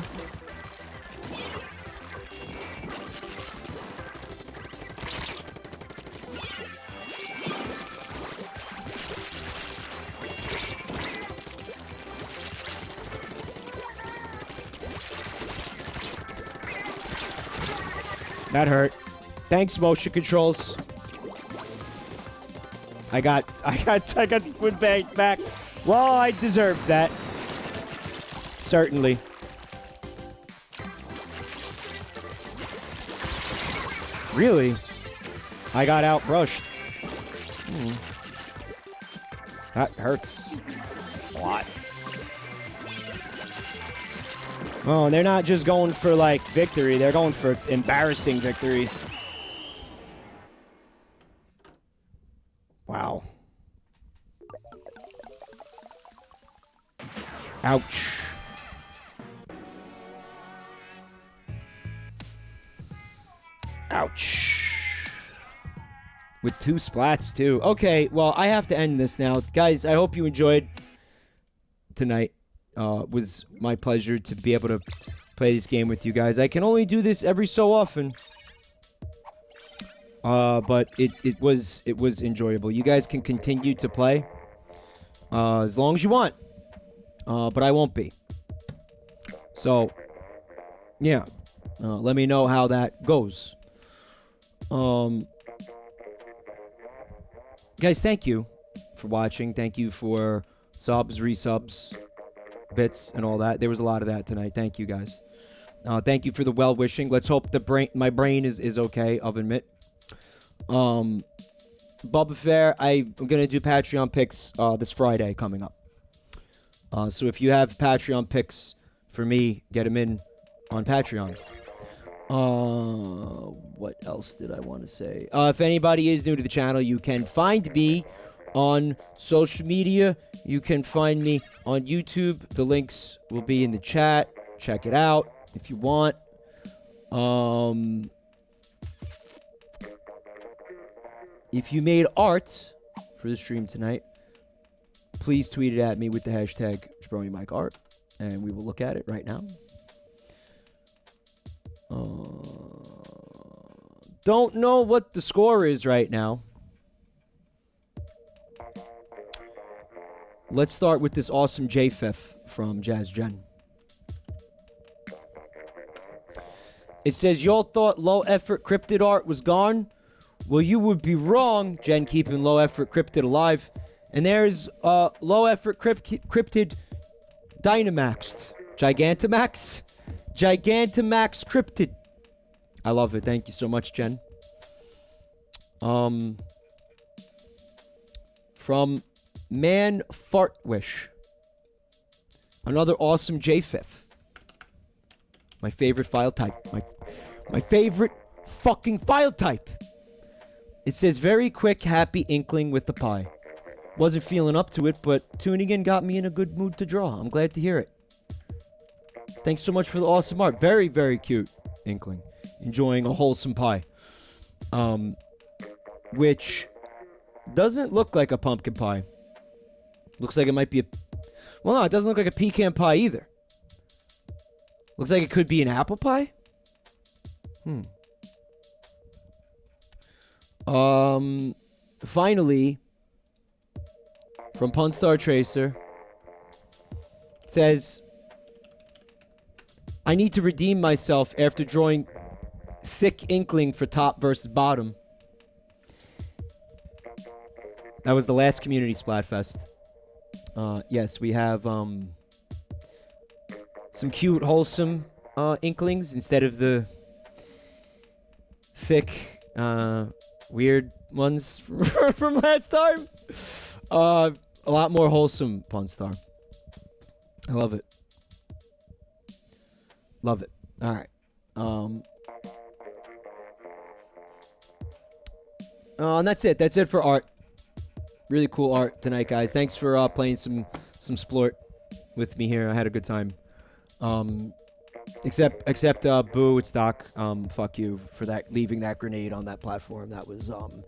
That hurt. Thanks, motion controls. I got Squid Bang back. Well, I deserved that. Certainly. Really? I got outbrushed. That hurts a lot. Oh, they're not just going for, like, victory. They're going for embarrassing victory. Wow. Ouch. Ouch. With 2 splats, too. Okay, well, I have to end this now. Guys, I hope you enjoyed tonight. It was my pleasure to be able to play this game with you guys. I can only do this every so often. But it was enjoyable. You guys can continue to play as long as you want. But I won't be. So, yeah. Let me know how that goes. Guys, thank you for watching. Thank you for subs, resubs, bits, and all that. There was a lot of that tonight. Thank you, guys. Thank you for the well-wishing. Let's hope my brain is okay, I'll admit. Bubba Fair, I'm gonna do Patreon picks this Friday coming up. So if you have Patreon picks for me, get them in on Patreon. What else did I want to say? If anybody is new to the channel, you can find me on social media. You can find me on YouTube. The links will be in the chat. Check it out if you want. If you made art for the stream tonight, please tweet it at me with the hashtag JabroniMikeArt, and we will look at it right now. Don't know what the score is right now. Let's start with this awesome JFIF from Jazz Jen. It says, y'all thought low-effort cryptid art was gone? Well, you would be wrong, Jen, keeping low-effort cryptid alive. And there's low-effort cryptid Dynamaxed. Gigantamax? Gigantamax cryptid. I love it. Thank you so much, Jen. From Man Fartwish. Another awesome JFIF. My favorite file type. My favorite fucking file type. It says, very quick, happy inkling with the pie. Wasn't feeling up to it, but tuning in got me in a good mood to draw. I'm glad to hear it. Thanks so much for the awesome art. Very, very cute, inkling. Enjoying a wholesome pie. Which doesn't look like a pumpkin pie. Looks like it might be a... Well, no, it doesn't look like a pecan pie either. Looks like it could be an apple pie. Finally, from Punstar Tracer, it says, I need to redeem myself after drawing thick inkling for top versus bottom. That was the last community Splatfest. Yes, we have some cute, wholesome inklings instead of the thick, weird ones from last time. A lot more wholesome, Punstar. I love it. Love it. All right. And that's it. That's it for art. Really cool art tonight, guys. Thanks for playing some Splort with me here. I had a good time. Except Boo, it's Doc. Fuck you for that, leaving that grenade on that platform. That was I'm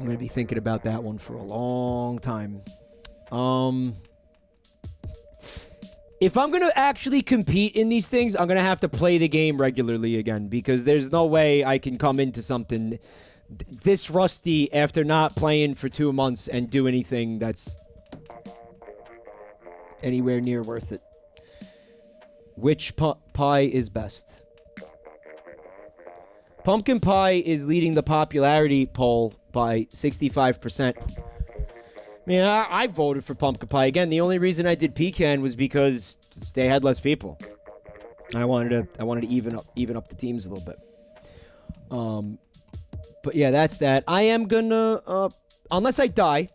gonna be thinking about that one for a long time. If I'm gonna actually compete in these things, I'm gonna have to play the game regularly again, because there's no way I can come into something this rusty after not playing for 2 months and do anything that's anywhere near worth it. Which pie is best? Pumpkin pie is leading the popularity poll by 65%. Yeah, I voted for pumpkin pie. Again, the only reason I did pecan was because they had less people. I wanted to even up the teams a little bit. But yeah, that's that. I am gonna unless I die,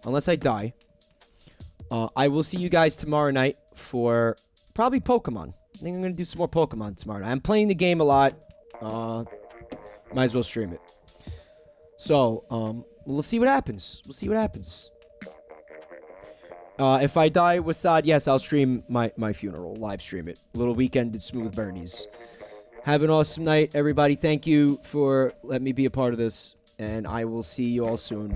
I will see you guys tomorrow night for probably Pokemon. I think I'm gonna do some more Pokemon tomorrow night. I'm playing the game a lot. Might as well stream it. So, we'll see what happens. If I die with Sod, yes, I'll stream my funeral. Live stream it. Little weekend at Smooth Bernie's. Have an awesome night, everybody. Thank you for letting me be a part of this. And I will see you all soon.